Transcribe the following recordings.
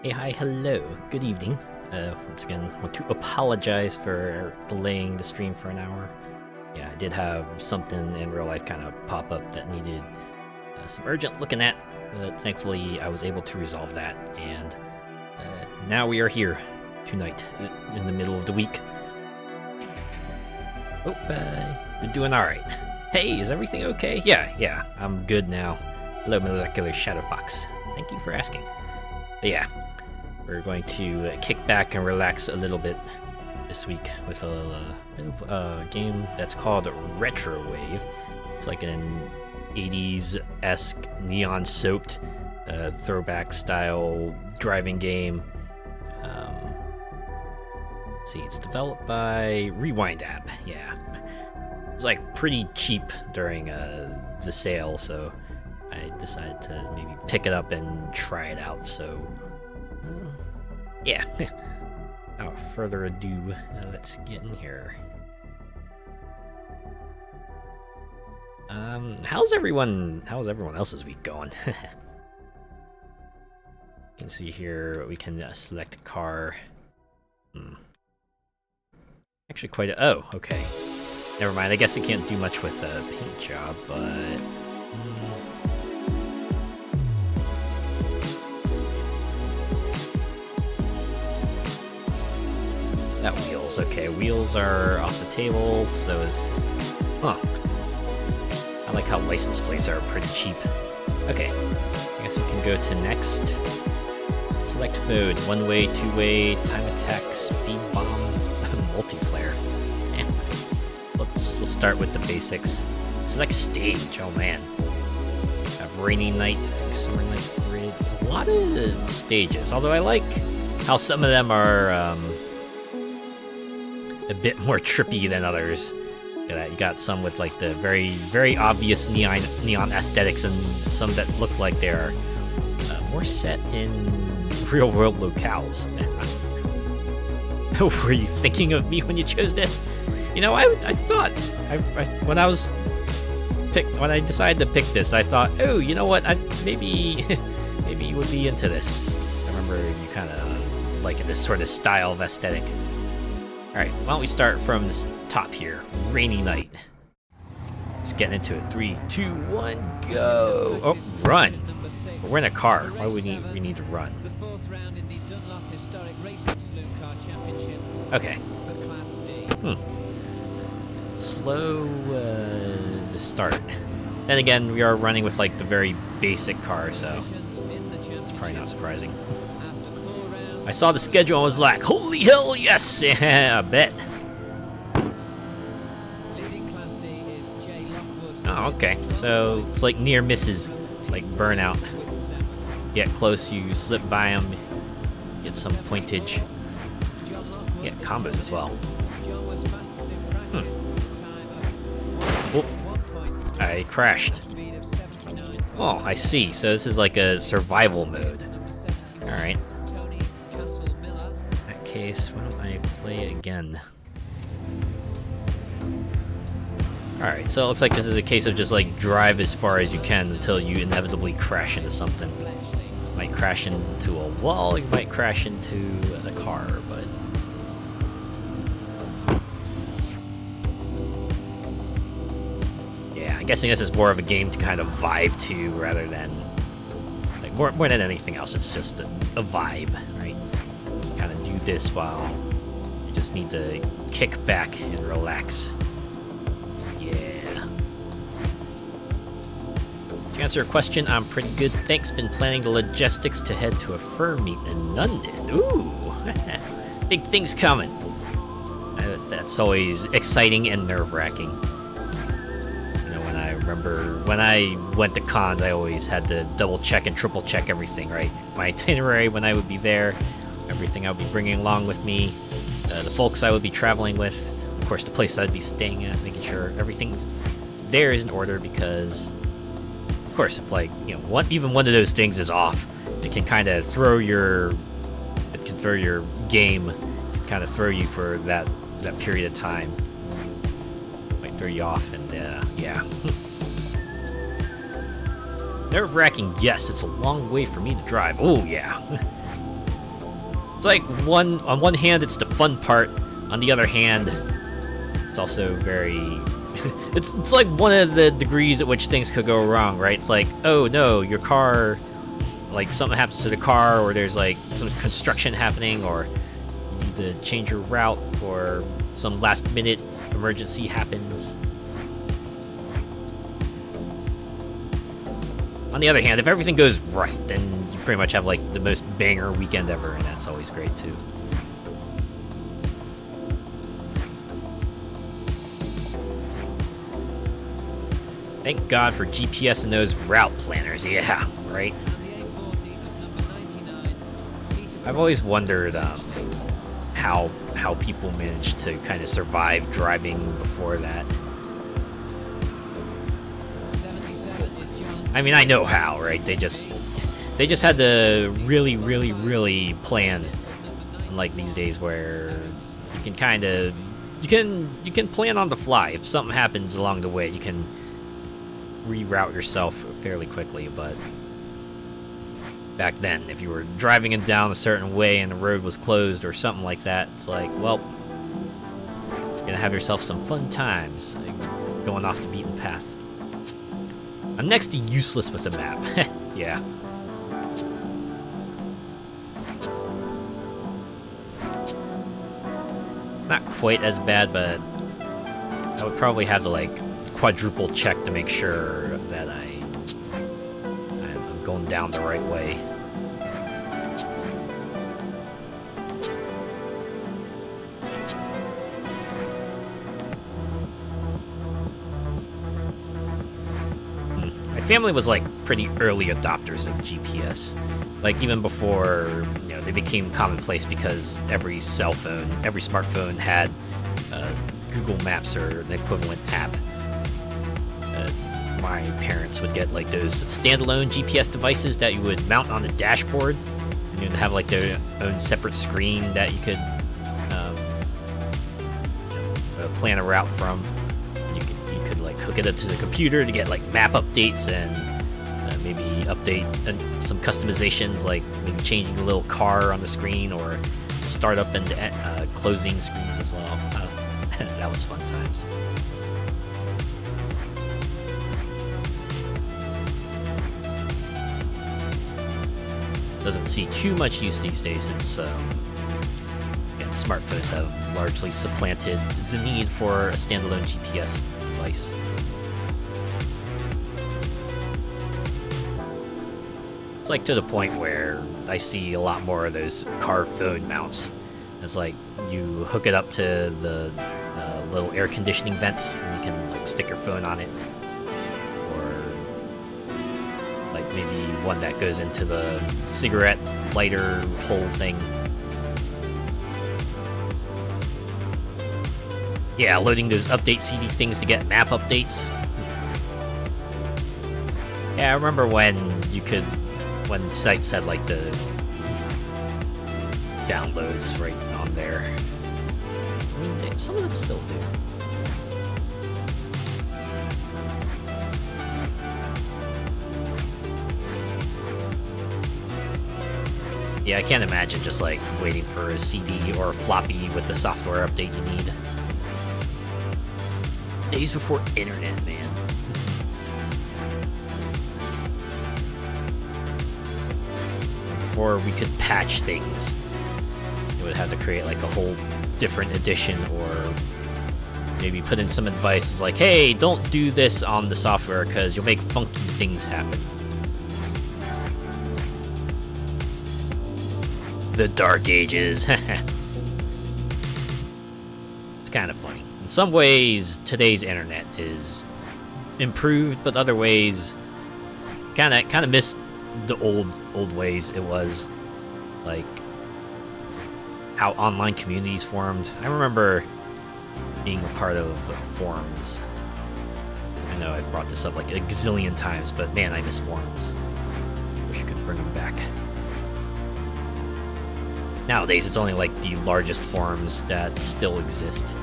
Hey, hi, hello, good evening. Once again, I want to apologize for delaying the stream for an hour. Yeah, I did have something in real life kind of pop up that needed some urgent looking at, but thankfully I was able to resolve that, and now we are here tonight in the middle of the week. Oh, you're doing alright. Hey, is everything okay? Yeah, I'm good now. Hello, Molecular Shadow Fox. Thank you for asking. But yeah, we're going to kick back and relax a little bit this week with a bit of a game that's called Retrowave. It's like an 80s-esque, neon-soaked, throwback style driving game. Let's see, it's developed by Rewind app. Yeah, it was like pretty cheap during the sale, so I decided to maybe pick it up and try it out. So yeah, without further ado, let's get in here. How's everyone else's week going? You can see here we can select a car. Actually quite a, oh, okay. Never mind, I guess I can't do much with a paint job, but that wheels, okay. Wheels are off the table, so is... Huh. I like how license plates are pretty cheap. Okay, I guess we can go to next. Select mode, one-way, two-way, time attack, speed bomb, multiplayer. Eh. We'll start with the basics. Select stage, oh man. Have rainy night, summer night, grid. A lot of stages, although I like how some of them are a bit more trippy than others. You got some with like the very obvious neon aesthetics, and some that look like they're more set in real world locales. Were you thinking of me when you chose this? You know, I thought when I decided to pick this, I thought, oh, you know what? Maybe you would be into this. I remember you kind of liking this sort of style of aesthetic. All right, why don't we start from the top here? Rainy night. Just getting into it. 3, 2, 1, go! Oh, run! We're in a car. Why would we need to run? Okay. Slow the start. Then again, we are running with like the very basic car, so it's probably not surprising. I saw the schedule and was like, holy hell, yes! I bet. Oh, okay. So it's like near misses, like burnout. Get close, you slip by them, get some pointage. Get combos as well. Oh, I crashed. Oh, I see. So this is like a survival mode. All right. Case, why don't I play again? Alright, so it looks like this is a case of just like drive as far as you can until you inevitably crash into something. You might crash into a wall, you might crash into a car, but... yeah, I'm guessing this is more of a game to kind of vibe to rather than... like, more than anything else, it's just a vibe, right? Kind of do this while you just need to kick back and relax. Yeah. To answer your question, I'm pretty good. Thanks. Been planning the logistics to head to a fur meet in London. Ooh, big things coming. That's always exciting and nerve-wracking. You know, when I remember when I went to cons, I always had to double-check and triple-check everything, right? My itinerary when I would be there, everything I would be bringing along with me, the folks I would be traveling with, of course the place I'd be staying at, making sure everything's there is in order, because of course if like, you know, even one of those things is off, it can kind of throw your game, it can kind of throw you for that period of time. Might throw you off, and yeah. Nerve-wracking, yes, it's a long way for me to drive. Oh yeah. It's like on one hand, it's the fun part. On the other hand, it's also very... it's like one of the degrees at which things could go wrong, right? It's like, oh no, your car... Like, something happens to the car, or there's, like, some construction happening, or you need to change your route, or some last-minute emergency happens. On the other hand, if everything goes right, then you pretty much have, like, the most banger weekend ever, and that's always great, too. Thank God for GPS and those route planners, yeah, right? I've always wondered how people managed to kind of survive driving before that. I mean, I know how, right? They just had to really plan. Unlike these days where you can kind of you can plan on the fly. If something happens along the way, you can reroute yourself fairly quickly, but back then, if you were driving it down a certain way and the road was closed or something like that, it's like, well, you're gonna have yourself some fun times going off the beaten path. I'm next to useless with the map. Yeah. Not quite as bad, but I would probably have to, like, quadruple check to make sure that I'm going down the right way. My family was, like, pretty early adopters of GPS. Like, even before, you know, they became commonplace because every smartphone had Google Maps or an equivalent app. My parents would get, like, those standalone GPS devices that you would mount on the dashboard, and you'd have, like, their own separate screen that you could plan a route from. You could like hook it up to the computer to get, like, map updates and maybe update some customizations, like maybe changing a little car on the screen or startup and closing screens as well. That was fun times. Doesn't see too much use these days. It's smartphones have largely supplanted the need for a standalone GPS device. It's like to the point where I see a lot more of those car phone mounts. It's like you hook it up to the little air conditioning vents, and you can, like, stick your phone on it, or like maybe one that goes into the cigarette lighter hole thing. Yeah, loading those update CD things to get map updates. Yeah, I remember when sites had, like, the downloads right on there. I mean, some of them still do. Yeah, I can't imagine just, like, waiting for a CD or a floppy with the software update you need. Days before internet, man. Before we could patch things, it would have to create, like, a whole different edition, or maybe put in some advice. It's like, hey, don't do this on the software because you'll make funky things happen. The Dark Ages. It's kind of funny. In some ways, today's internet is improved, but other ways, kind of miss the old ways it was, like how online communities formed. I remember being a part of forums. I know I brought this up like a gazillion times, but man, I miss forums. Wish you could bring them back. Nowadays, it's only like the largest forums that still exist.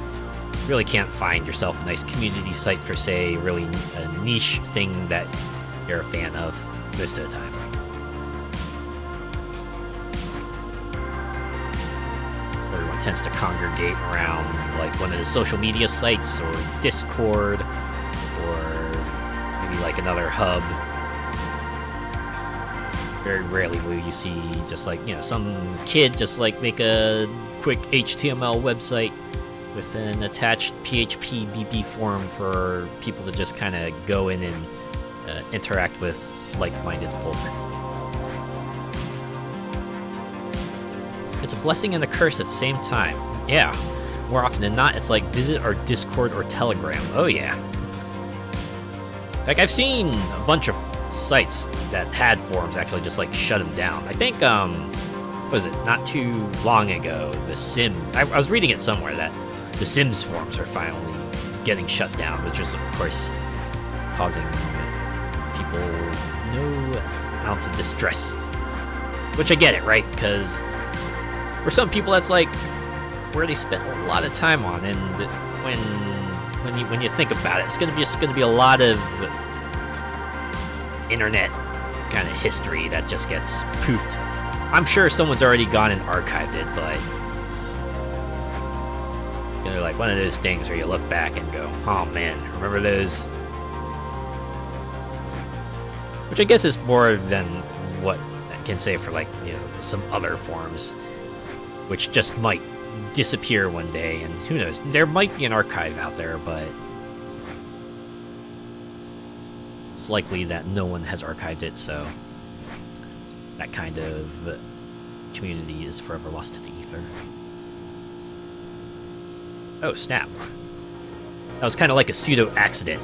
You really can't find yourself a nice community site for, say, really a niche thing that you're a fan of most of the time. tends to congregate around like one of the social media sites or Discord or maybe like another hub. Very rarely will you see just like, you know, some kid just like make a quick HTML website with an attached PHP BP forum for people to just kind of go in and interact with like-minded folk. It's a blessing and a curse at the same time. Yeah, more often than not, it's like visit our Discord or Telegram. Oh yeah. Like, I've seen a bunch of sites that had forums actually just like shut them down. I think, what was it, not too long ago, The Sims, I was reading it somewhere that The Sims forums are finally getting shut down, which is, of course, causing people no ounce of distress. Which I get it, right? Because for some people, that's like where they spent a lot of time on, and when you think about it, it's gonna be a lot of internet kind of history that just gets poofed. I'm sure someone's already gone and archived it, but it's gonna be like one of those things where you look back and go, "Oh man, remember those?" Which I guess is more than what I can say for, like, you know, some other forums, which just might disappear one day, and who knows, there might be an archive out there, but it's likely that no one has archived it, so that kind of community is forever lost to the ether. Oh, snap. That was kind of like a pseudo-accident.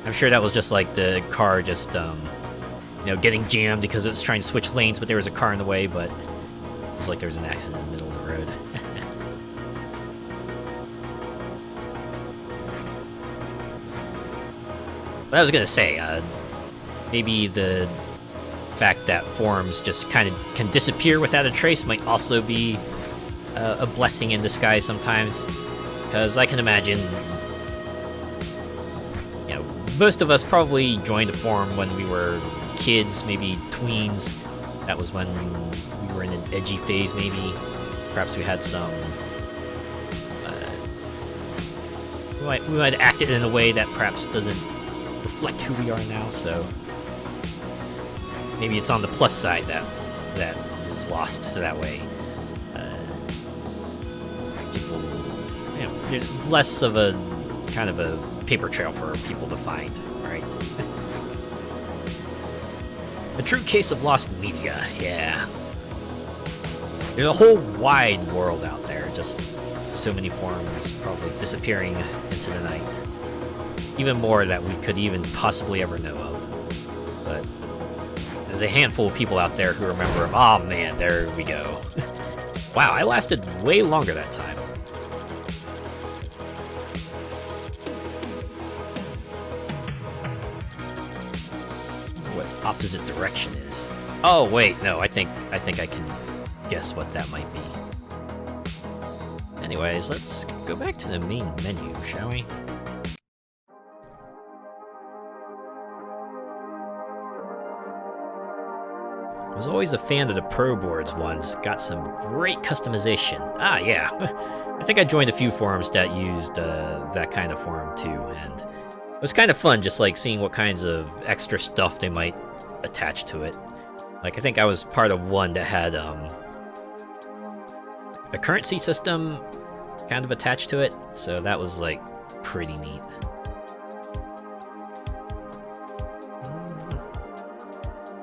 I'm sure that was just like the car just, you know, getting jammed because it was trying to switch lanes, but there was a car in the way, but it was like there was an accident in the middle of the road. But I was gonna say, maybe the fact that forums just kind of can disappear without a trace might also be a blessing in disguise sometimes, because I can imagine, you know, most of us probably joined a forum when we were kids, maybe tweens. That was when we were in an edgy phase, maybe. Perhaps we had some... we might have acted in a way that perhaps doesn't reflect who we are now, so... maybe it's on the plus side that is lost, so that way... people... you know, there's less of a kind of a paper trail for people to find, right? A true case of lost media, yeah. There's a whole wide world out there, just so many forums probably disappearing into the night. Even more that we could even possibly ever know of. But there's a handful of people out there who remember them. Oh man, there we go. Wow, I lasted way longer that time. What opposite direction is? Oh wait, no, I think I can guess what that might be. Anyways, let's go back to the main menu, shall we? I was always a fan of the Pro Boards ones. Got some great customization. Ah, yeah. I think I joined a few forums that used that kind of forum too, and it was kind of fun just like seeing what kinds of extra stuff they might attach to it. Like, I think I was part of one that had a currency system kind of attached to it, so that was like pretty neat.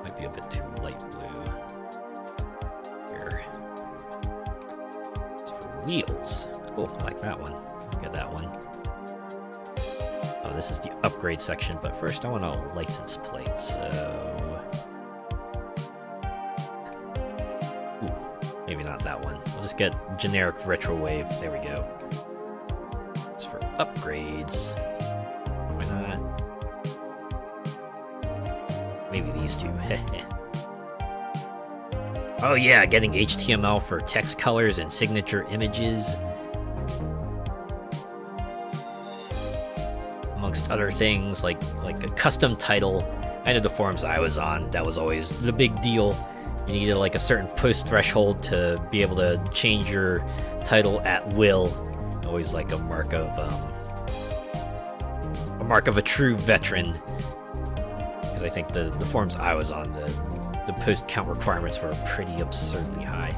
Might be a bit too light blue here. It's for wheels. Oh, I like that one. Look at that one. Oh, this is the upgrade section, but first I want a license plate, so... maybe not that one. We'll just get generic Retrowave. There we go. It's for upgrades. Why not? Maybe these two. Oh yeah, getting HTML for text colors and signature images. Amongst other things, like a custom title. I know the forums I was on, that was always the big deal. You needed like a certain post threshold to be able to change your title at will. Always like a mark of a true veteran. Because I think the forums I was on, the post count requirements were pretty absurdly high.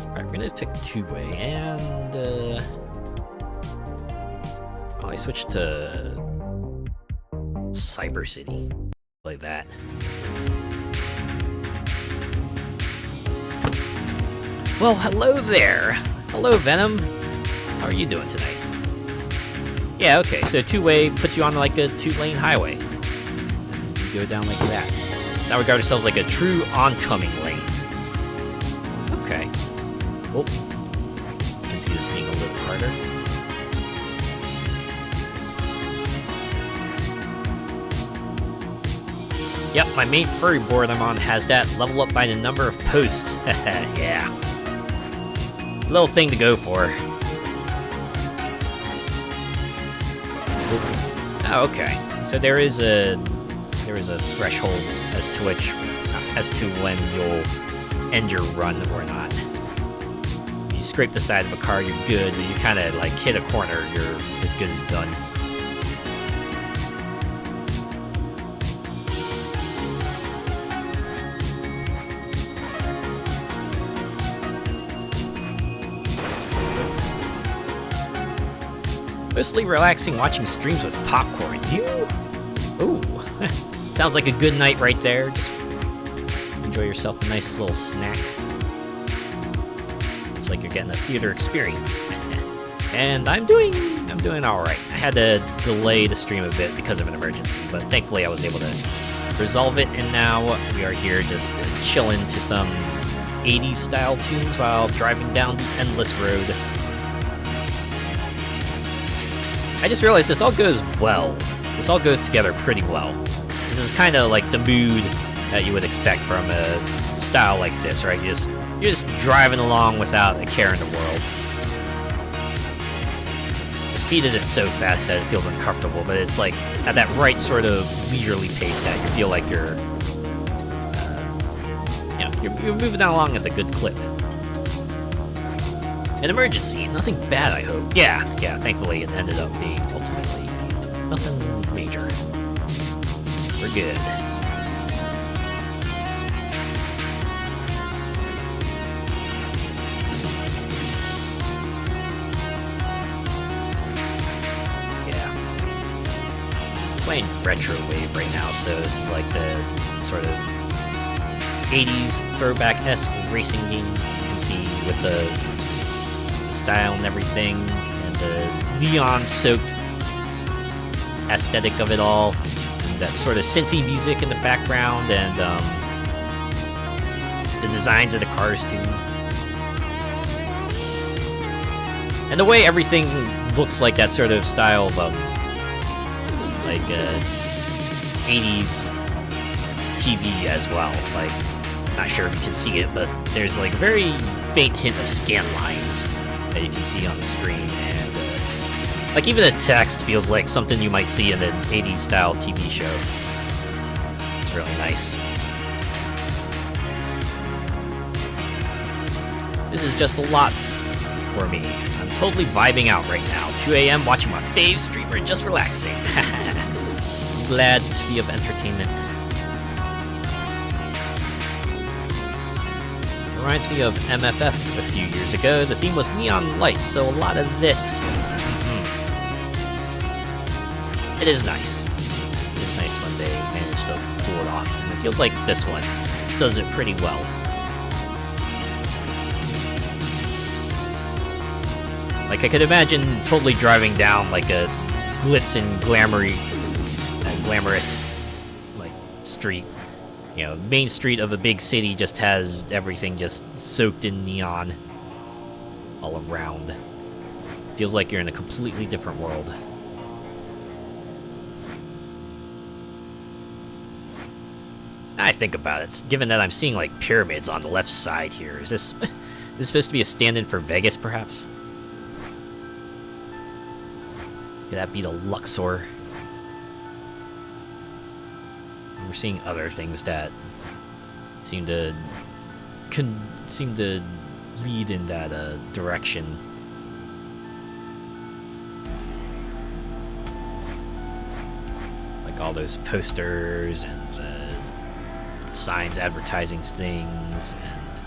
Alright, we're gonna pick two-way, and I switched to Cyber City, like that. Well, hello there. Hello, Venom. How are you doing tonight? Yeah, okay, so two-way puts you on like a two-lane highway. And you go down like that. Now regard yourselves like a true oncoming lane. Okay. Oh, you can see this being a little harder. Yep, my main furry board I'm on has that level up by the number of posts. Yeah. Little thing to go for. Oh, okay. So there is a threshold as to when you'll end your run or not. If you scrape the side of a car, you're good. But you kind of like hit a corner, you're as good as done. Mostly relaxing watching streams with popcorn. You? Ooh. Sounds like a good night right there. Just enjoy yourself a nice little snack. It's like you're getting a theater experience. And I'm doing alright. I had to delay the stream a bit because of an emergency, but thankfully I was able to resolve it, and now we are here just chilling to some 80s style tunes while driving down the endless road. I just realized this all goes well. This all goes together pretty well. This is kind of like the mood that you would expect from a style like this, right? You're just driving along without a care in the world. The speed isn't so fast that it feels uncomfortable, but it's like at that right sort of leisurely pace that you feel like you're moving along at a good clip. An emergency, nothing bad, I hope. Yeah, thankfully it ended up being ultimately nothing major. We're good. Yeah. Playing Retrowave right now, so this is like the sort of 80s throwback-esque racing game you can see with the style and everything, and the neon-soaked aesthetic of it all, and that sort of synthy music in the background, and the designs of the cars too, and the way everything looks like that sort of style of 80s TV as well. Like, not sure if you can see it, but there's like very faint hint of scan lines that you can see on the screen, and like even the text feels like something you might see in an 80s style TV show. It's really nice. This is just a lot for me. I'm totally vibing out right now. 2 a.m. watching my fave streamer, just relaxing. Glad to be of entertainment. Reminds me of MFF a few years ago. The theme was neon lights, so a lot of this. It is nice. It's nice when they manage to pull it off. And it feels like this one does it pretty well. Like, I could imagine totally driving down like a glitz and glamorous like street. You know, main street of a big city just has everything just soaked in neon all around. Feels like you're in a completely different world. I think about it, given that I'm seeing like pyramids on the left side here, is this supposed to be a stand-in for Vegas, perhaps? Could that be the Luxor? We're seeing other things that seem to seem to lead in that direction. Like all those posters and the signs advertising things, and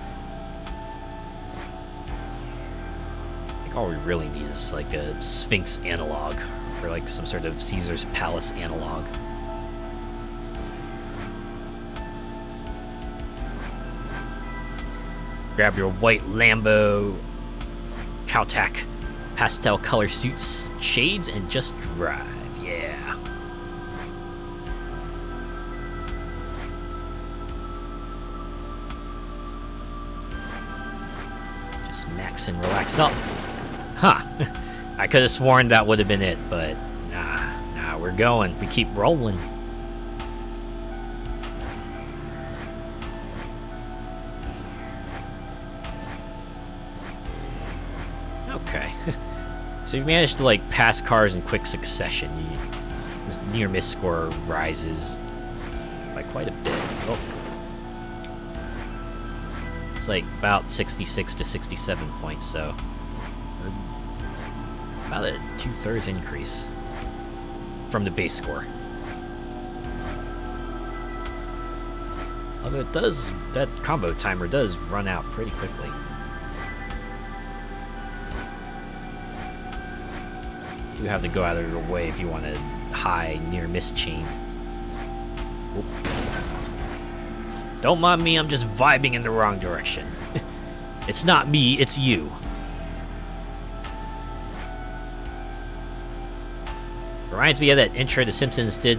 I think all we really need is like a Sphinx analog, or like some sort of Caesar's Palace analog. Grab your white Lambo Caltac pastel color suits, shades, and just drive. Yeah. Just max and relax. No. Huh. I could have sworn that would have been it, but nah, we're going. We keep rolling. Okay. So you managed to like pass cars in quick succession. This near miss score rises by quite a bit. Oh. It's like about 66 to 67 points, so about a 2/3 increase from the base score. Although that combo timer does run out pretty quickly. You have to go out of your way if you want a high near miss chain. Oop. Don't mind me, I'm just vibing in the wrong direction. It's not me, it's you. Reminds me of that intro The Simpsons did.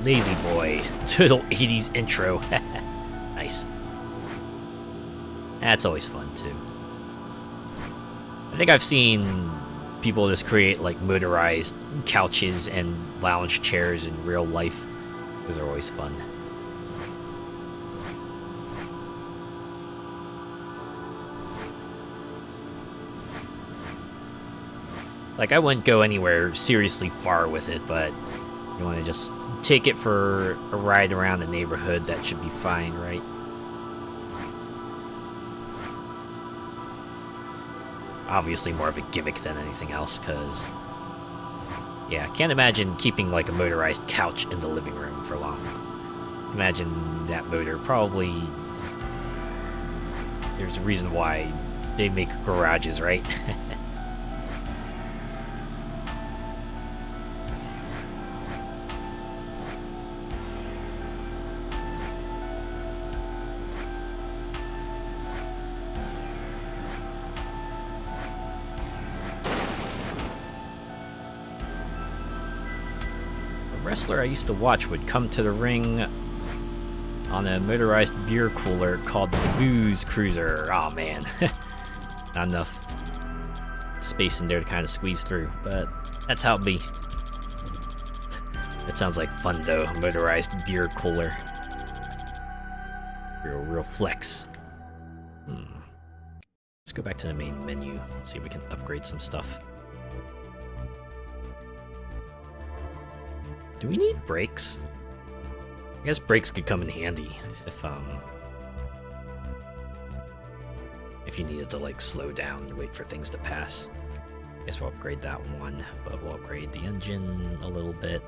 Lazy Boy. Total 80s intro. Nice. That's always fun, too. I think I've seen people just create like motorized couches and lounge chairs in real life. Those are always fun. Like, I wouldn't go anywhere seriously far with it, but you want to just take it for a ride around the neighborhood, that should be fine, right? Obviously more of a gimmick than anything else, because yeah, can't imagine keeping like a motorized couch in the living room for long. Imagine that motor probably... There's a reason why they make garages, right? Wrestler I used to watch would come to the ring on a motorized beer cooler called the Booze Cruiser. Oh man, not enough space in there to kind of squeeze through, but that's how it be. That sounds like fun though, motorized beer cooler. Real flex. Let's go back to the main menu, see if we can upgrade some stuff. Do we need brakes? I guess brakes could come in handy if you needed to like slow down and wait for things to pass. I guess we'll upgrade that one, but we'll upgrade the engine a little bit.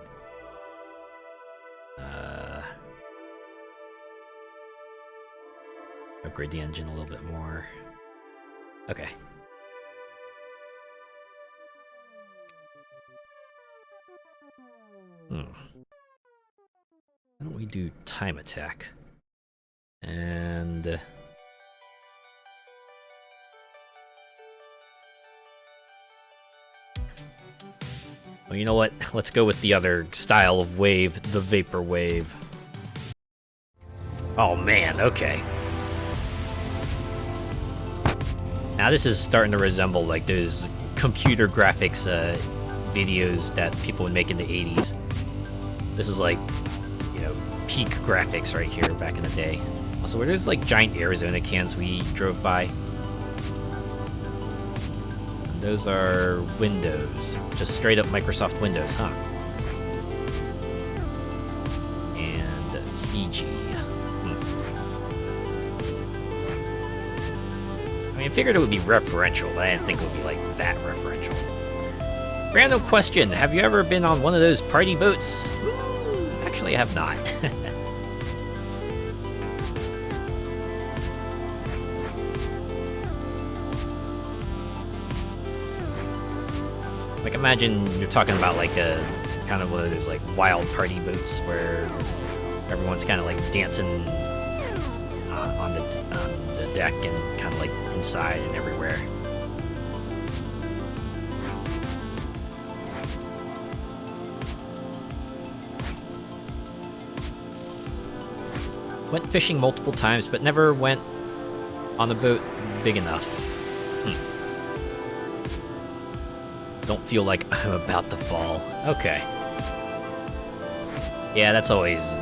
Upgrade the engine a little bit more. Okay. Why don't we do time attack? And well, you know what? Let's go with the other style of wave, the vapor wave. Oh man, okay. Now this is starting to resemble like those computer graphics videos that people would make in the 80s. This is like, you know, peak graphics right here back in the day. Also, were those like giant Arizona cans we drove by? And those are Windows. Just straight up Microsoft Windows, huh? And Fiji. I mean, I figured it would be referential, but I didn't think it would be like that referential. Random question, have you ever been on one of those party boats? Actually, I have not. Like, imagine you're talking about like a kind of one of those like wild party boats where everyone's kind of like dancing on the deck and kind of like inside and everywhere. Went fishing multiple times, but never went on a boat big enough. Don't feel like I'm about to fall. Okay. Yeah, that's always...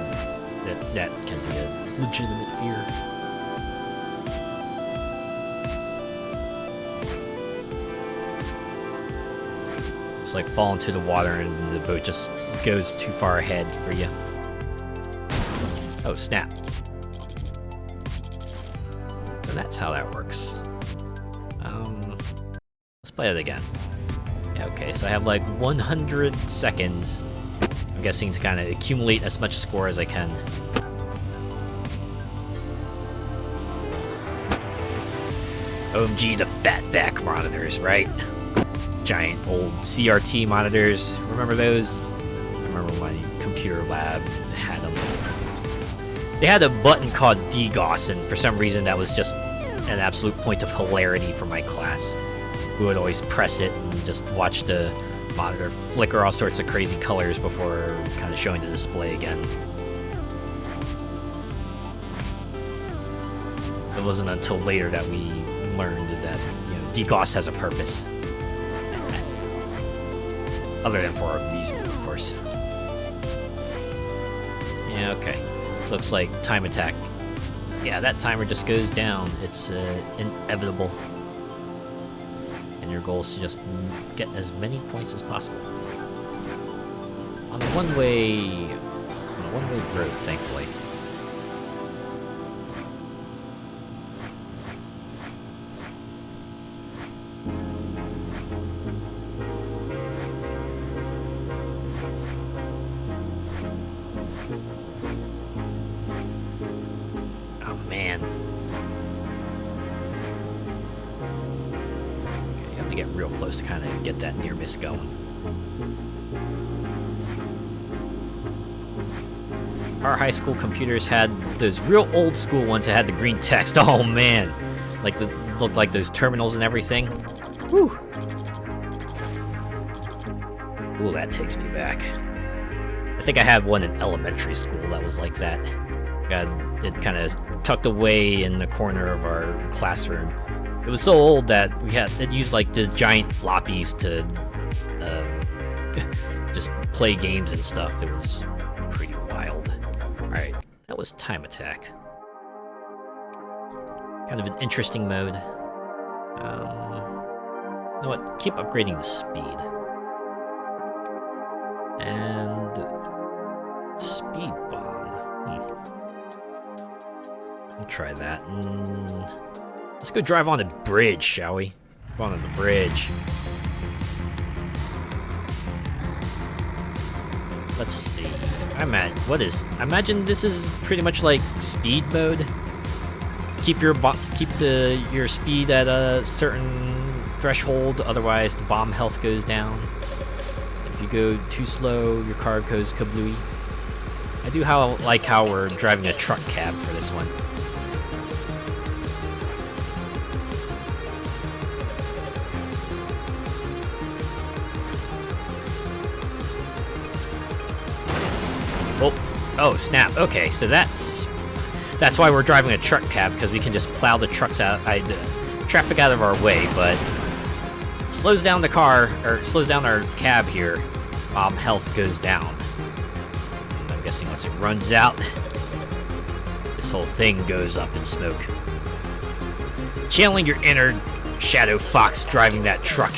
That can be a legitimate fear. It's like fall into the water and the boat just goes too far ahead for you. Oh, snap. So that's how that works. Let's play it again. Yeah, okay, so I have like 100 seconds, I'm guessing, to kind of accumulate as much score as I can. OMG, the fatback monitors, right? Giant old CRT monitors. Remember those? I remember my computer lab had them. They had a button called DGOS, and for some reason that was just an absolute point of hilarity for my class. We would always press it and just watch the monitor flicker all sorts of crazy colors before kind of showing the display again. It wasn't until later that we learned that, you know, DGOS has a purpose. Other than for amusement, of course. Yeah, okay. This looks like time attack. Yeah, that timer just goes down. It's inevitable. And your goal is to just get as many points as possible. On a one-way road, thankfully. Close to kind of get that near miss going. Our high school computers had those real old school ones that had the green text. Oh man, like looked like those terminals and everything. Whew. Ooh, that takes me back. I think I had one in elementary school that was like that. It kind of tucked away in the corner of our classroom. It was so old that it used like the giant floppies to just play games and stuff. It was pretty wild. Alright, that was time attack. Kind of an interesting mode. You know what? Keep upgrading the speed. And speed bomb. We'll try that. Let's go drive on the bridge, shall we? Go on the bridge. Let's see. I imagine this is pretty much like speed mode. Keep your speed at a certain threshold, otherwise the bomb health goes down. If you go too slow, your car goes kablooey. I do like how we're driving a truck cab for this one. Oh snap! Okay, so that's why we're driving a truck cab, because we can just plow the traffic out of our way. But slows down the car, or slows down our cab here. Bomb health goes down. And I'm guessing once it runs out, this whole thing goes up in smoke. Channeling your inner Shadow Fox driving that truck.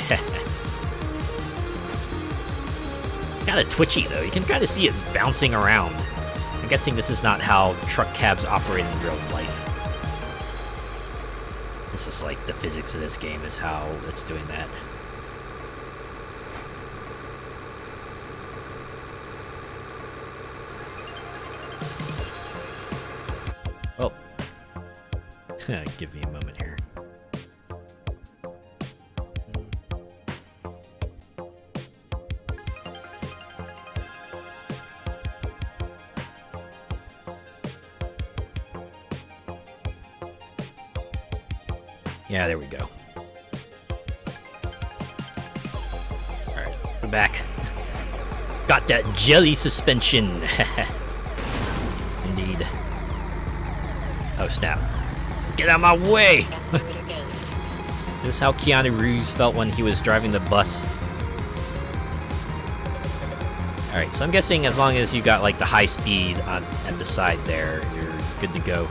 Kind of twitchy though. You can kind of see it bouncing around. I'm guessing this is not how truck cabs operate in real life. It's just like the physics of this game is how it's doing that. Oh. Give me a moment here. Yeah, there we go. Alright, we're back. Got that jelly suspension. Indeed. Oh, snap. Get out of my way! This is how Keanu Reeves felt when he was driving the bus. Alright, so I'm guessing as long as you got like the high speed at the side there, you're good to go.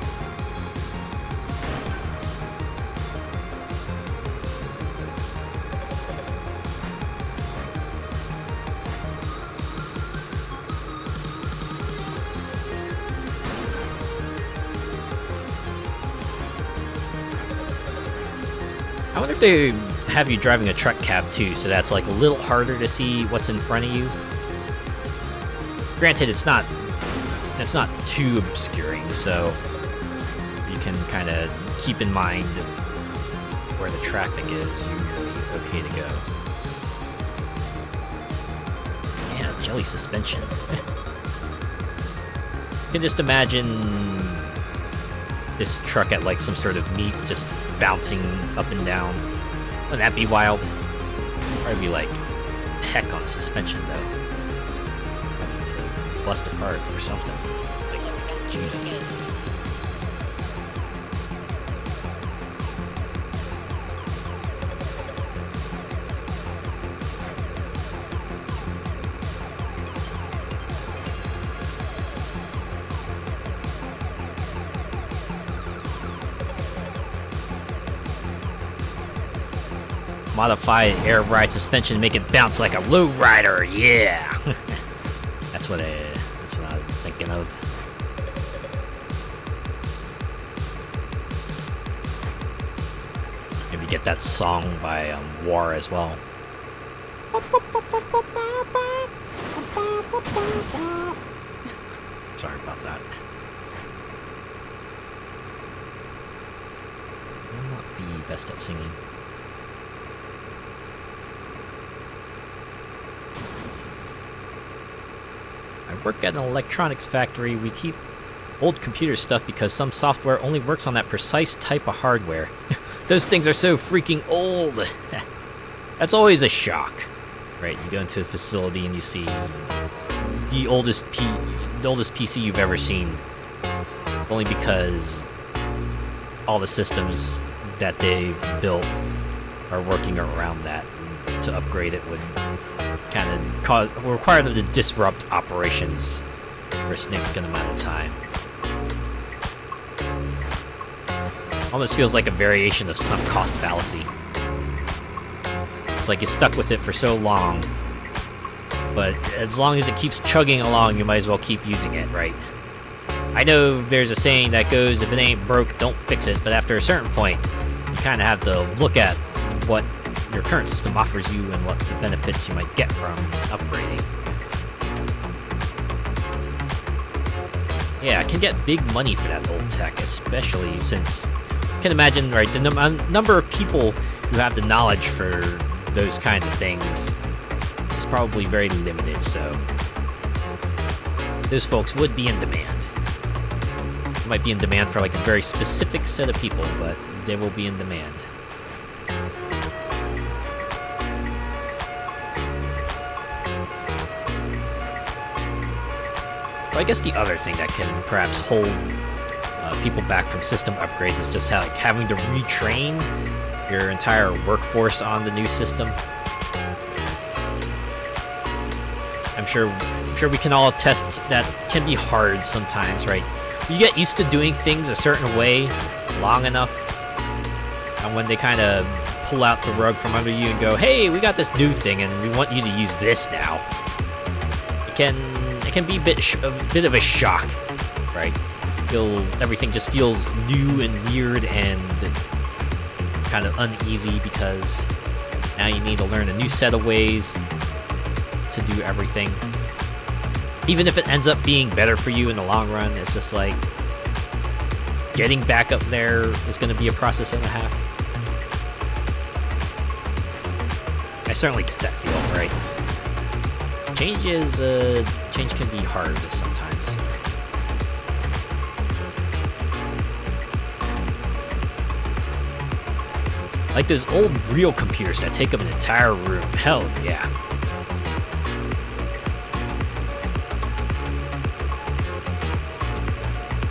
I wonder if they have you driving a truck cab too, so that's like a little harder to see what's in front of you. Granted, it's not too obscuring, so you can kind of keep in mind where the traffic is. You're okay to go. Yeah, jelly suspension. You can just imagine this truck at like some sort of meet just bouncing up and down. Wouldn't that be wild? Probably be like heck on a suspension though. Cause it to bust apart or something. Like, jeez. Modify air ride suspension to make it bounce like a low rider. Yeah, that's what I'm thinking of. Maybe get that song by War as well. Sorry about that. I'm not the best at singing. I work at an electronics factory. We keep old computer stuff because some software only works on that precise type of hardware. Those things are so freaking old. That's always a shock, right? You go into a facility and you see the oldest PC you've ever seen, only because all the systems that they've built are working around that. To upgrade it would kind of require them to disrupt operations for a significant amount of time. Almost feels like a variation of sunk cost fallacy. It's like you're stuck with it for so long, but as long as it keeps chugging along, you might as well keep using it, right? I know there's a saying that goes, if it ain't broke, don't fix it, but after a certain point, you kind of have to look at what your current system offers you and what the benefits you might get from upgrading. Yeah, I can get big money for that old tech, especially since you can imagine, right, the number of people who have the knowledge for those kinds of things is probably very limited, so those folks would be in demand. They might be in demand for like a very specific set of people, but they will be in demand. I guess the other thing that can perhaps hold people back from system upgrades is just having to retrain your entire workforce on the new system. I'm sure we can all attest that can be hard sometimes, right? You get used to doing things a certain way long enough, and when they kind of pull out the rug from under you and go, "Hey, we got this new thing, and we want you to use this now," it can be a bit of a shock, right? Everything just feels new and weird, and kind of uneasy because now you need to learn a new set of ways to do everything. Even if it ends up being better for you in the long run, it's just like getting back up there is going to be a process and a half. I certainly get that feel, right? Change can be hard sometimes. Like those old real computers that take up an entire room. Hell yeah.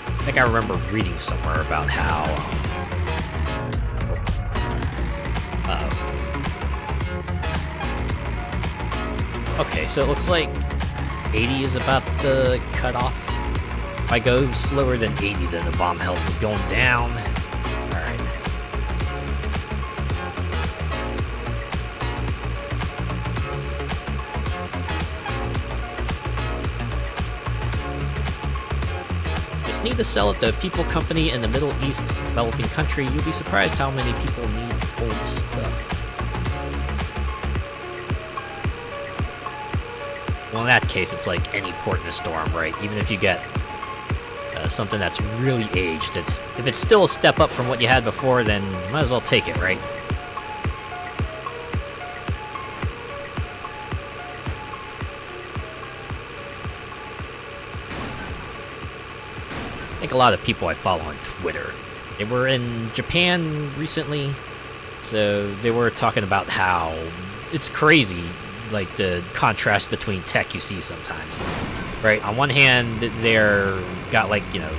I think I remember reading somewhere about how... Okay, so it looks like 80 is about the cutoff. If I go slower than 80, then the bomb health is going down. Alright. Just need to sell it to a people company in the Middle East developing country. You'll be surprised how many people need old stuff. Well, in that case, it's like any port in a storm, right? Even if you get something that's really aged, if it's still a step up from what you had before, then you might as well take it, right? I think a lot of people I follow on Twitter, they were in Japan recently, so they were talking about how it's crazy, like the contrast between tech you see sometimes, right? On one hand, they're got like, you know,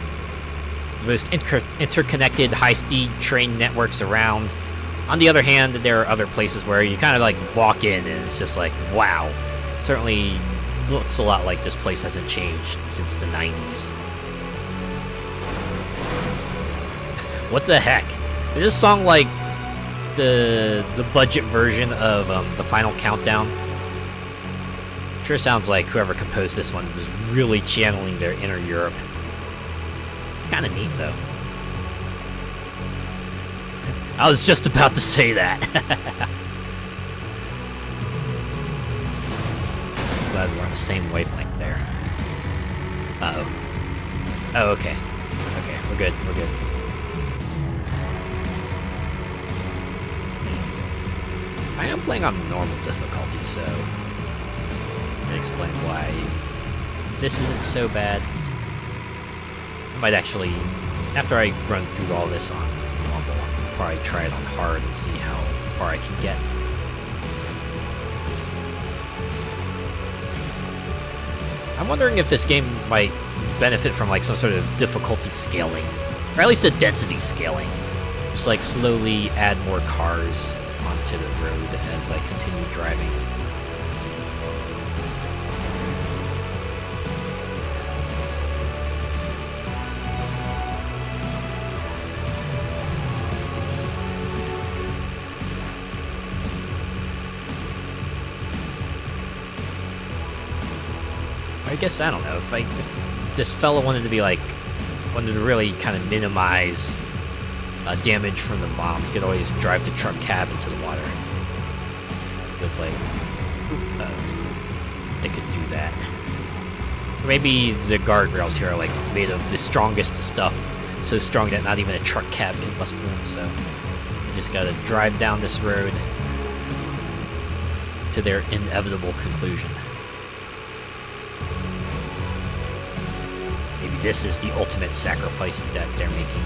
the most interconnected high-speed train networks around. On the other hand, there are other places where you kind of like walk in and it's just like, wow, certainly looks a lot like this place hasn't changed since the 90s. What the heck? Is this song like the budget version of the Final Countdown? Sure sounds like whoever composed this one was really channeling their inner Europe. Kind of neat, though. I was just about to say that. Glad we're on the same wavelength there. Uh-oh. Oh, okay. Okay, we're good, we're good. I am playing on normal difficulty, so... I explain why this isn't so bad. I might actually, after I run through all this on normal, I'll probably try it on hard and see how far I can get. I'm wondering if this game might benefit from like some sort of difficulty scaling, or at least a density scaling. Just like slowly add more cars onto the road as I continue driving. I guess, I don't know, if this fella wanted to really kind of minimize damage from the bomb, you could always drive the truck cab into the water. It's like, they could do that. Or maybe the guardrails here are like made of the strongest stuff, so strong that not even a truck cab can bust through them, so you just gotta drive down this road to their inevitable conclusion. Maybe this is the ultimate sacrifice that they're making.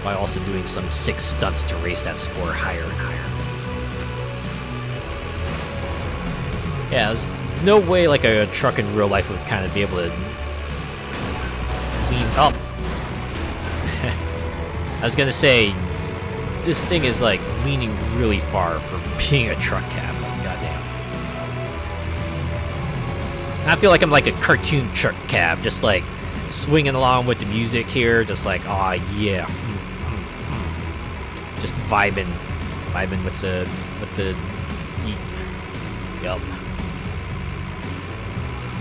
By also doing some sick stunts to raise that score higher and higher. Yeah, there's no way like a truck in real life would kind of be able to lean up. I was gonna say, this thing is like leaning really far for being a truck cab. Like, goddamn. I feel like I'm like a cartoon truck cab, just like swinging along with the music here, just like, aw, yeah. Just vibing with the beat. Yup.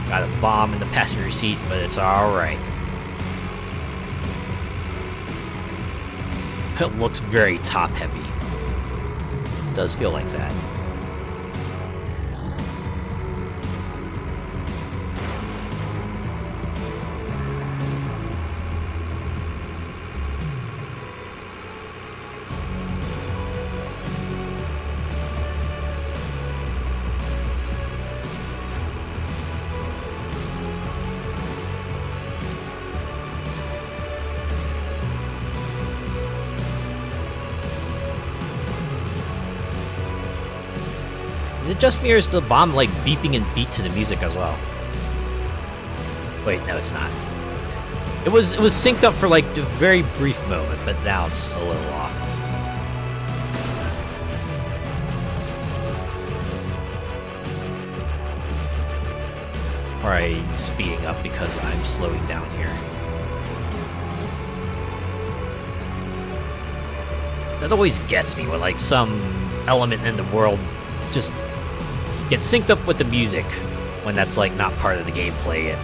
Got a bomb in the passenger seat, but it's alright. it looks very top-heavy. It does feel like that. Is it just me, or is the bomb like beeping and beat to the music as well? Wait, no, it's not. It was synced up for like a very brief moment, but now it's a little off. Probably speeding up because I'm slowing down here. That always gets me when like some element in the world just gets synced up with the music when that's like not part of the gameplay. It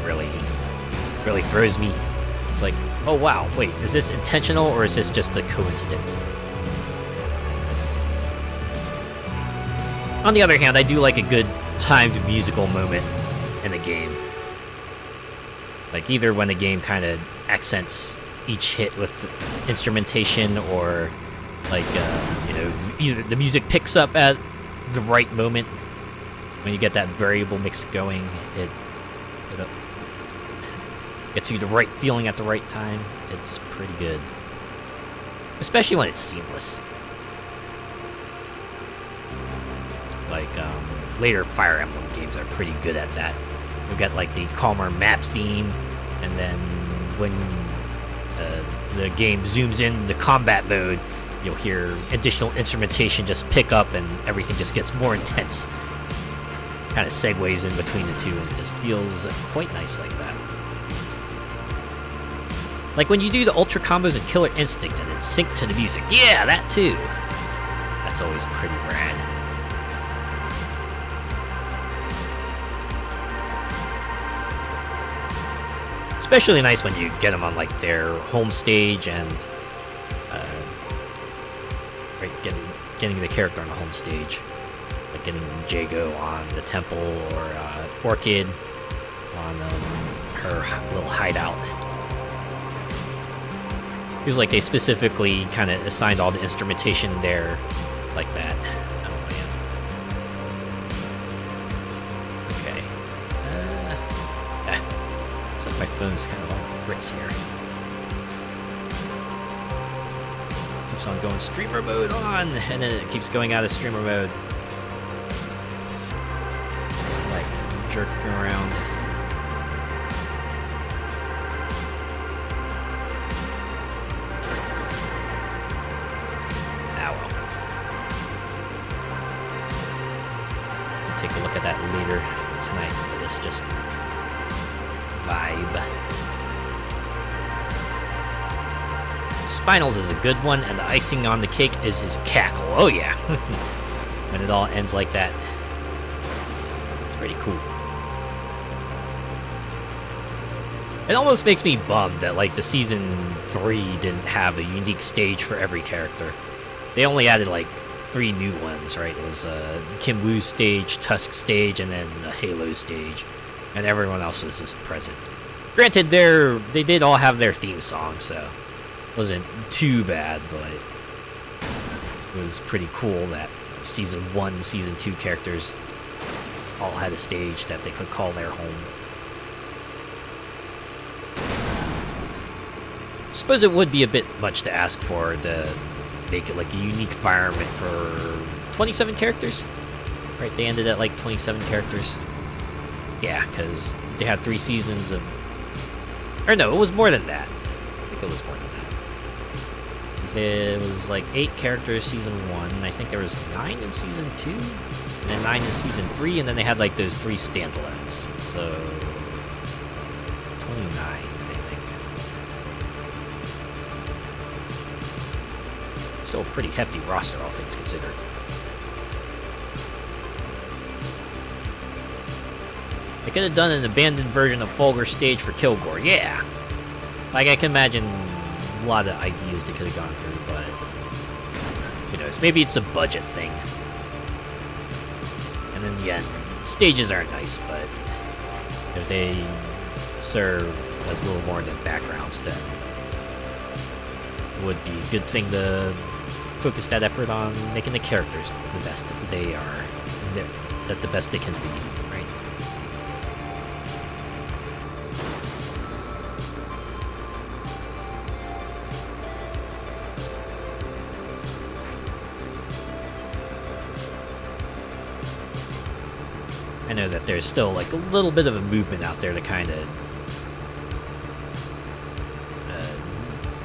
really throws me. It's like, oh wow, wait, is this intentional or is this just a coincidence? On the other hand, I do like a good timed musical moment in a game. Like either when the game kind of accents each hit with instrumentation, or like you know, either the music picks up at the right moment when you get that variable mix going. It gets you the right feeling at the right time. It's pretty good, especially when it's seamless. Like later Fire Emblem games are pretty good at that. We've got like the calmer map theme, and then when the game zooms in the combat mode, you'll hear additional instrumentation just pick up and everything just gets more intense. Kind of segues in between the two and just feels quite nice like that. Like when you do the ultra combos in Killer Instinct and then sync to the music. Yeah, that too. That's always pretty rad. Especially nice when you get them on like their home stage and right, getting the character on the home stage, like getting Jago on the temple, or Orchid on her little hideout. Feels like they specifically kind of assigned all the instrumentation there, like that. Oh man. Okay. Looks like my phone's kind of on fritz here. Keeps on going streamer mode on, and then it keeps going out of streamer mode. Like jerking around. Ah well. I'll take a look at that later tonight. This just vibe. Spinals is a good one, and the icing on the cake is his cackle. Oh yeah. When it all ends like that. It's pretty cool. It almost makes me bummed that like the Season 3 didn't have a unique stage for every character. They only added like 3 new ones, right? It was Kim Woo's stage, Tusk stage, and then the Halo stage. And everyone else was just present. Granted, they did all have their theme songs, so it wasn't too bad, but it was pretty cool that Season 1, Season 2 characters all had a stage that they could call their home. Suppose it would be a bit much to ask for to make it like a unique environment for 27 characters? Right, they ended at like 27 characters. Yeah, because they had 3 seasons of... Or no, it was more than that. I think it was more than that. 'Cause it was like 8 characters Season 1, and I think there was 9 in Season 2, and then 9 in Season 3, and then they had like those 3 standalones. So... 29, I think. Still a pretty hefty roster, all things considered. They could have done an abandoned version of Fulgur stage for Kilgore, yeah. Like, I can imagine a lot of ideas they could have gone through, but who knows? Maybe it's a budget thing. And in the end, stages are nice, but if they serve as a little more than backgrounds, then it would be a good thing to focus that effort on making the characters the best they are, that the best they can be, right? I know that there's still like a little bit of a movement out there to kind of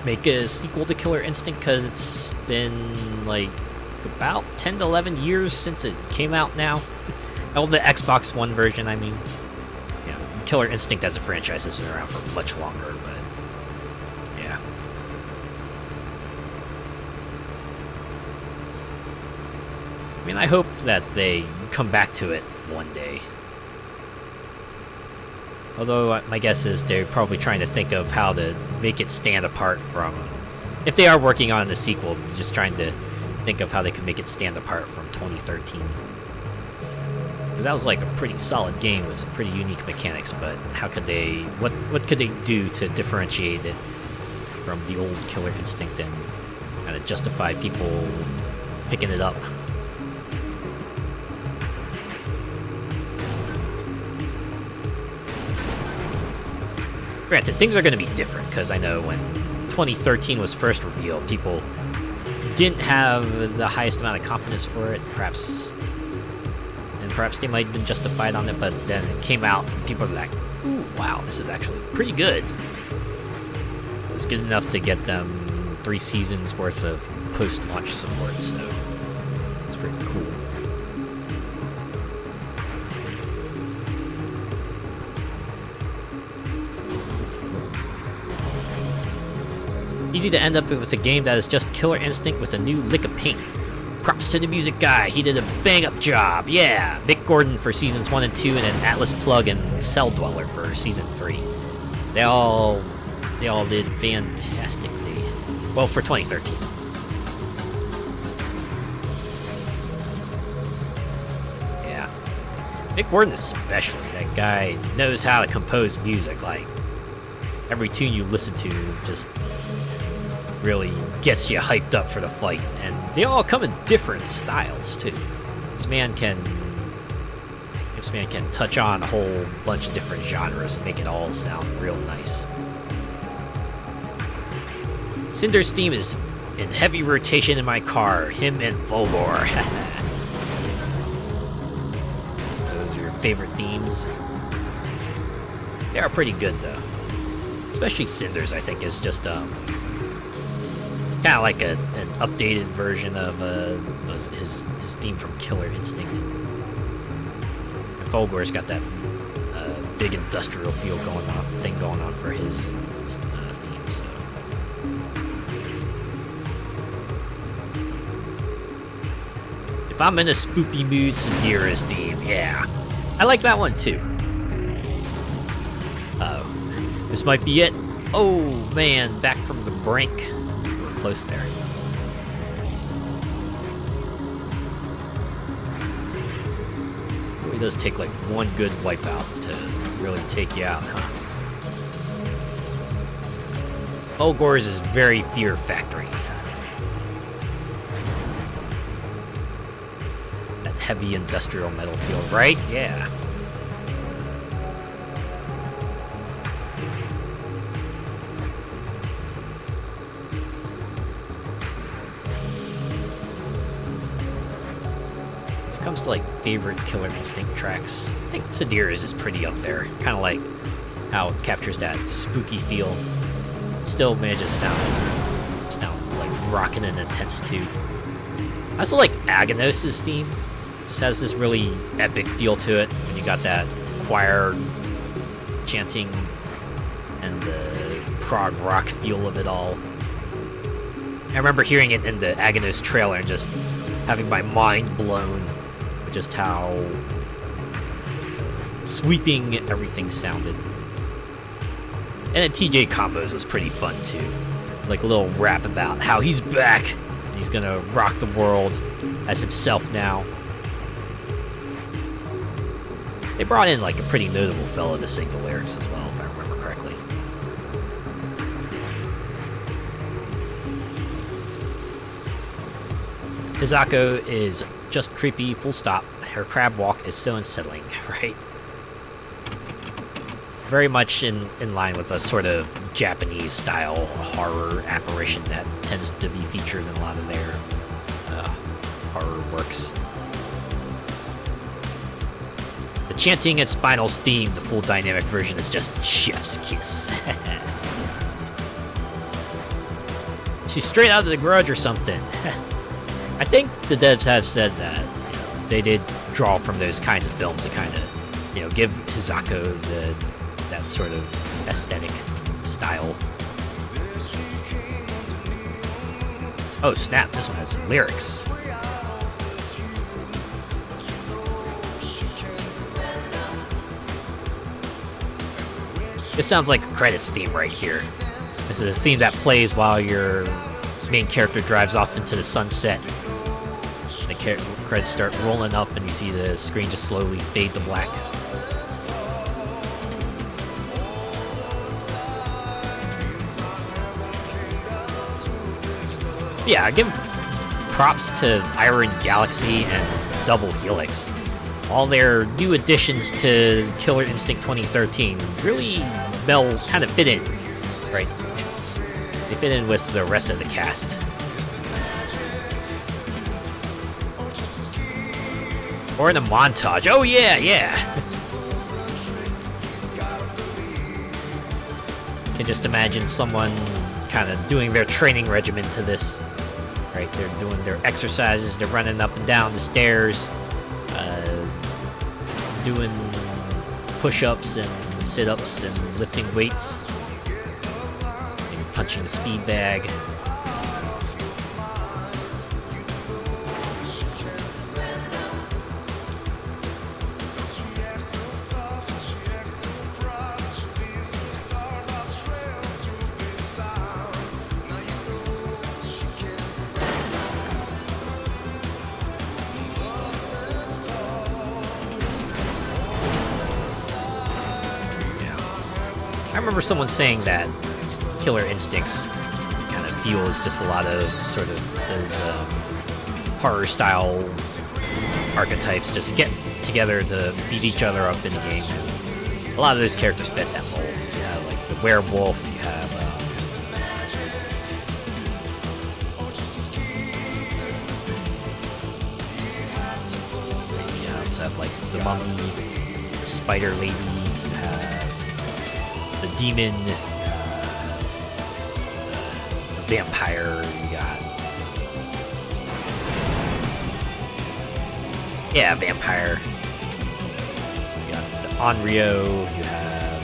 make a sequel to Killer Instinct, because it's been like about 10 to 11 years since it came out now. Oh, the Xbox One version, I mean. Yeah, Killer Instinct as a franchise has been around for much longer, but yeah. I mean, I hope that they come back to it one day. Although my guess is they're probably trying to think of how to make it stand apart from... If they are working on the sequel, just trying to think of how they could make it stand apart from 2013. Because that was like a pretty solid game with some pretty unique mechanics, but how could they... What could they do to differentiate it from the old Killer Instinct and kind of justify people picking it up? Granted, things are going to be different, because I know when 2013 was first revealed, people didn't have the highest amount of confidence for it, perhaps they might have been justified on it, but then it came out, and people were like, ooh, wow, this is actually pretty good. It was good enough to get them 3 seasons worth of post-launch support, so it's pretty cool. Easy to end up with a game that is just Killer Instinct with a new lick of paint. Props to the music guy, he did a bang-up job, yeah! Mick Gordon for Seasons 1 and 2, and then Atlas Plug and Cell Dweller for Season 3. They all did fantastically. Well, for 2013. Yeah. Mick Gordon especially, that guy knows how to compose music, like, every tune you listen to just really gets you hyped up for the fight, and they all come in different styles too. This man can touch on a whole bunch of different genres and make it all sound real nice. Cinder's theme is in heavy rotation in my car. Him and Fulgore. Those are your favorite themes. They are pretty good though. Especially Cinder's, I think, is just kind of like an updated version of his theme from Killer Instinct. And Fulgore's got that big industrial thing going on for his theme. So if I'm in a spooky mood, Sadira's theme, yeah, I like that one too. This might be it. Oh man, back from the brink. Close there. It really does take like one good wipeout to really take you out, huh? Fulgore's is very Fear Factory. That heavy industrial metal feel, right? Yeah. Comes to like favorite Killer Instinct tracks, I think Sadira's is pretty up there. Kind of like how it captures that spooky feel. It still manages to sound like rockin' and intense too. I also like Aghanos's theme. Just has this really epic feel to it when you got that choir chanting and the prog rock feel of it all. I remember hearing it in the Aghanos trailer and just having my mind blown. Just how sweeping everything sounded. And then TJ Combos was pretty fun too. like a little rap about how he's back. And he's gonna rock the world as himself now. They brought in like a pretty notable fella to sing the lyrics as well, if I remember correctly. Hizako is just creepy, full stop. Her crab walk is so unsettling, right? Very much in line with a sort of Japanese style horror apparition that tends to be featured in a lot of their horror works. The chanting and Spinal's theme, the full dynamic version, is just chef's kiss. She's straight out of The Grudge or something. I think the devs have said that they did draw from those kinds of films to kind of, give Hizako that sort of aesthetic style. Oh snap! This one has lyrics. This sounds like a credits theme right here. This is a theme that plays while your main character drives off into the sunset. The credits start rolling up and you see the screen just slowly fade to black. Yeah, I give props to Iron Galaxy and Double Helix. All their new additions to Killer Instinct 2013 really kind of fit in, right? They fit in with the rest of the cast. Or in a montage. Oh yeah, yeah! You can just imagine someone kind of doing their training regimen to this. Right, they're doing their exercises, they're running up and down the stairs, doing push-ups and sit-ups and lifting weights, and punching the speed bag. I remember someone saying that Killer Instincts kind of feels just a lot of sort of those horror-style archetypes just get together to beat each other up in a game. And a lot of those characters fit that mold. You have like the werewolf, you have you also have like the mummy, the spider lady, you have the demon, the vampire, you got... Yeah, vampire. You got the Onryo, you have...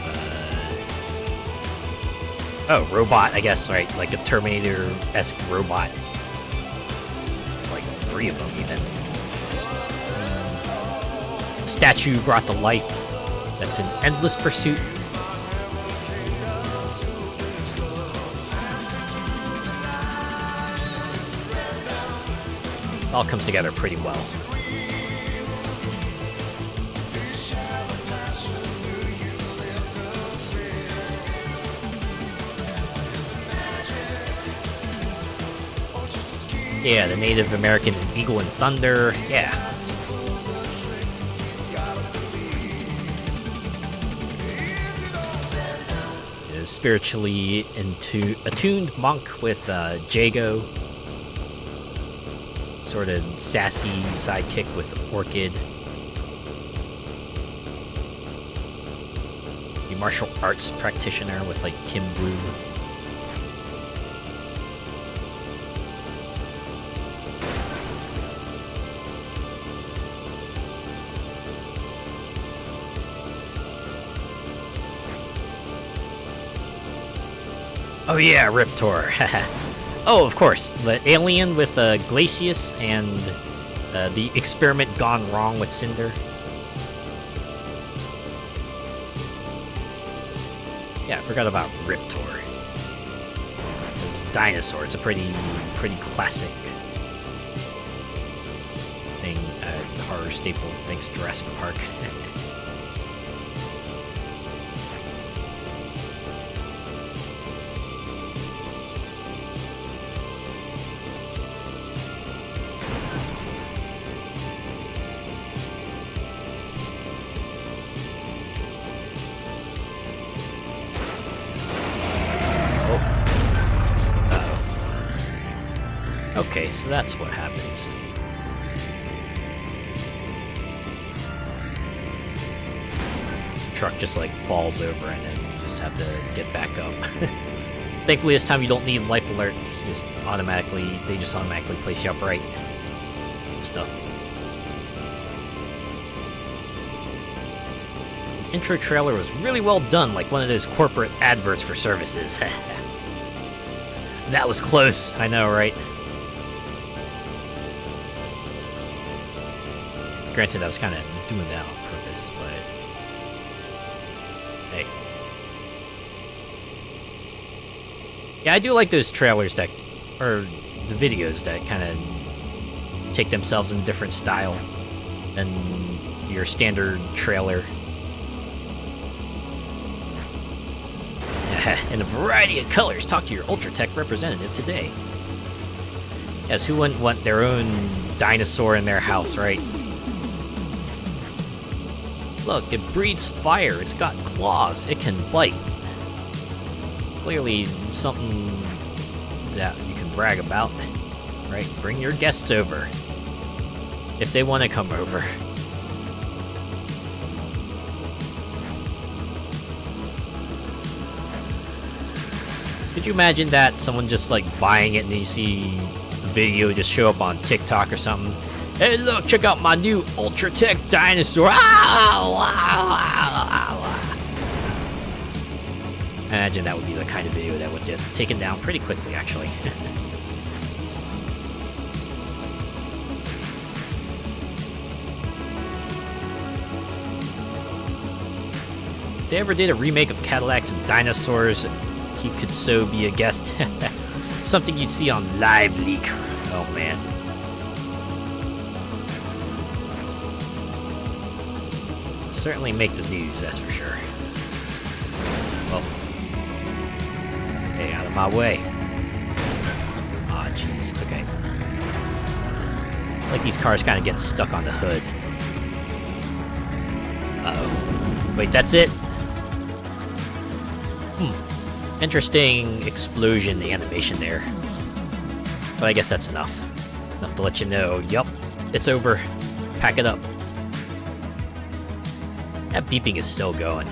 Oh, robot, I guess, right? Like a Terminator-esque robot. Like 3 of them, even. Statue brought to life. That's an endless pursuit. All comes together pretty well. Yeah, the Native American Eagle and Thunder. Yeah. A spiritually attuned monk with Jago. Sort of sassy sidekick with Orchid. The martial arts practitioner with like Kim Woo. Oh yeah, Riptor. Oh, of course, the alien with Glacius and the experiment gone wrong with Cinder. Yeah, I forgot about Riptor. dinosaur. It's a pretty classic thing, horror staple. Thanks, Jurassic Park. Okay, so that's what happens. Truck just like falls over and then you just have to get back up. Thankfully this time you don't need life alert. They just automatically place you upright. Stuff. This intro trailer was really well done, like one of those corporate adverts for services. That was close, I know, right? Granted, I was kind of doing that on purpose, but hey. Yeah, I do like those trailers that, or the videos that kind of take themselves in a different style than your standard trailer. In a variety of colors, talk to your Ultratech representative today. Yes, who wouldn't want their own dinosaur in their house, right? Look, it breathes fire, it's got claws, it can bite. Clearly something that you can brag about, right? Bring your guests over, if they want to come over. Could you imagine that? Someone just like buying it and then you see the video just show up on TikTok or something. Hey, look, check out my new Ultratech dinosaur. Imagine that would be the kind of video that would get taken down pretty quickly, actually. If they ever did a remake of Cadillacs and dinosaurs, he could so be a guest. Something you'd see on Live Leak. Oh, man. Certainly make the news, that's for sure. Oh. Hey, out of my way. Aw, jeez. Okay. It's like these cars kind of get stuck on the hood. Uh-oh. Wait, that's it? Interesting explosion animation there. But I guess that's enough. Enough to let you know, yup, it's over. Pack it up. That beeping is still going.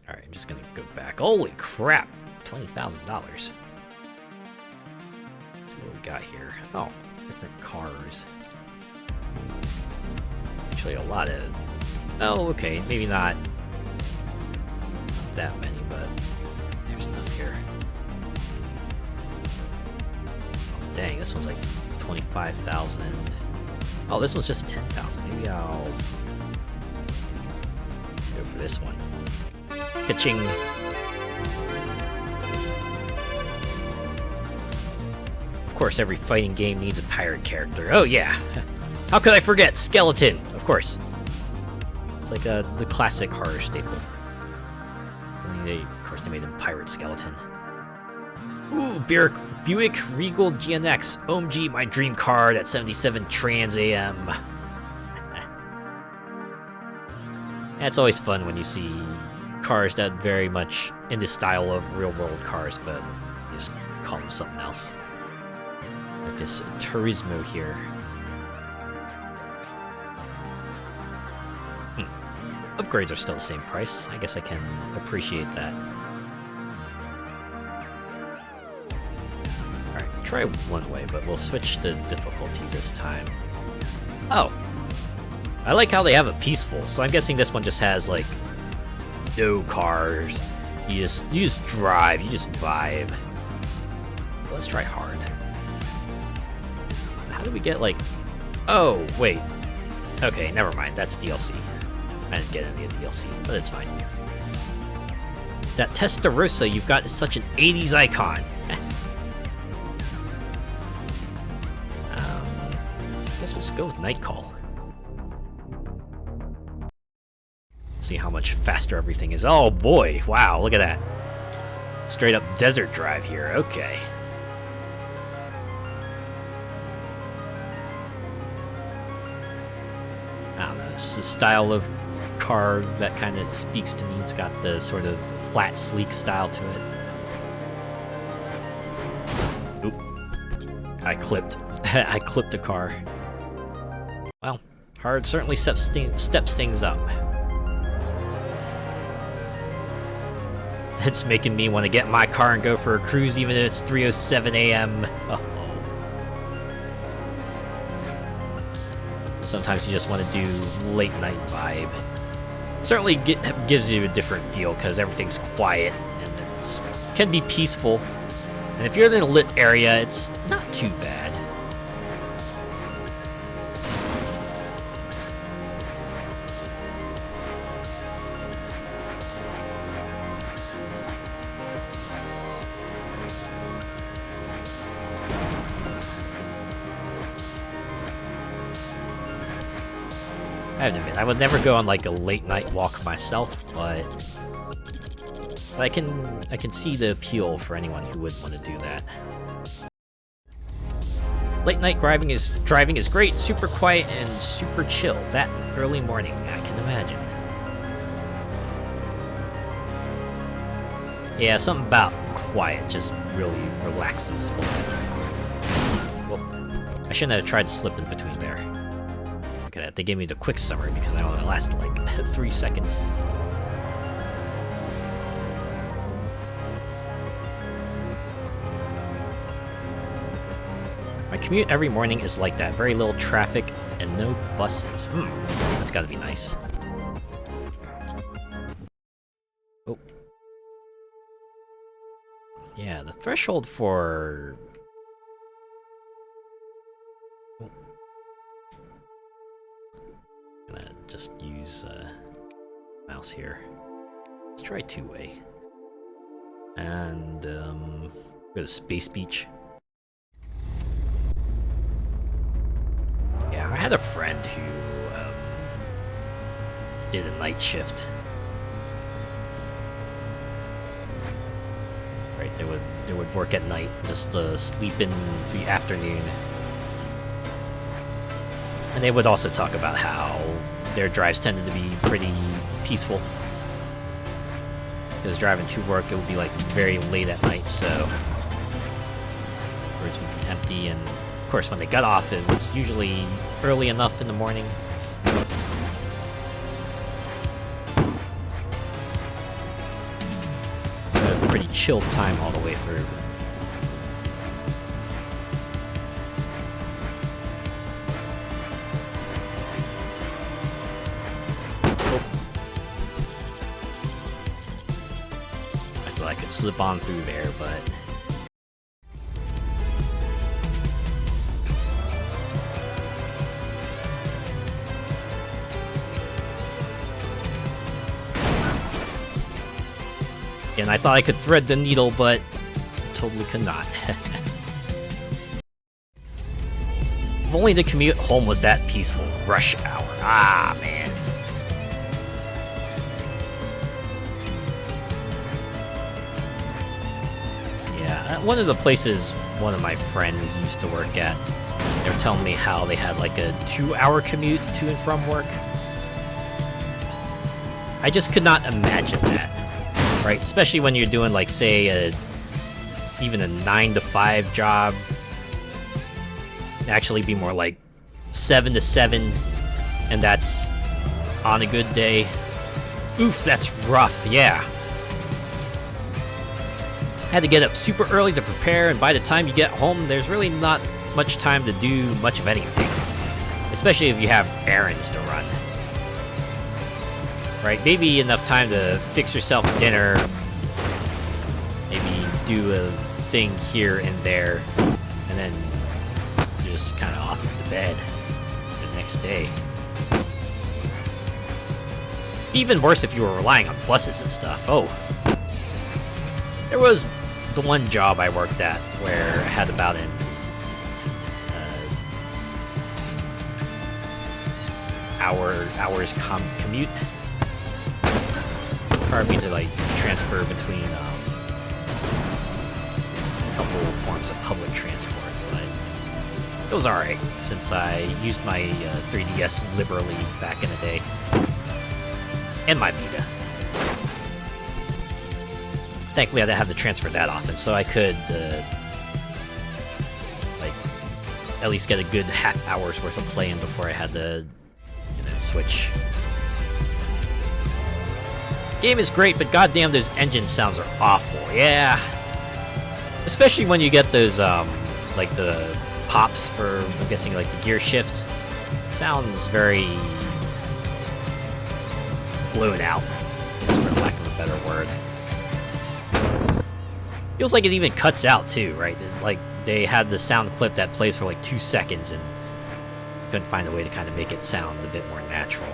Alright, I'm just gonna go back. Holy crap! $20,000. Let's see what we got here. Oh, different cars. Actually, a lot of... Oh, okay, maybe not that many, but there's enough here. Oh, dang, this one's like 25,000. Oh, this one's just 10,000. Maybe I'll go for this one. Pitching. Of course, every fighting game needs a pirate character. Oh yeah. How could I forget? Skeleton, of course. It's like the classic horror staple. Of course, they made him Pirate Skeleton. Ooh, Buick Regal GNX. OMG, my dream car, that 77 Trans AM. It's always fun when you see cars that very much in the style of real-world cars, but you just call them something else. Like this Turismo here. Upgrades are still the same price. I guess I can appreciate that. Alright, try one way, but we'll switch the difficulty this time. Oh! I like how they have it peaceful, so I'm guessing this one just has, like, no cars. You just drive, you just vibe. Let's try hard. How do we get, like... Oh, wait. Okay, never mind. That's DLC. I didn't get any of the DLC, but it's fine. That Testarossa you've got is such an 80s icon. I guess we'll just go with Nightcall. See how much faster everything is. Oh boy, wow, look at that. Straight up desert drive here, okay. I don't know, it's the style of car that kind of speaks to me. It's got the sort of flat, sleek style to it. Oop. I clipped a car. Well, hard certainly steps things up. It's making me want to get in my car and go for a cruise even if it's 3:07 a.m. Uh-oh. Sometimes you just want to do late night vibe. Certainly gives you a different feel because everything's quiet and it can be peaceful. And if you're in a lit area, it's not too bad. I have to admit, I would never go on like a late night walk myself, but I can see the appeal for anyone who would want to do that. Late night driving is great, super quiet and super chill. That early morning, I can imagine. Yeah, something about quiet just really relaxes. Well, I shouldn't have tried to slip in between there. Look at that, they gave me the quick summary because I only lasted like 3 seconds. My commute every morning is like that, very little traffic and no buses. That's gotta be nice. Oh. Yeah, the threshold for... Oh. I'm gonna just use mouse here. Let's try two-way. And go to Space Beach. Yeah, I had a friend who did a night shift. Right, they would work at night, just sleep in the afternoon. And they would also talk about how their drives tended to be pretty peaceful. Because driving to work, it would be like very late at night, so roads would be empty, and of course when they got off, it was usually early enough in the morning. So a pretty chilled time all the way through. I could slip on through there, but and I thought I could thread the needle, but totally could not. If only the commute home was that peaceful. Rush hour. Ah, man. One of the places one of my friends used to work at, they were telling me how they had like a 2-hour commute to and from work. I just could not imagine that, right? Especially when you're doing like, say, even a 9 to 5 job. It'd actually be more like 7 to 7, and that's on a good day. Oof, that's rough, yeah. Had to get up super early to prepare, and by the time you get home, there's really not much time to do much of anything. Especially if you have errands to run. Right, maybe enough time to fix yourself dinner, maybe do a thing here and there, and then you're just kind of off to bed the next day. even worse if you were relying on buses and stuff. Oh. There was the one job I worked at where I had about an hours commute. Required me to like transfer between a couple forms of public transport, but it was alright since I used my 3DS liberally back in the day. And my Vita. Thankfully, I didn't have to transfer that often, so I could, like, at least get a good half hour's worth of play in before I had to, switch. Game is great, but goddamn, those engine sounds are awful. Yeah. Especially when you get those, like, the pops for, I'm guessing, like, the gear shifts. Sounds very blown out, for lack of a better word. Feels like it even cuts out too, right? It's like they had the sound clip that plays for like 2 seconds and couldn't find a way to kind of make it sound a bit more natural.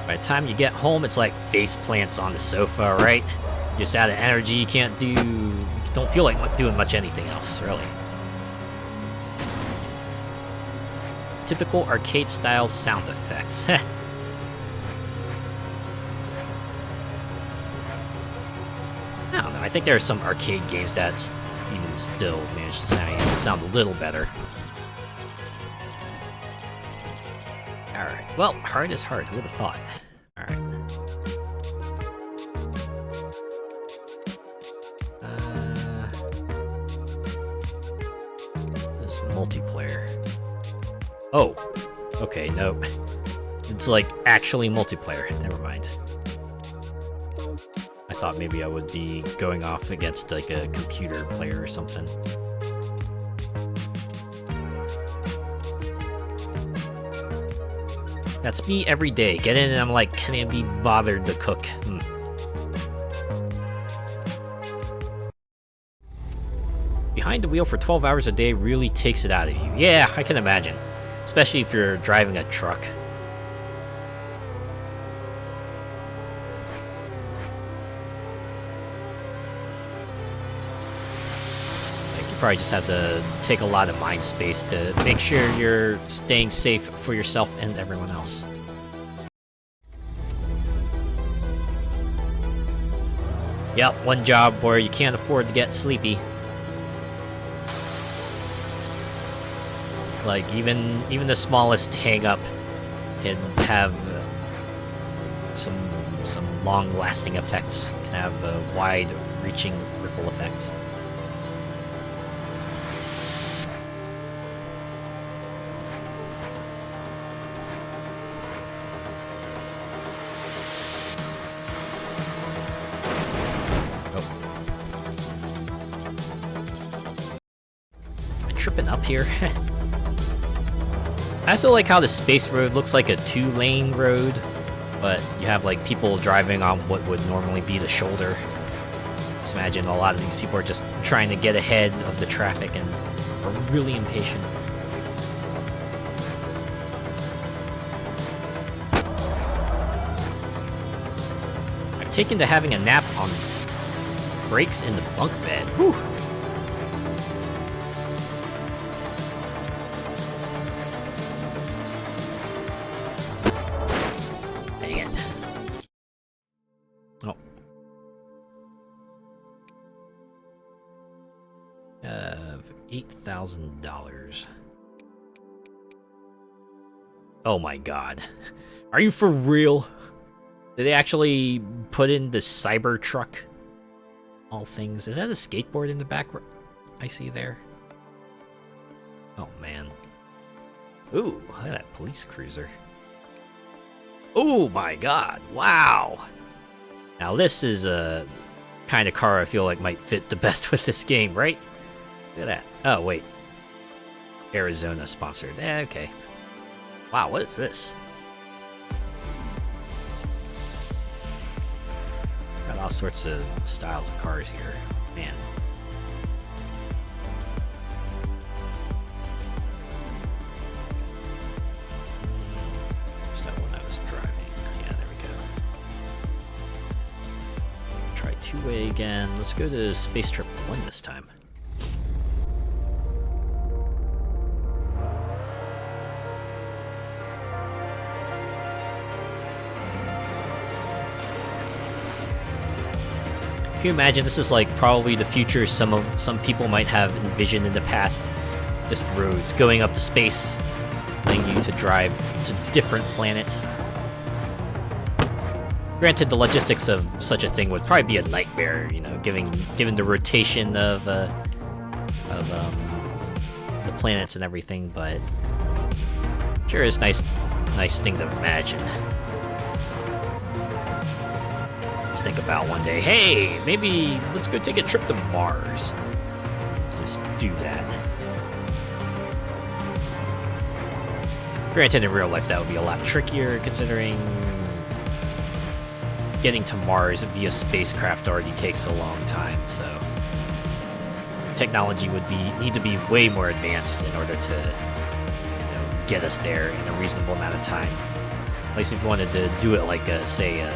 By the time you get home, it's like face plants on the sofa, right? You're just out of energy, you can't do... You don't feel like doing much anything else, really. Typical arcade-style sound effects. I don't know, I think there are some arcade games that even still manage to sound a little better. Alright, well, hard is hard, who would have thought? Alright. This multiplayer. Oh, okay, no. It's like actually multiplayer. Never mind. I thought maybe I would be going off against like a computer player or something. That's me every day. Get in and I'm like, can I be bothered to cook? Behind the wheel for 12 hours a day really takes it out of you. Yeah, I can imagine. Especially if you're driving a truck. Like, you probably just have to take a lot of mind space to make sure you're staying safe for yourself and everyone else. Yep, one job where you can't afford to get sleepy. Like, even the smallest hang-up can have some long-lasting effects. Can have wide-reaching ripple effects. Am I tripping up here? I also like how the space road looks like a 2-lane road, but you have like people driving on what would normally be the shoulder. Just imagine a lot of these people are just trying to get ahead of the traffic and are really impatient. I've taken to having a nap on breaks in the bunk bed. Whew. $8,000. Oh my god. Are you for real? Did they actually put in the Cybertruck? All things. Is that a skateboard in the back I see there? Oh man. Ooh, look at that police cruiser. Oh my god. Wow. Now this is a kind of car I feel like might fit the best with this game, right? Look at that. Oh, wait. Arizona sponsored. Okay. Wow, what is this? Got all sorts of styles of cars here. Man. two-way again. Let's go to Space Trip 1 this time. Can you imagine this is like probably the future some people might have envisioned in the past? Just roads going up to space, letting you to drive to different planets. Granted, the logistics of such a thing would probably be a nightmare, you know, given the rotation of the planets and everything. But sure is nice thing to imagine. Just think about one day, hey, maybe let's go take a trip to Mars. Just do that. Granted, in real life that would be a lot trickier, considering getting to Mars via spacecraft already takes a long time, so technology would need to be way more advanced in order to, you know, get us there in a reasonable amount of time. At least if you wanted to do it like, say, a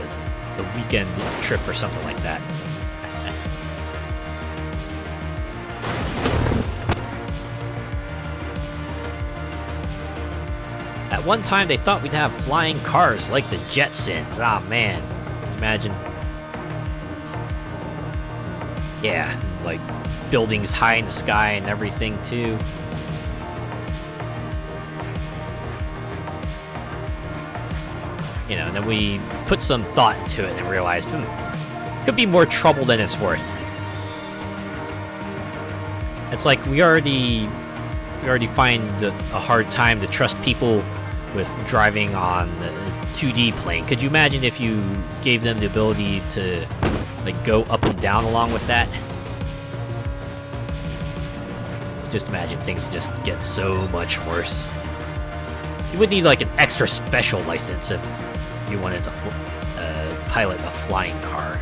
weekend trip or something like that. At one time, they thought we'd have flying cars like the Jetsons. Ah, man. Imagine. Yeah, like buildings high in the sky and everything, too. You know, and then we put some thought into it and realized, could be more trouble than it's worth. It's like we already find a hard time to trust people with driving on a 2D plane. Could you imagine if you gave them the ability to like go up and down along with that? Just imagine things just get so much worse. You would need like an extra special license if you wanted to pilot a flying car.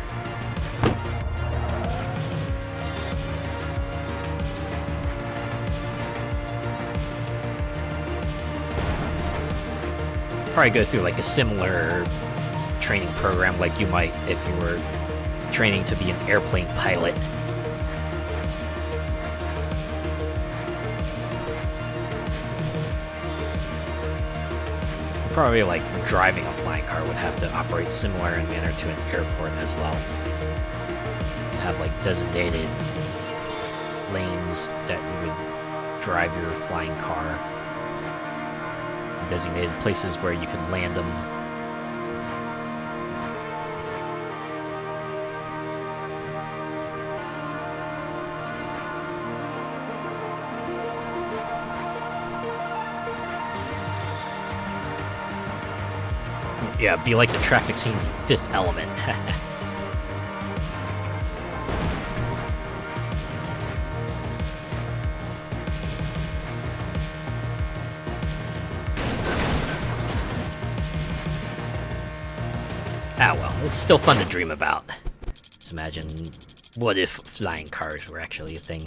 Probably go through like a similar training program like you might if you were training to be an airplane pilot. Probably like driving a flying car would have to operate similar in manner to an airport as well. Have like designated lanes that you would drive your flying car. Designated places where you could land them. Yeah, be like the traffic scenes in Fifth Element. Ah well, it's still fun to dream about. Just imagine, what if flying cars were actually a thing?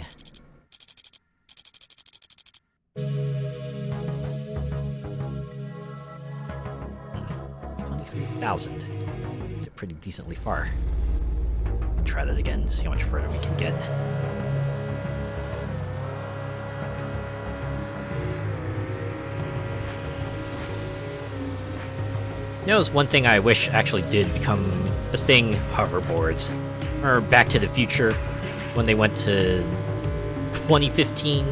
$23,000. Get pretty decently far. We'll try that again, see how much further we can get. You know, there's one thing I wish actually did become a thing, hoverboards. Or Back to the Future, when they went to 2015,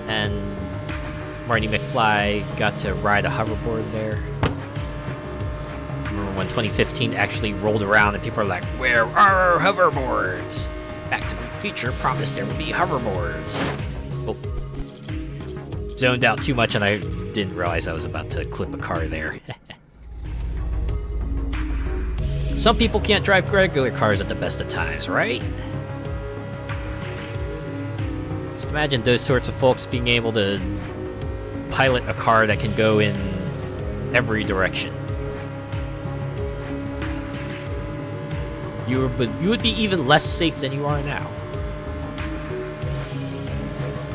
and Marty McFly got to ride a hoverboard there. Remember when 2015 actually rolled around and people are like, where are hoverboards? Back to the Future promised there would be hoverboards. Oh. Zoned out too much and I didn't realize I was about to clip a car there. Some people can't drive regular cars at the best of times, right? Just imagine those sorts of folks being able to pilot a car that can go in every direction. You would be even less safe than you are now.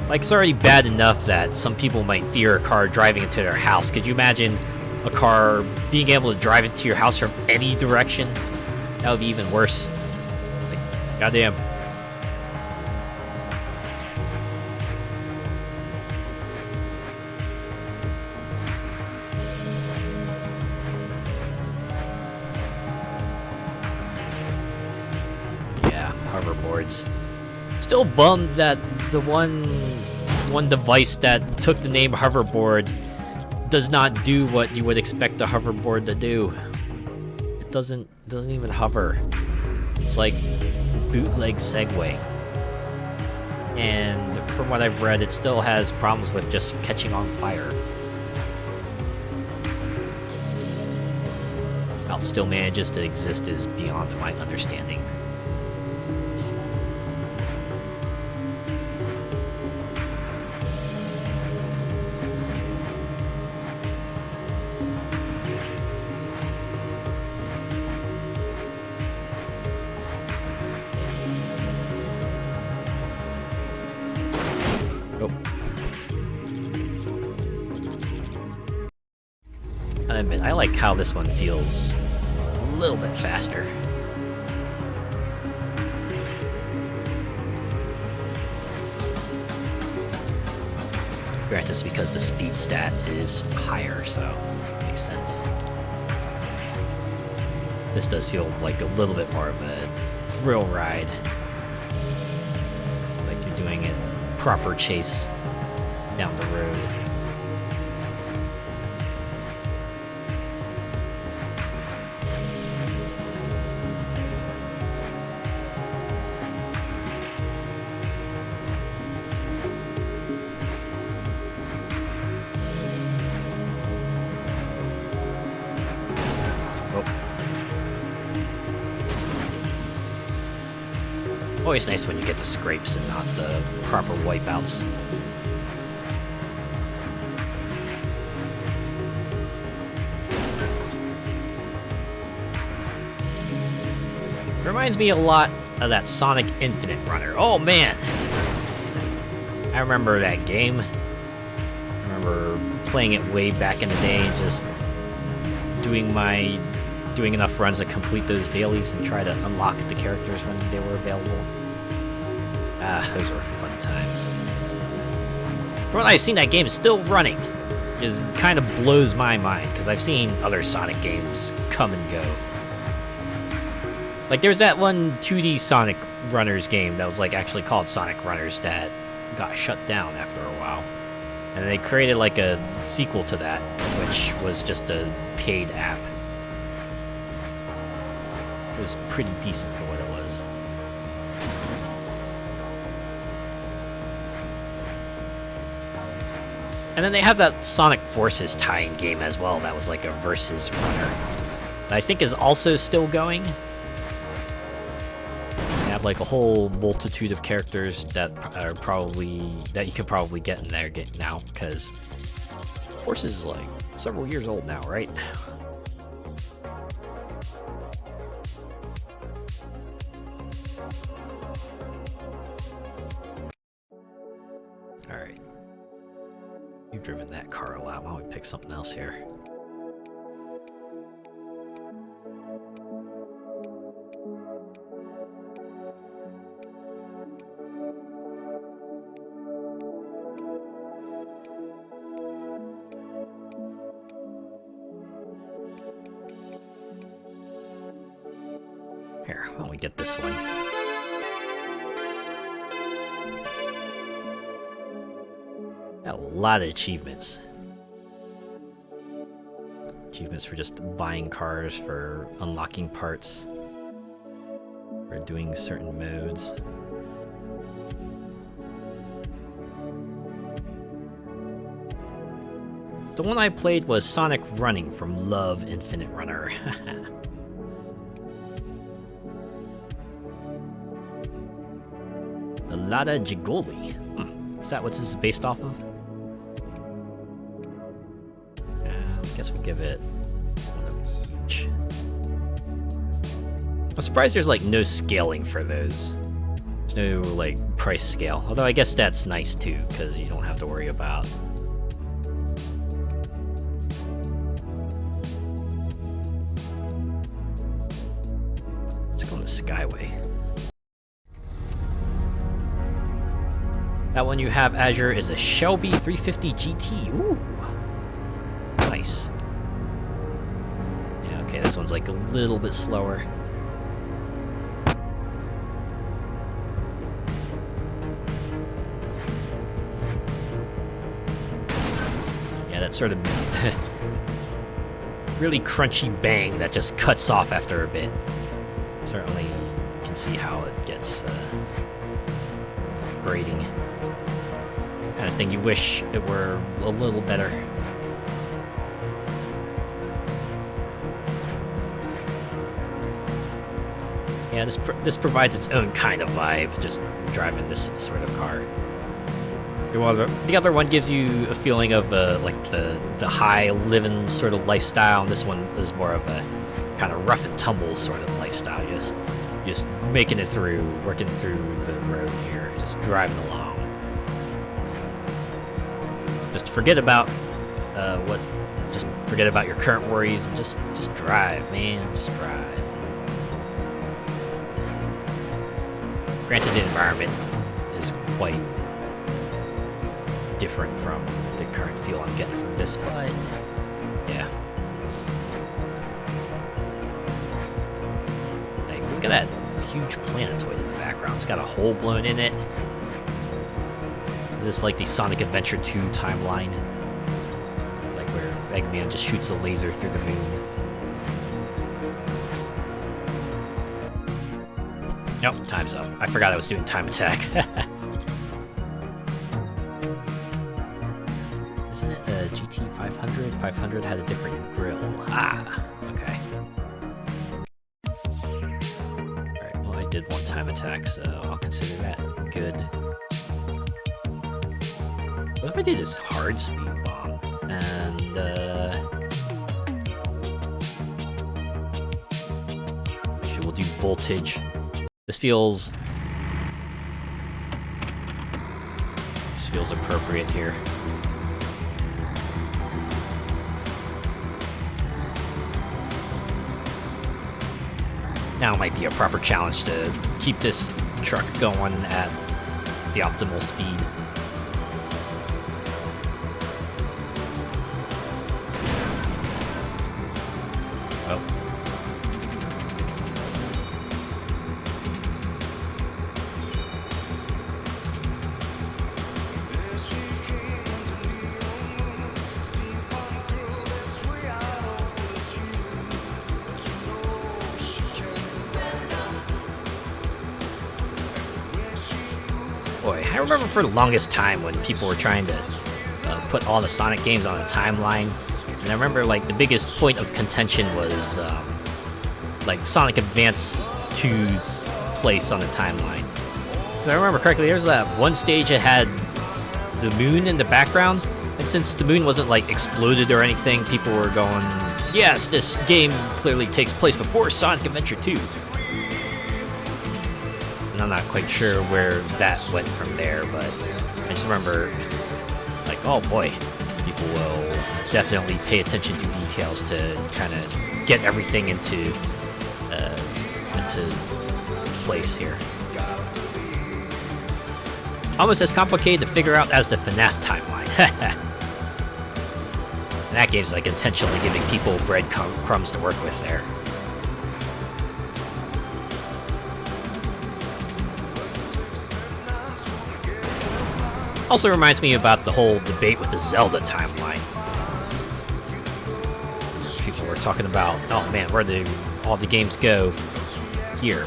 Like, it's already bad enough that some people might fear a car driving into their house. Could you imagine a car being able to drive into your house from any direction? That would be even worse. Like, Goddamn. Yeah, hoverboards. Still bummed that the one device that took the name hoverboard does not do what you would expect a hoverboard to do. It doesn't even hover. It's like bootleg Segway. And from what I've read, it still has problems with just catching on fire. How it still manages to exist is beyond my understanding. I admit, I like how this one feels a little bit faster. Granted, it's because the speed stat is higher, so it makes sense. This does feel like a little bit more of a thrill ride. Like you're doing a proper chase down the road. Always nice when you get the scrapes and not the proper wipeouts. Reminds me a lot of that Sonic Infinite runner. Oh man! I remember that game. I remember playing it way back in the day and just doing enough runs to complete those dailies and try to unlock the characters when they were available. Ah, those were fun times. From what I've seen, that game is still running. It just kind of blows my mind, because I've seen other Sonic games come and go. Like, there's that one 2D Sonic Runners game that was like actually called Sonic Runners that got shut down after a while. And they created like a sequel to that, which was just a paid app. It was pretty decent for what it was. And then they have that Sonic Forces tie-in game as well that was like a versus runner. That I think is also still going. They have like a whole multitude of characters that are that you could probably get in there now, because Forces is like several years old now, right? Alright. You've driven that car a lot. Why don't we pick something else here? Here, why don't we get this one? Got a lot of achievements. Achievements for just buying cars, for unlocking parts, for doing certain modes. The one I played was Sonic Running from Love Infinite Runner. The Lada Gigoli. Is that what this is based off of? I guess we'll give it one of each. I'm surprised there's like no scaling for those. There's no like price scale. Although I guess that's nice too, because you don't have to worry about. Let's go on the Skyway. That one you have, Azure, is a Shelby 350 GT. Ooh. Nice. Yeah, okay, this one's like a little bit slower. Yeah, that sort of really crunchy bang that just cuts off after a bit. Certainly you can see how it gets grating. Kind of thing you wish it were a little better. Yeah, this provides its own kind of vibe, just driving this sort of car. The other one gives you a feeling of like the high living sort of lifestyle, and this one is more of a kind of rough and tumble sort of lifestyle. Just making it through, working through the road here, just driving along. Just forget about forget about your current worries and just drive, man. Just drive. Granted, the environment is quite different from the current feel I'm getting from this, but yeah. Like, look at that huge planetoid in the background. It's got a hole blown in it. Is this like the Sonic Adventure 2 timeline? Like where Eggman just shoots a laser through the moon. Nope, time's up. I forgot I was doing time attack. Isn't it a GT 500? 500 had a different grill. Ah, okay. Alright, well I did one time attack, so I'll consider that good. What if I did this hard speed bomb? And, actually we'll do voltage. This feels appropriate here. Now might be a proper challenge to keep this truck going at the optimal speed. Oh. Boy, I remember for the longest time when people were trying to put all the Sonic games on a timeline, and I remember like the biggest point of contention was like Sonic Advance 2's place on the timeline. Because I remember correctly, there was that one stage that had the moon in the background, and since the moon wasn't like exploded or anything, people were going, yes, this game clearly takes place before Sonic Adventure 2. And I'm not quite sure where that went from there, but I just remember, like, oh boy, people will definitely pay attention to details to kind of get everything into place here. Almost as complicated to figure out as the FNAF timeline. And that game's like intentionally giving people breadcrumbs to work with there. Also reminds me about the whole debate with the Zelda timeline. People were talking about, oh man, where do all the games go here?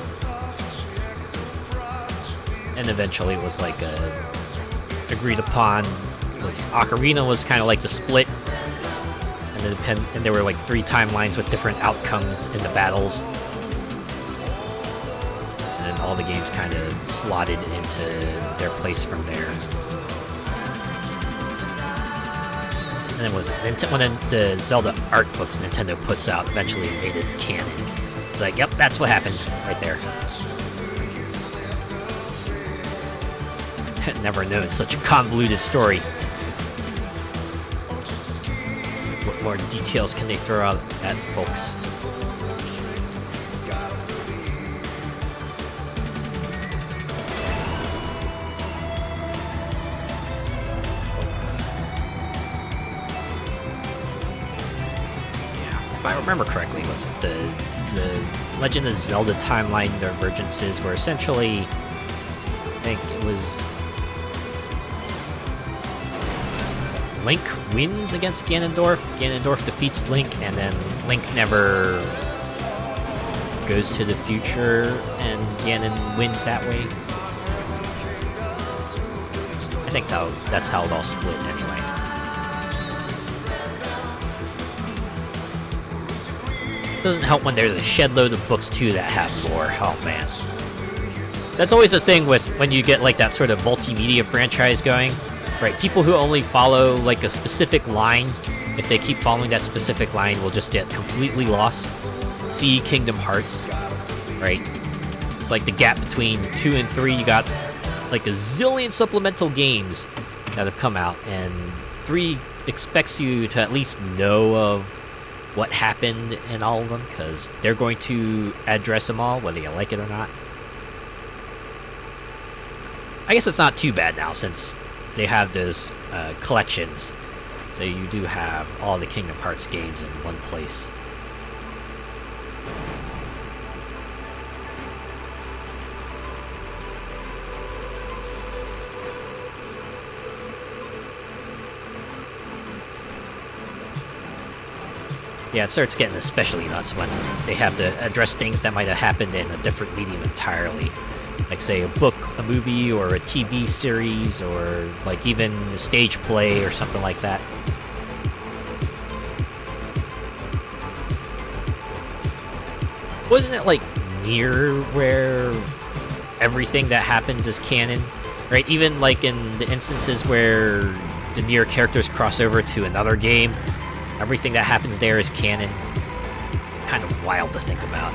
And eventually it was like agreed upon. Ocarina was kind of like the split, and there were like 3 timelines with different outcomes in the battles. And then all the games kind of slotted into their place from there. And then when the Zelda art books Nintendo puts out eventually made it canon. It's like, yep, that's what happened right there. Never known such a convoluted story. What more details can they throw out at folks? remember correctly, was it the Legend of Zelda timeline divergences were essentially, I think it was Link wins against Ganondorf. Ganondorf defeats Link, and then Link never goes to the future, and Ganon wins that way. I think that's how it all split anyway. Doesn't help when there's a shed load of books too that have lore. Oh man. That's always the thing with when you get like that sort of multimedia franchise going. Right, people who only follow like a specific line, if they keep following that specific line, will just get completely lost. See Kingdom Hearts, right? It's like the gap between 2 and 3, you got like a zillion supplemental games that have come out, and 3 expects you to at least know of what happened in all of them, because they're going to address them all, whether you like it or not. I guess it's not too bad now, since they have those collections, so you do have all the Kingdom Hearts games in one place. Yeah, it starts getting especially nuts when they have to address things that might have happened in a different medium entirely. Like, say, a book, a movie, or a TV series, or, like, even a stage play or something like that. Wasn't it, like, near where everything that happens is canon? Right? Even, like, in the instances where the Nier characters cross over to another game, everything that happens there is canon. Kind of wild to think about.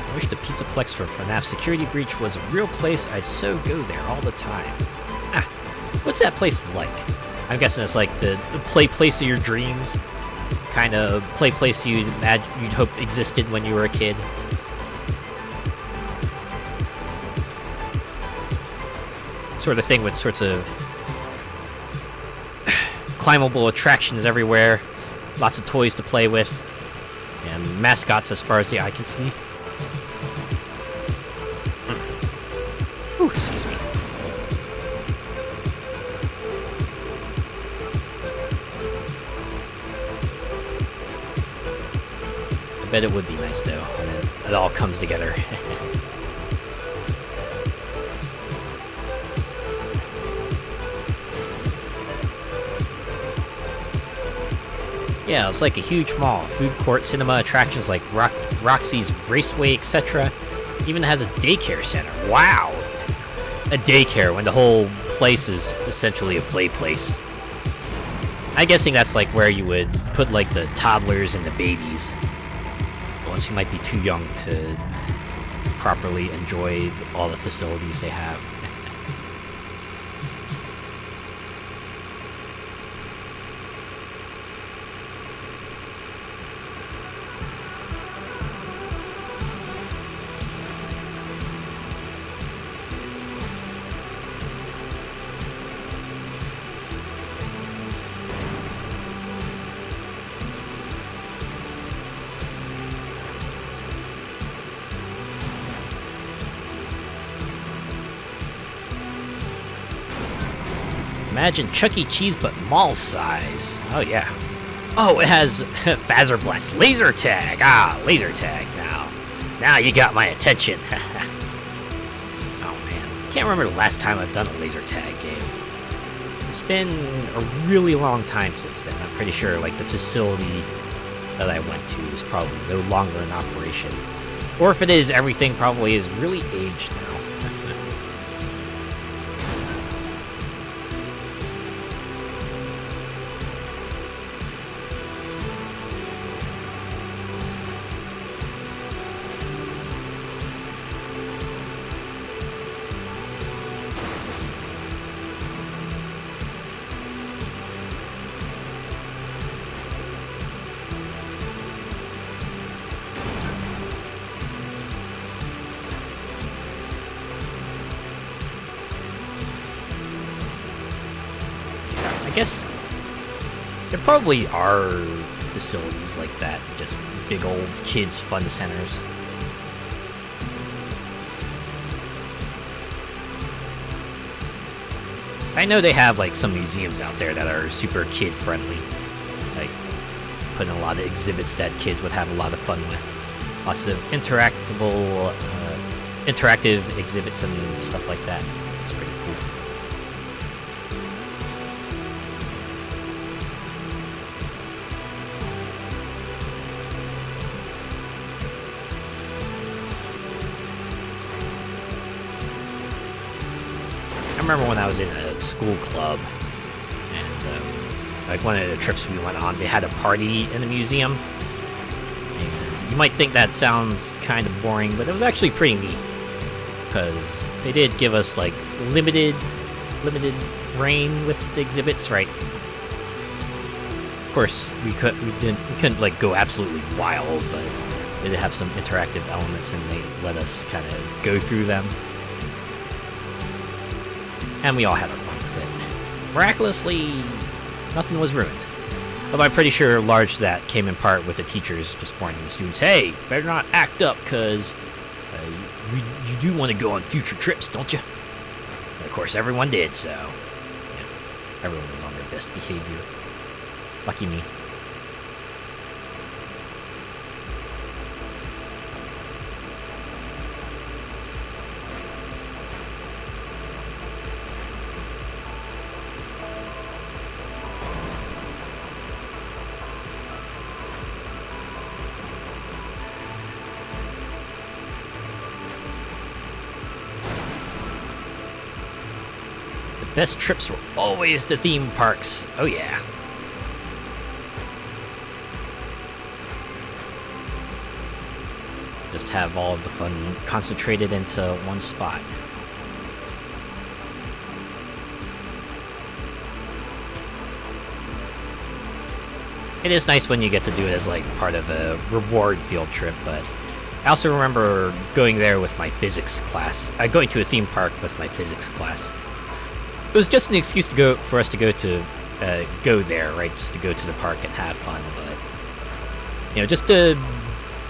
I wish the Pizzaplex for FNAF Security Breach was a real place. I'd so go there all the time. Ah, what's that place like? I'm guessing it's like the play place of your dreams. Kind of play place you'd hope existed when you were a kid. Sort of thing with sorts of climbable attractions everywhere. Lots of toys to play with. And mascots as far as the eye can see. Ooh, excuse me. I bet it would be nice though, when it all comes together. Yeah, it's like a huge mall, food court, cinema, attractions like Roxy's Raceway, etc. Even has a daycare center. Wow! A daycare when the whole place is essentially a play place. I'm guessing that's like where you would put like the toddlers and the babies. Ones who might be too young to properly enjoy all the facilities they have. Imagine Chuck E. Cheese, but mall size. Oh, yeah. Oh, it has Phaser Blast laser tag. Ah, laser tag. Now you got my attention. Oh, man. Can't remember the last time I've done a laser tag game. It's been a really long time since then. I'm pretty sure, like, the facility that I went to is probably no longer in operation. Or if it is, everything probably is really aged now. I guess there probably are facilities like that, just big old kids' fun centers. I know they have like some museums out there that are super kid friendly, like putting a lot of exhibits that kids would have a lot of fun with. Lots of interactive exhibits and stuff like that. It's pretty cool. I remember when I was in a school club, and like one of the trips we went on, they had a party in the museum. And you might think that sounds kind of boring, but it was actually pretty neat, because they did give us like limited reign with the exhibits, right? Of course, we couldn't like go absolutely wild, but they did have some interactive elements, and they let us kind of go through them. And we all had our fun with it. Miraculously, nothing was ruined. Although I'm pretty sure large that came in part with the teachers just warning the students, hey, better not act up, because you do want to go on future trips, don't you? And of course, everyone did, so everyone was on their best behavior. Lucky me. Best trips were always the theme parks. Oh yeah. Just have all of the fun concentrated into one spot. It is nice when you get to do it as like part of a reward field trip, but I also remember going there with my physics class. Going to a theme park with my physics class. It was just an excuse for us to go there, right? Just to go to the park and have fun, but just to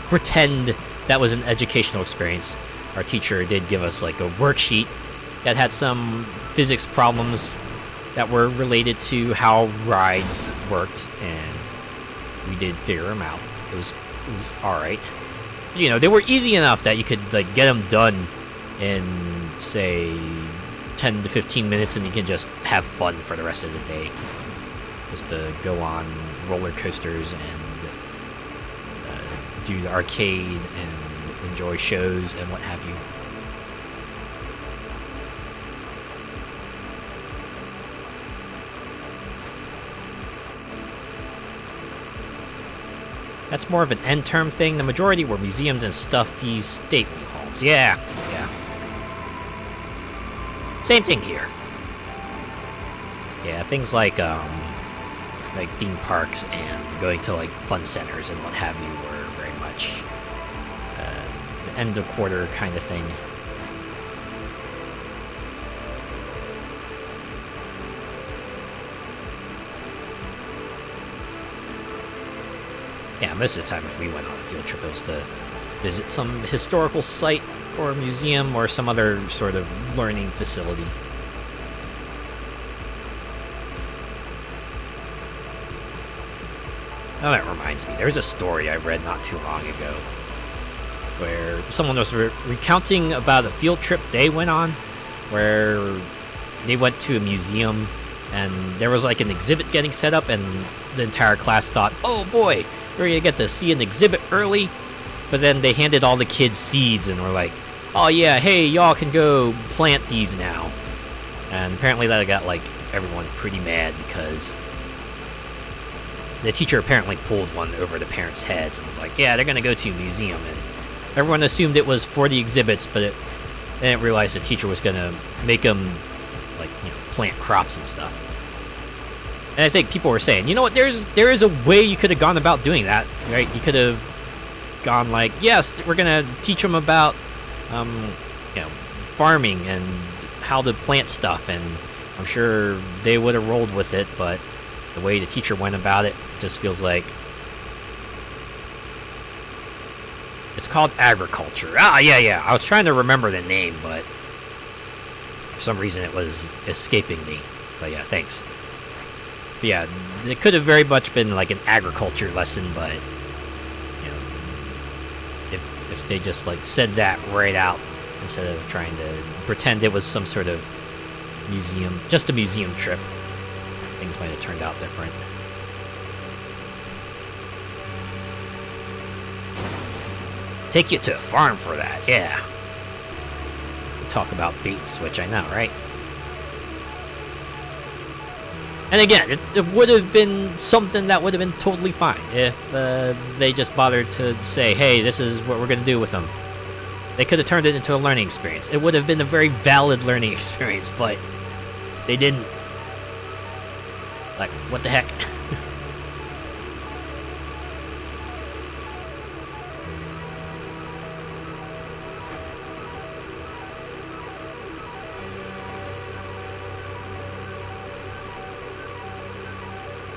pretend that was an educational experience. Our teacher did give us like a worksheet that had some physics problems that were related to how rides worked, and we did figure them out. It was all right. They were easy enough that you could like get them done in say 10 to 15 minutes, and you can just have fun for the rest of the day. Just to go on roller coasters and do the arcade and enjoy shows and what have you. That's more of an end-term thing. The majority were museums and stuffy stately homes. Yeah. Same thing here. Yeah, things like theme parks and going to like fun centers and what have you were very much the end of quarter kind of thing. Yeah, most of the time if we went on a field trip, it was to visit some historical site or museum or some other sort of learning facility. Oh, that reminds me. There's a story I read not too long ago where someone was recounting about a field trip they went on where they went to a museum and there was like an exhibit getting set up, and the entire class thought, oh boy, we're gonna get to see an exhibit early. But then they handed all the kids seeds and were like, oh yeah, hey, y'all can go plant these now. And apparently that got like everyone pretty mad because the teacher apparently pulled one over the parents' heads and was like, yeah, they're gonna go to a museum. And everyone assumed it was for the exhibits, but they didn't realize the teacher was gonna make them like, plant crops and stuff. And I think people were saying, you know what, there is a way you could have gone about doing that, right? You could have gone like, yes, we're gonna teach them about farming and how to plant stuff, and I'm sure they would have rolled with it, but the way the teacher went about it just feels like... It's called agriculture. Ah, yeah. I was trying to remember the name, but for some reason it was escaping me. But yeah, thanks. But yeah, it could have very much been like an agriculture lesson, but you know, if they just like said that right out instead of trying to pretend it was some sort of museum, just a museum trip, things might have turned out different. Take you to a farm for that, yeah. Talk about bait and switch, I know, right? And again, it would have been something that would have been totally fine if they just bothered to say, hey, this is what we're going to do with them. They could have turned it into a learning experience. It would have been a very valid learning experience, but they didn't. Like, what the heck?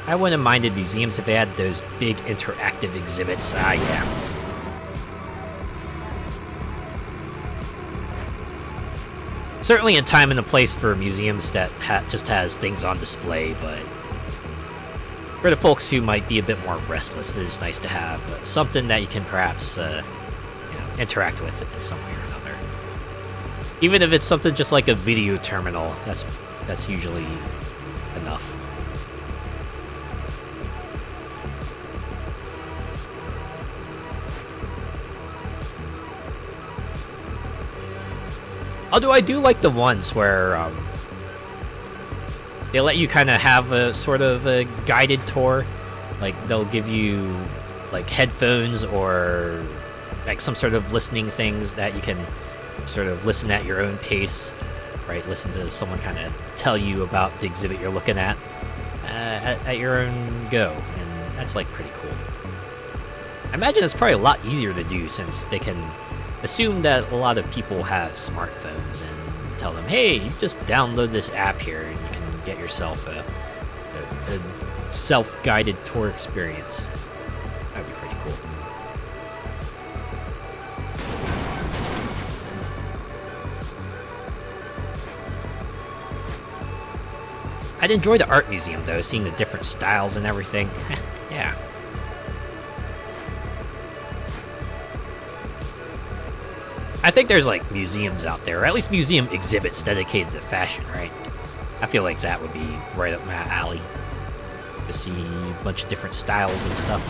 I wouldn't have minded museums if they had those big interactive exhibits. Ah, yeah. Certainly a time and a place for museums that just has things on display, but for the folks who might be a bit more restless, it is nice to have something that you can perhaps interact with in some way or another. Even if it's something just like a video terminal, that's usually enough. Although I do like the ones where they let you kind of have a sort of a guided tour. Like, they'll give you like headphones or like some sort of listening things that you can sort of listen at your own pace, right? Listen to someone kind of tell you about the exhibit you're looking at your own go, and that's like pretty cool. I imagine it's probably a lot easier to do since they can assume that a lot of people have smartphones and tell them, hey, you just download this app here and you can get yourself a self-guided tour experience. That'd be pretty cool. I'd enjoy the art museum though, seeing the different styles and everything. Yeah. I think there's like museums out there, or at least museum exhibits dedicated to fashion, right? I feel like that would be right up my alley. To see a bunch of different styles and stuff.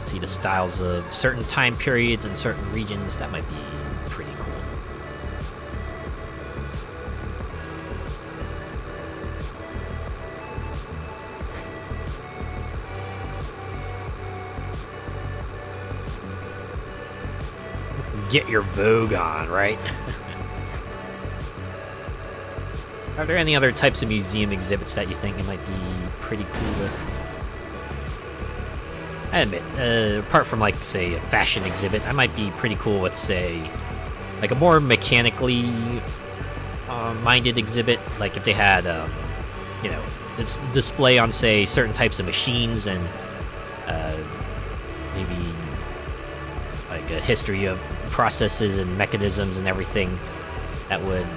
See the styles of certain time periods and certain regions, that might be pretty cool. Get your Vogue on, right? Are there any other types of museum exhibits that you think you might be pretty cool with? I admit, apart from like, say, a fashion exhibit, I might be pretty cool with, say, like a more mechanically minded exhibit. Like if they had, it's display on, say, certain types of machines and maybe like a history of processes and mechanisms and everything. That would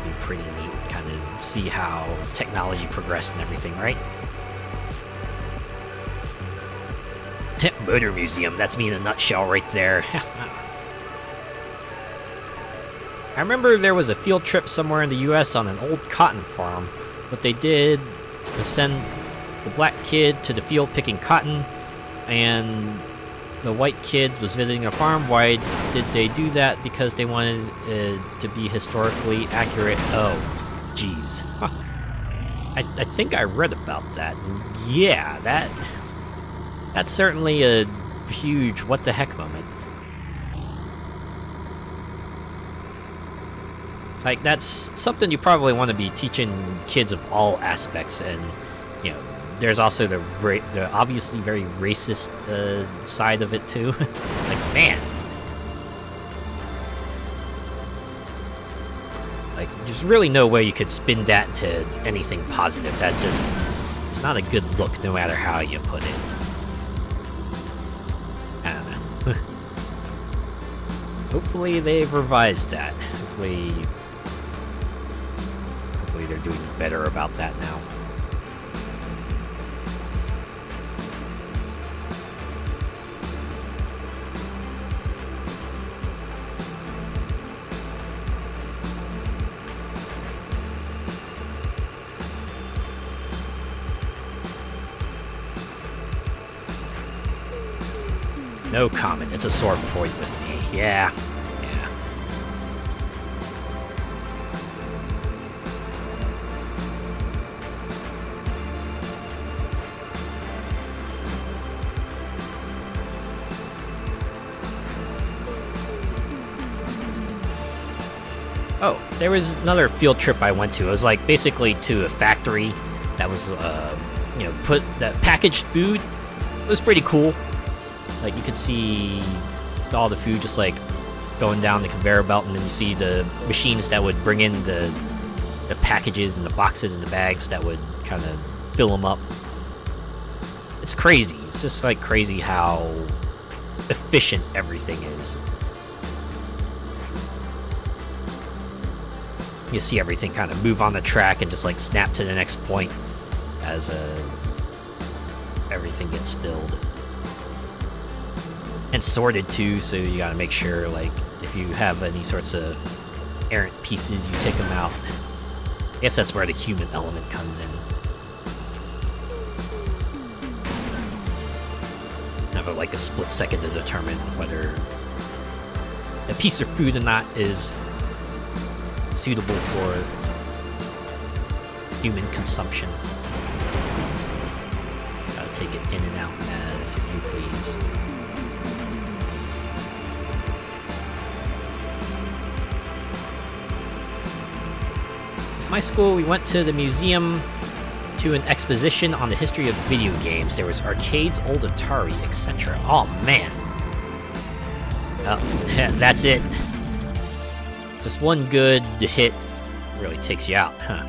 be pretty neat, kind of see how technology progressed and everything, right? Motor museum, that's me in a nutshell right there. I remember there was a field trip somewhere in the US on an old cotton farm. What they did was send the black kid to the field picking cotton, and the white kid was visiting a farm. Why did they do that? Because they wanted to be historically accurate. Oh, geez. I think I read about that. Yeah, that's certainly a huge what the heck moment. Like, that's something you probably want to be teaching kids of all aspects, and there's also the obviously very racist side of it too. Like, man. There's really no way you could spin that to anything positive. That just... It's not a good look, no matter how you put it. I don't know. Hopefully they've revised that. Hopefully they're doing better about that now. No comment. It's a sore point with me. Yeah. Yeah. Oh, there was another field trip I went to. It was like basically to a factory that was, you know, put that packaged food. It was pretty cool. Like, you could see all the food just, like, going down the conveyor belt, and then you see the machines that would bring in the packages and the boxes and the bags that would kind of fill them up. It's crazy. It's just, like, crazy how efficient everything is. You see everything kind of move on the track and just, like, snap to the next point as everything gets filled. And sorted too, so you gotta make sure, like, if you have any sorts of errant pieces, you take them out. I guess that's where the human element comes in. Have like a split second to determine whether a piece of food or not is suitable for human consumption. Gotta take it in and out as you please. My school, we went to the museum to an exposition on the history of video games. There was arcades, old Atari, etc. Oh man. Oh, that's it. Just one good hit really takes you out, huh?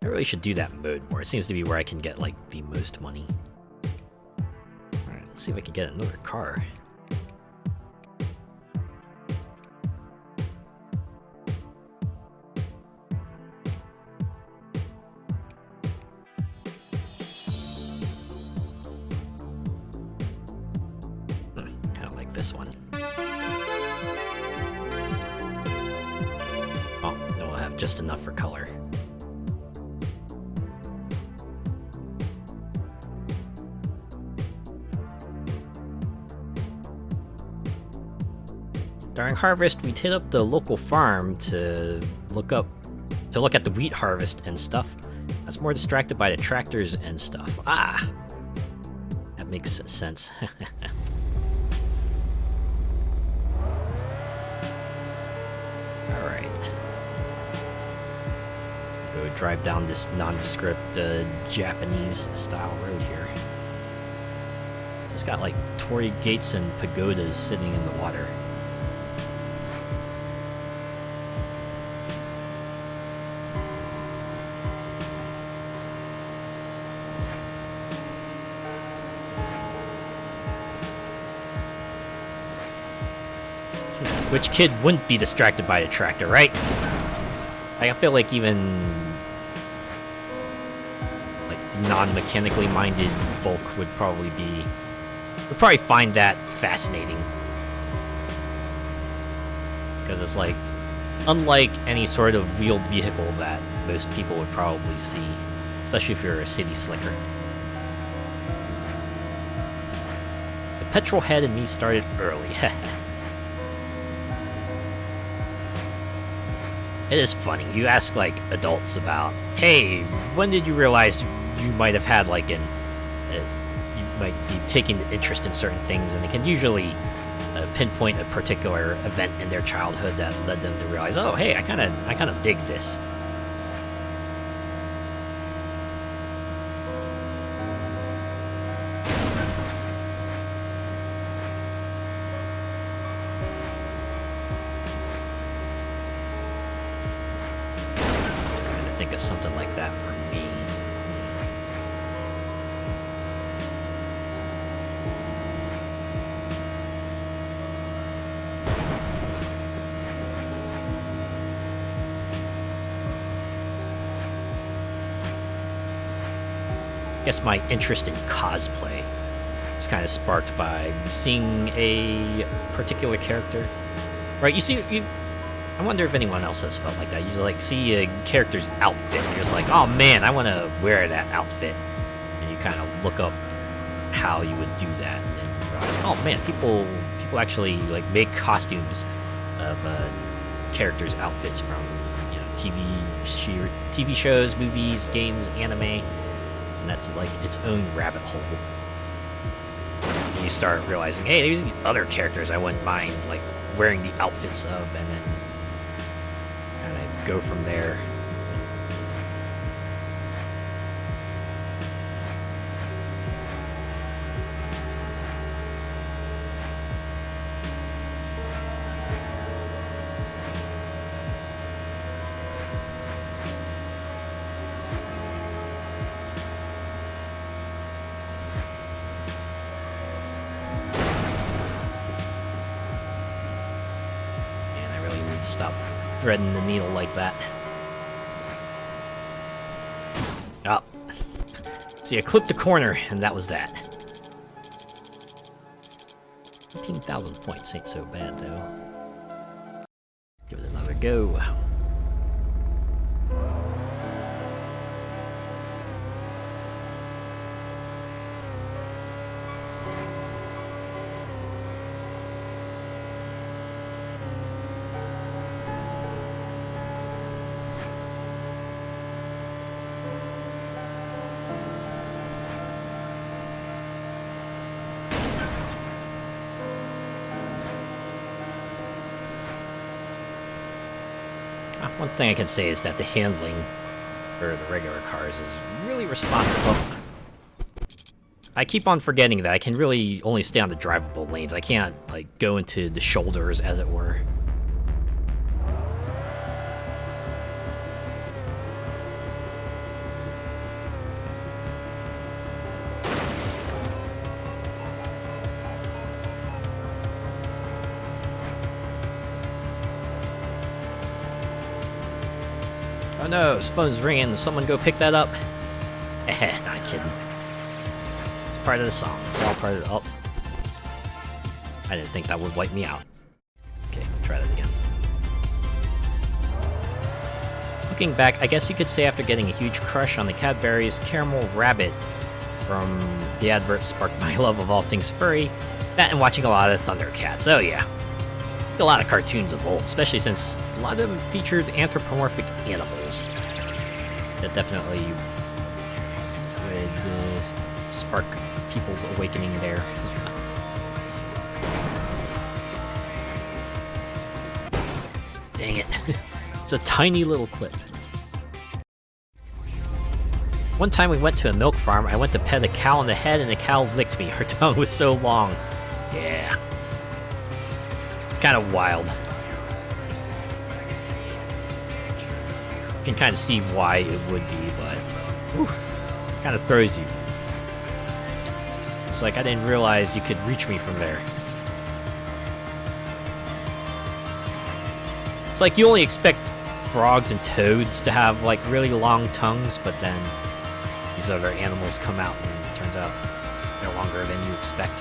I really should do that mode more. It seems to be where I can get, like, the most money. Alright, let's see if I can get another car. This one. Oh, then we'll have just enough for color. During harvest, we'd hit up the local farm to look at the wheat harvest and stuff. I was more distracted by the tractors and stuff. Ah, that makes sense. Drive down this nondescript Japanese-style road here. It's got like torii gates and pagodas sitting in the water. Which kid wouldn't be distracted by the tractor, right? I feel like even non-mechanically minded folk would probably find that fascinating, because it's like unlike any sort of wheeled vehicle that most people would probably see, especially if you're a city slicker. The petrol head in me started early. It is funny. You ask, like, adults about, hey, when did you realize you might have had, like, you might be taking interest in certain things, and it can usually pinpoint a particular event in their childhood that led them to realize, oh, hey, I kind of dig this. think of something like that for me. I guess my interest in cosplay was kind of sparked by seeing a particular character. Right, I wonder if anyone else has felt like that. You like see a character's outfit, and you're just like, oh man, I want to wear that outfit. And you kind of look up how you would do that, and then you realize, oh man, people actually like make costumes of characters' outfits from TV shows, movies, games, anime, and that's like its own rabbit hole. And you start realizing, hey, there's these other characters I wouldn't mind like wearing the outfits of, and then kind of go from there. Stop threading the needle like that. Oh. See, I clipped the corner, and that was that. 15,000 points ain't so bad, though. Give it another go. One thing I can say is that the handling for the regular cars is really responsive. Oh, I keep on forgetting that I can really only stay on the drivable lanes. I can't, like, go into the shoulders, as it were. Oh no, his phone's ringing. Someone go pick that up. Not kidding. It's part of the song. It's all part of the... Oh. I didn't think that would wipe me out. Okay, try that again. Looking back, I guess you could say after getting a huge crush on the Cadbury's Caramel Rabbit from the advert sparked my love of all things furry, that and watching a lot of Thundercats. Oh yeah. A lot of cartoons of old, especially since a lot of them featured anthropomorphic animals. That definitely would spark people's awakening there. Dang it. It's a tiny little clip. One time we went to a milk farm, I went to pet a cow on the head and the cow licked me. Her tongue was so long. Yeah. Kind of wild. You can kind of see why it would be, but kind of throws you. It's like I didn't realize you could reach me from there. It's like you only expect frogs and toads to have like really long tongues, but then these other animals come out and it turns out they're longer than you expect.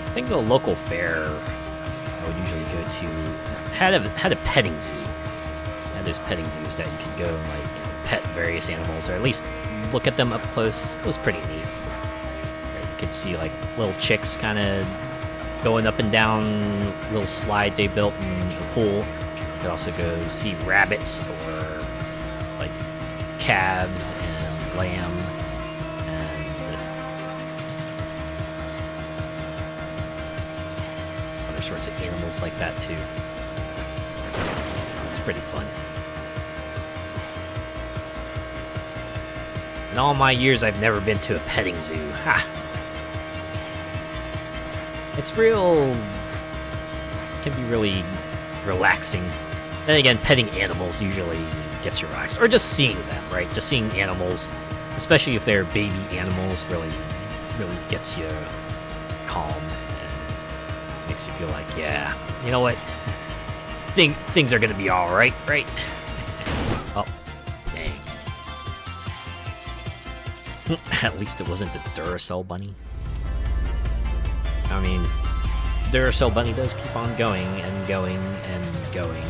I think the local fair I would usually go to had a petting zoo. had those petting zoos that you could go and like pet various animals, or at least look at them up close. It was pretty neat. You could see like little chicks kind of going up and down little slide they built in the pool. You could also go see rabbits or like calves and lamb and other sorts of animals like that too. It's pretty fun. In all my years, I've never been to a petting zoo. Ha! It's real... can be really relaxing. Then again, petting animals usually gets you relaxed. Or just seeing them, right? Just seeing animals, especially if they're baby animals, really gets you calm. And makes you feel like, yeah, you know what? Things are gonna be alright, right? Oh, dang. At least it wasn't the Duracell bunny. I mean, Duracell bunny does keep on going and going and going.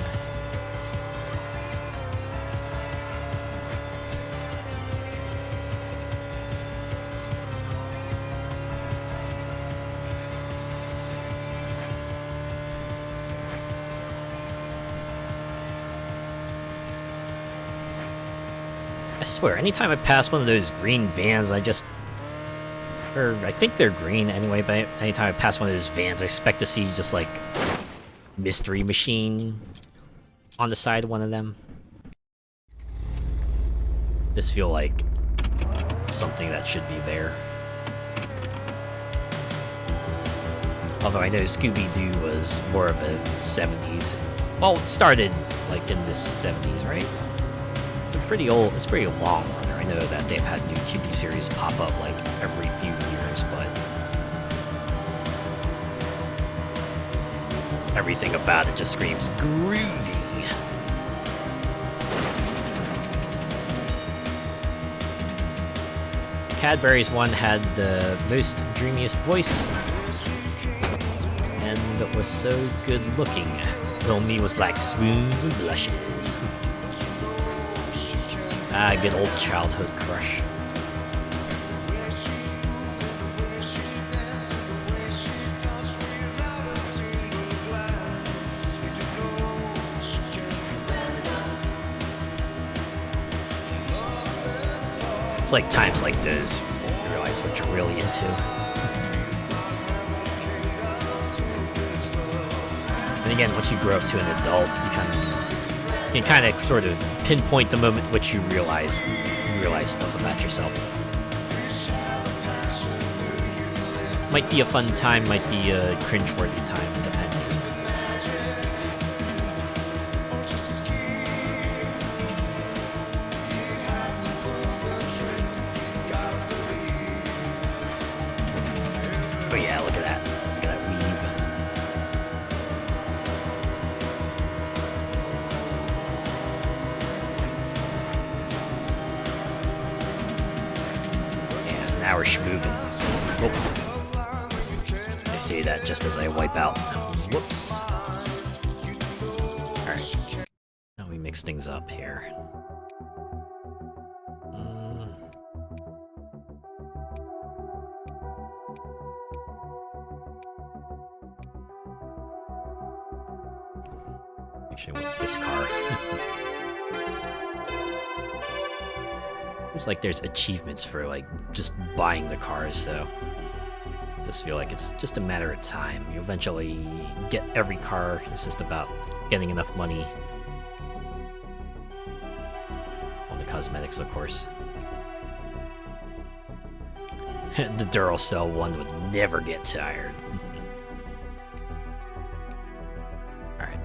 I swear, anytime I pass one of those green vans, I think they're green anyway, but anytime I pass one of those vans, I expect to see just like mystery machine on the side of one of them. Just feel like something that should be there. Although I know Scooby-Doo was more of a 70s. Well, it started like in the 70s, right? It's pretty long runner. I know that they've had new TV series pop up like every few years, but everything about it just screams groovy. Cadbury's one had the most dreamiest voice, and it was so good looking. Little me was like swoons and blushes. Ah, good old childhood crush. It's like times like those you realize what you're really into. And again, once you grow up to an adult, you can kind of sort of pinpoint the moment which you realize stuff about yourself. Might be a fun time, might be a cringeworthy time, depending. Oh yeah, look at that. Look at that weave. And now we're schmoovin'. Oh. I say that just as I wipe out. Whoops. Alright. Now we mix things up here. Actually, I want this car. Seems like there's achievements for like just buying the cars, so I just feel like it's just a matter of time. You eventually get every car. It's just about getting enough money on the cosmetics, of course. The Duracell one would never get tired. Alright.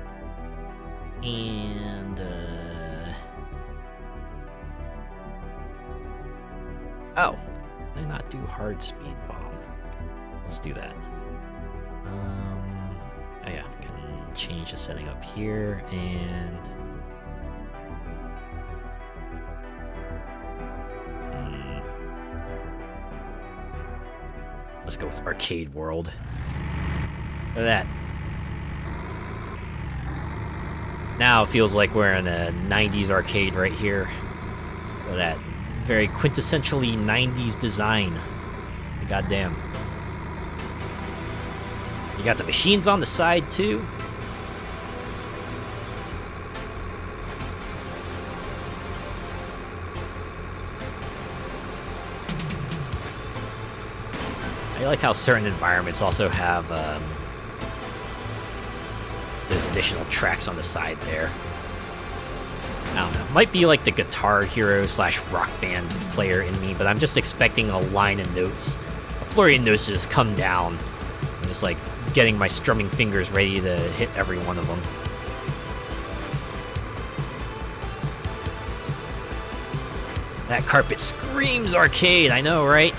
And, oh, did I not do hard speed bomb? Let's do that. Oh yeah, I can change the setting up here, and let's go with arcade world. Look at that. Now it feels like we're in a 90s arcade right here. With that very quintessentially 90s design. Goddamn. You got the machines on the side too. I like how certain environments also have those additional tracks on the side there. I don't know. Might be like the Guitar Hero / Rock Band player in me, but I'm just expecting a line of notes, a flurry of notes to just come down. I'm just like getting my strumming fingers ready to hit every one of them. That carpet screams arcade, I know, right?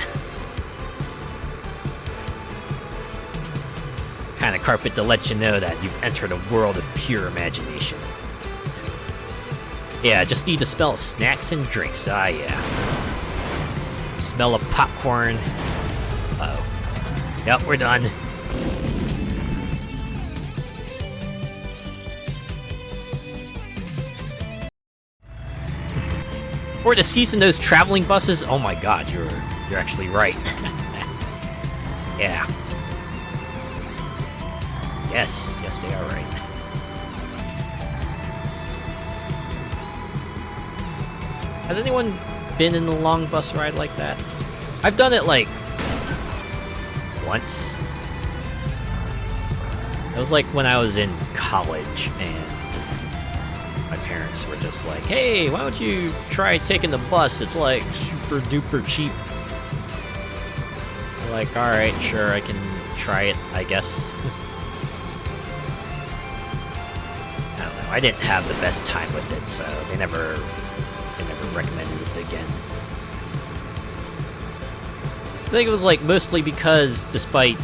Kind of carpet to let you know that you've entered a world of pure imagination. Yeah, just need to smell snacks and drinks. Ah, yeah. Smell of popcorn. Uh-oh. Yep, we're done. Or to season those traveling buses. Oh my god, you're actually right. Yeah. Yes, they are right. Has anyone been in a long bus ride like that? I've done it like once. It was like when I was in college and my parents were just like, hey, why don't you try taking the bus? It's like super duper cheap. I'm like, alright, sure, I can try it, I guess. I don't know, I didn't have the best time with it, so they never recommended it again. I think it was like mostly because despite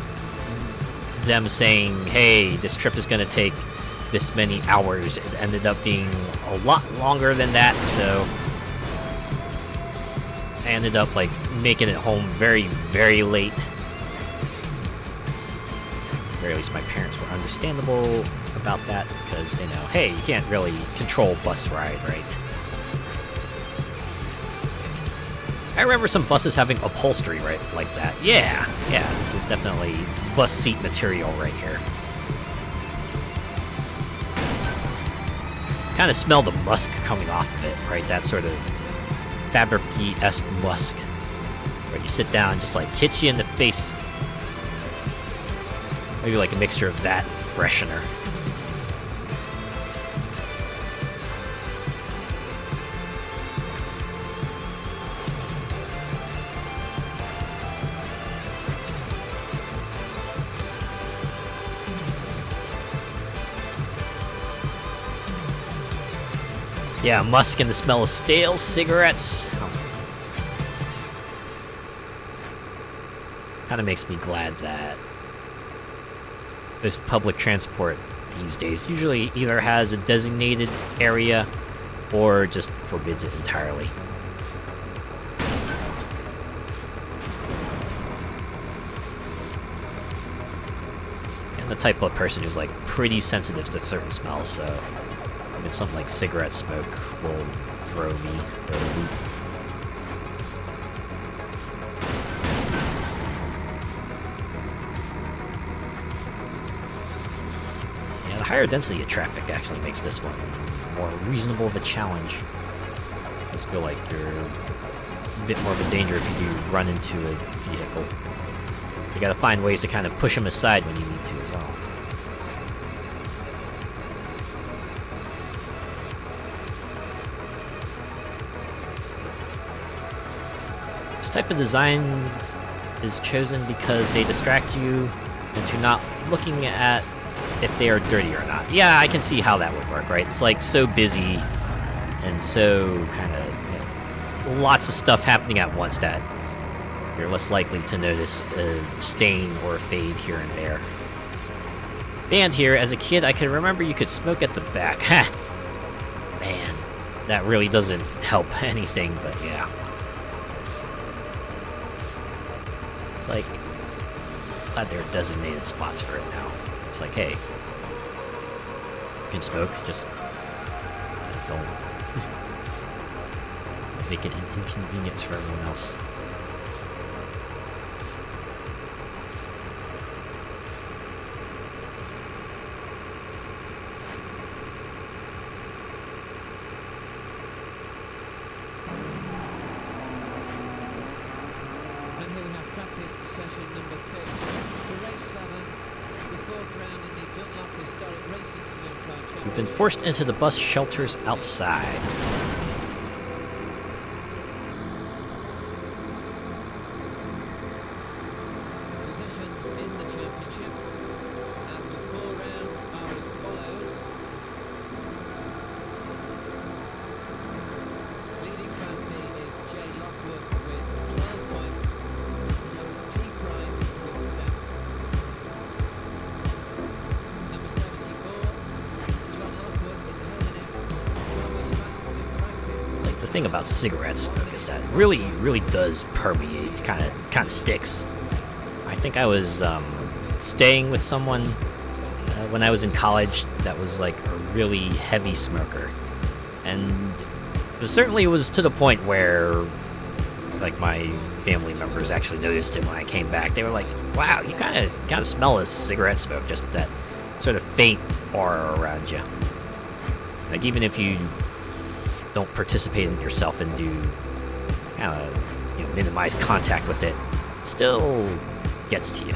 them saying, hey, this trip is gonna take this many hours, it ended up being a lot longer than that, so I ended up like making it home very, very late. At the very least my parents were understandable about that because they know, hey, you can't really control bus ride, right? I remember some buses having upholstery right like that. Yeah, this is definitely bus seat material right here. Kind of smell the musk coming off of it, right? That sort of fabric-y-esque musk. Where you sit down and just like hits you in the face. Maybe like a mixture of that freshener. Yeah, musk and the smell of stale cigarettes. Kind of makes me glad that most public transport these days usually either has a designated area or just forbids it entirely. I'm the type of person who's like pretty sensitive to certain smells, so even something like cigarette smoke will throw me for a loop. Yeah, the higher density of traffic actually makes this one more reasonable of a challenge. I just feel like you're a bit more of a danger if you do run into a vehicle. You gotta find ways to kind of push them aside when you need to as well. This type of design is chosen because they distract you into not looking at if they are dirty or not. Yeah, I can see how that would work, right? It's like so busy and so kind of lots of stuff happening at once that you're less likely to notice a stain or a fade here and there. And here, as a kid, I can remember you could smoke at the back. Ha! Man, that really doesn't help anything, but yeah. It's like, glad there are designated spots for it now. It's like, hey, you can smoke, just Don't make it an inconvenience for everyone else. We've been forced into the bus shelters outside. The thing about cigarette smoke is that it really does permeate, kind of sticks. I think I was staying with someone when I was in college that was like a really heavy smoker, and it was to the point where like my family members actually noticed it when I came back. They were like, "Wow, you kind of smell this cigarette smoke, just that sort of faint aura around you." Like even if you don't participate in it yourself and do kind of minimize contact with it, it still gets to you.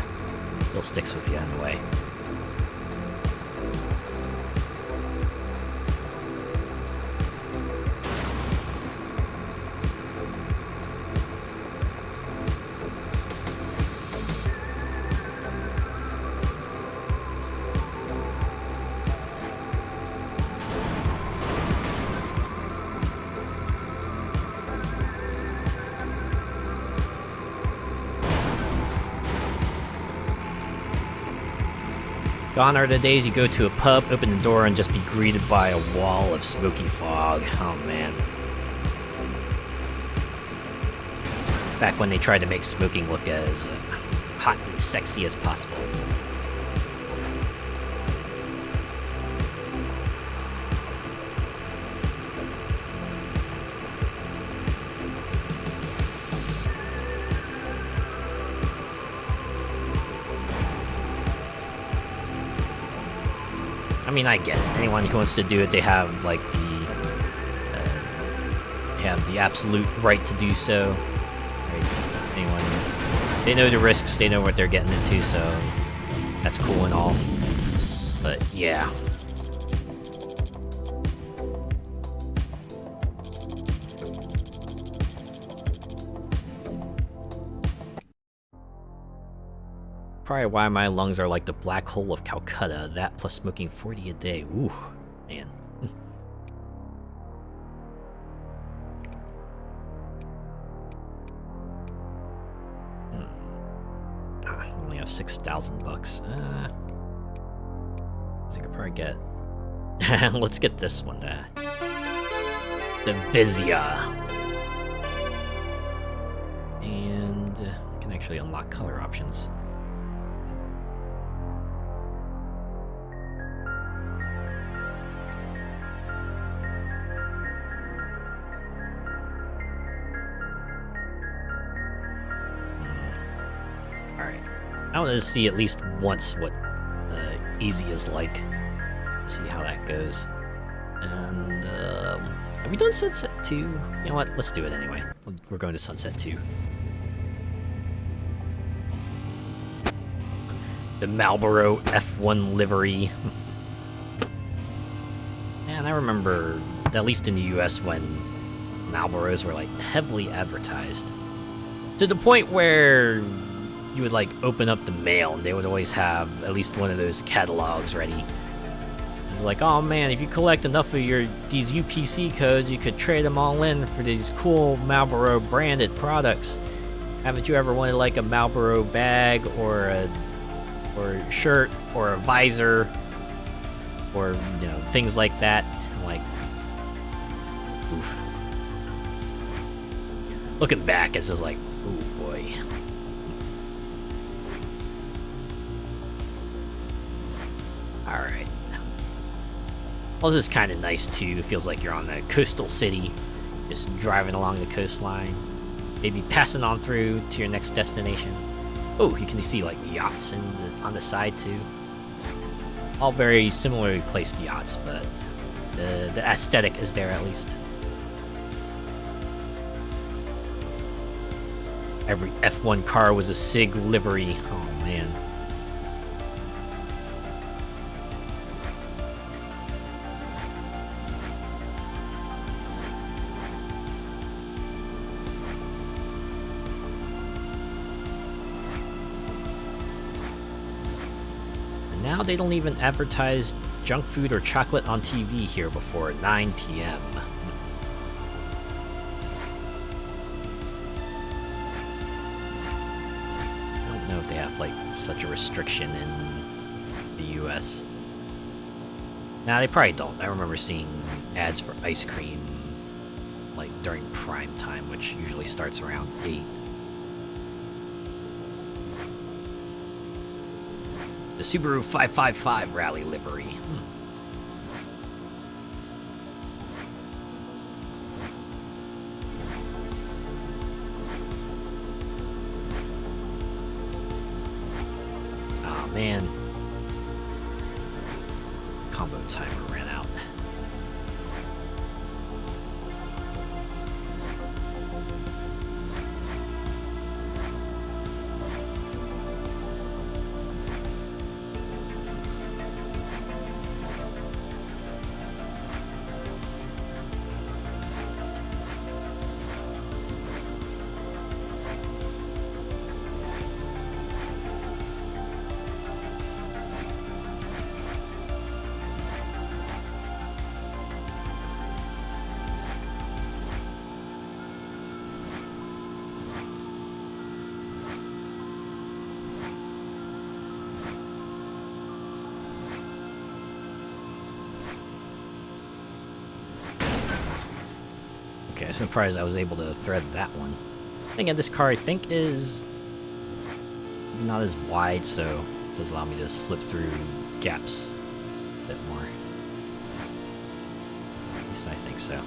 It still sticks with you in a way. Gone are the days you go to a pub, open the door, and just be greeted by a wall of smoky fog. Oh man. Back when they tried to make smoking look as hot and sexy as possible. I mean, I get it. Anyone who wants to do it, they have like the absolute right to do so. Right? Anyone, they know the risks, they know what they're getting into, so that's cool and all. But yeah. Probably why my lungs are like the black hole of Calcutta. That plus smoking 40 a day. Ooh, man. I only have $6,000. I could probably get. Let's get this one. The Vizia. And I can actually unlock color options. I want to see at least once what easy is like. See how that goes. And have we done Sunset 2? You know what? Let's do it anyway. We're going to Sunset 2. The Marlboro F1 livery. Man, I remember, at least in the US, when Marlboros were like heavily advertised. To the point where you would like open up the mail and they would always have at least one of those catalogs ready. It's like, oh man, if you collect enough of these UPC codes, you could trade them all in for these cool Marlboro branded products. Haven't you ever wanted like a Marlboro bag or a shirt or a visor or things like that? I'm like, oof. Looking back, it's just like, oh boy. Alright. Well, this is kind of nice too. It feels like you're on a coastal city, just driving along the coastline, maybe passing on through to your next destination. Oh, you can see like yachts on the side too. All very similarly placed yachts, but the aesthetic is there at least. Every F1 car was a SIG livery. Oh man. Now they don't even advertise junk food or chocolate on TV here before 9 p.m. I don't know if they have like such a restriction in the US. Nah, they probably don't. I remember seeing ads for ice cream like during prime time, which usually starts around 8. The Subaru 555 rally livery. Oh man. Combo timer ran out. Okay, I'm surprised I was able to thread that one. Again, this car I think is not as wide, so it does allow me to slip through gaps a bit more. At least I think so.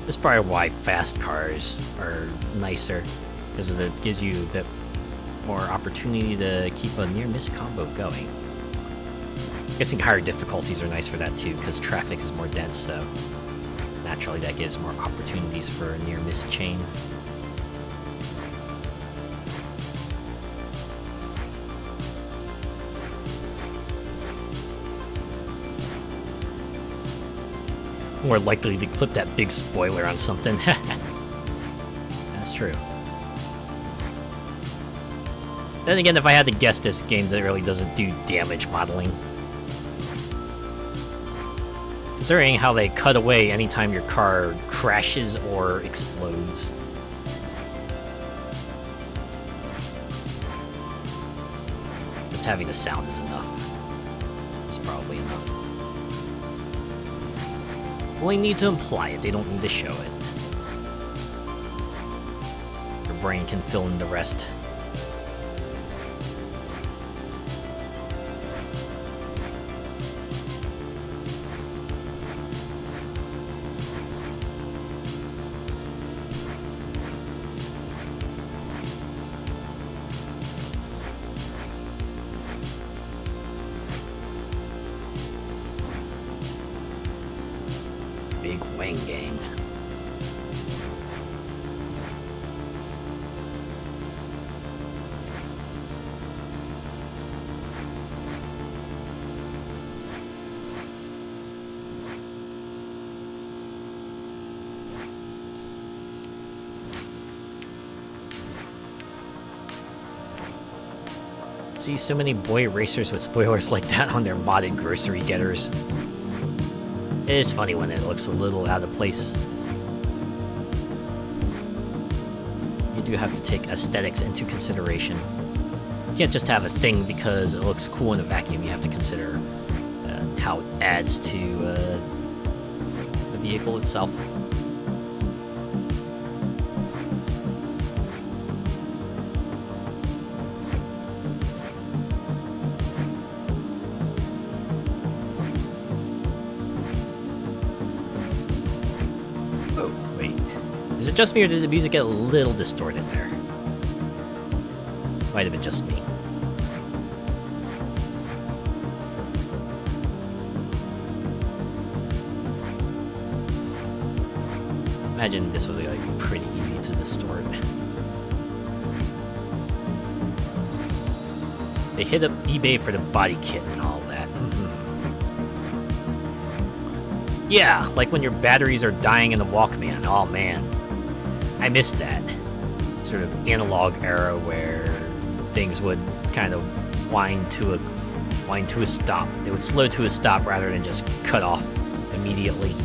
That's probably why fast cars are nicer, because it gives you a bit more opportunity to keep a near-miss combo going. I'm guessing higher difficulties are nice for that too, because traffic is more dense, so naturally that gives more opportunities for a near-miss chain. More likely to clip that big spoiler on something. That's true. Then again, if I had to guess, this game that really doesn't do damage modeling. Considering how they cut away anytime your car crashes or explodes. Just having the sound is enough. It's probably enough. Only need to imply it, they don't need to show it. Your brain can fill in the rest. Big Wang Gang. See so many boy racers with spoilers like that on their modded grocery getters. It is funny when it looks a little out of place. You do have to take aesthetics into consideration. You can't just have a thing because it looks cool in a vacuum. You have to consider how it adds to the vehicle itself. it just me or did the music get a little distorted there? Might have been just me. Imagine this would be like pretty easy to distort. They hit up eBay for the body kit and all that. Yeah, like when your batteries are dying in the Walkman. Oh man, I missed that sort of analog era where things would kind of wind to a stop. They would slow to a stop rather than just cut off immediately.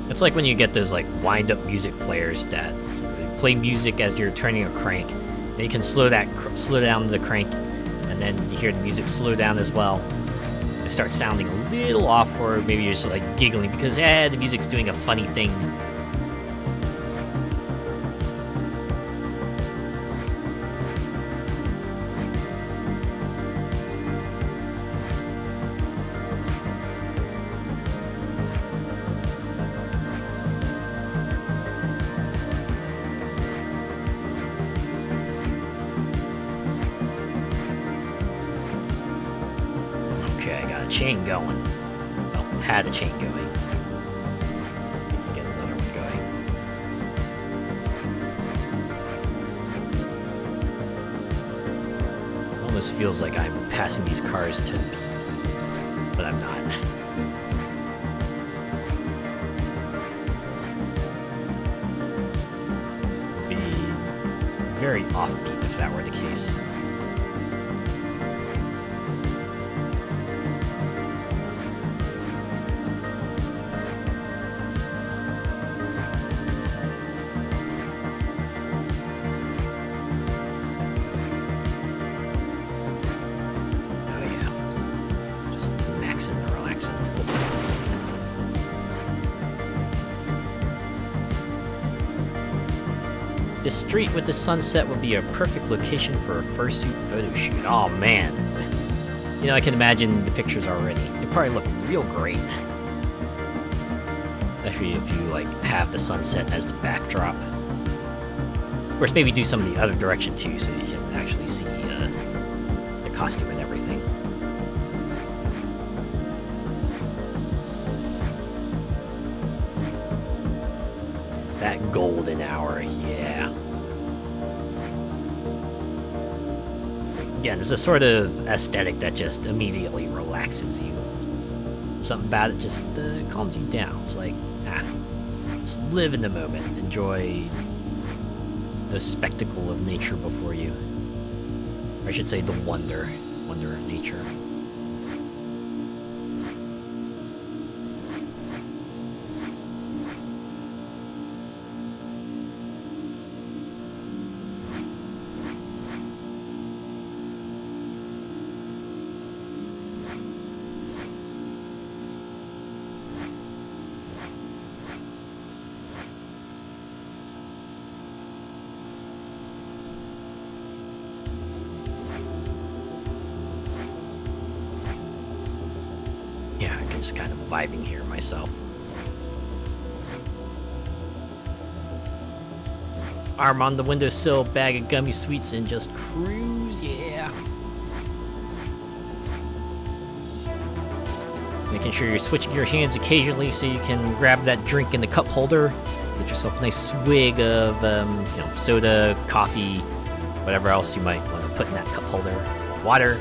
It's like when you get those like wind-up music players that play music as you're turning a crank. And you can slow down the crank, and then you hear the music slow down as well. It starts sounding a little off, or maybe you're just like giggling because the music's doing a funny thing. Chain going. Well, had a chain going. Get another one going. Almost feels like I'm passing these cars to the beat, but I'm not. It'd be very offbeat if that were the case. This street with the sunset would be a perfect location for a fursuit photo shoot. Oh man. You know, I can imagine the pictures already. They probably look real great. Especially if you like have the sunset as the backdrop. Of course, maybe do some of the other direction too, so you can actually see the costume and everything. That golden hour, yeah. Again, it's a sort of aesthetic that just immediately relaxes you. Something about it just calms you down. It's like, just live in the moment. Enjoy the spectacle of nature before you. Or I should say the wonder of nature. Yeah, I'm just kind of vibing here myself. Arm on the windowsill, bag of gummy sweets, and just cruise, yeah. Making sure you're switching your hands occasionally so you can grab that drink in the cup holder. Get yourself a nice swig of, soda, coffee, whatever else you might want to put in that cup holder. Water.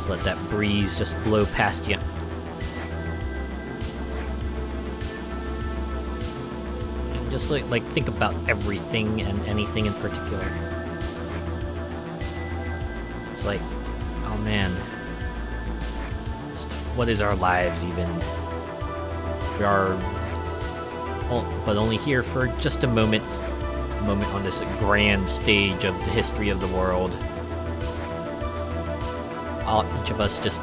Let that breeze just blow past you. And just like think about everything and anything in particular. It's like, oh man, just what is our lives even? We are but only here for just a moment on this grand stage of the history of the world. Each of us just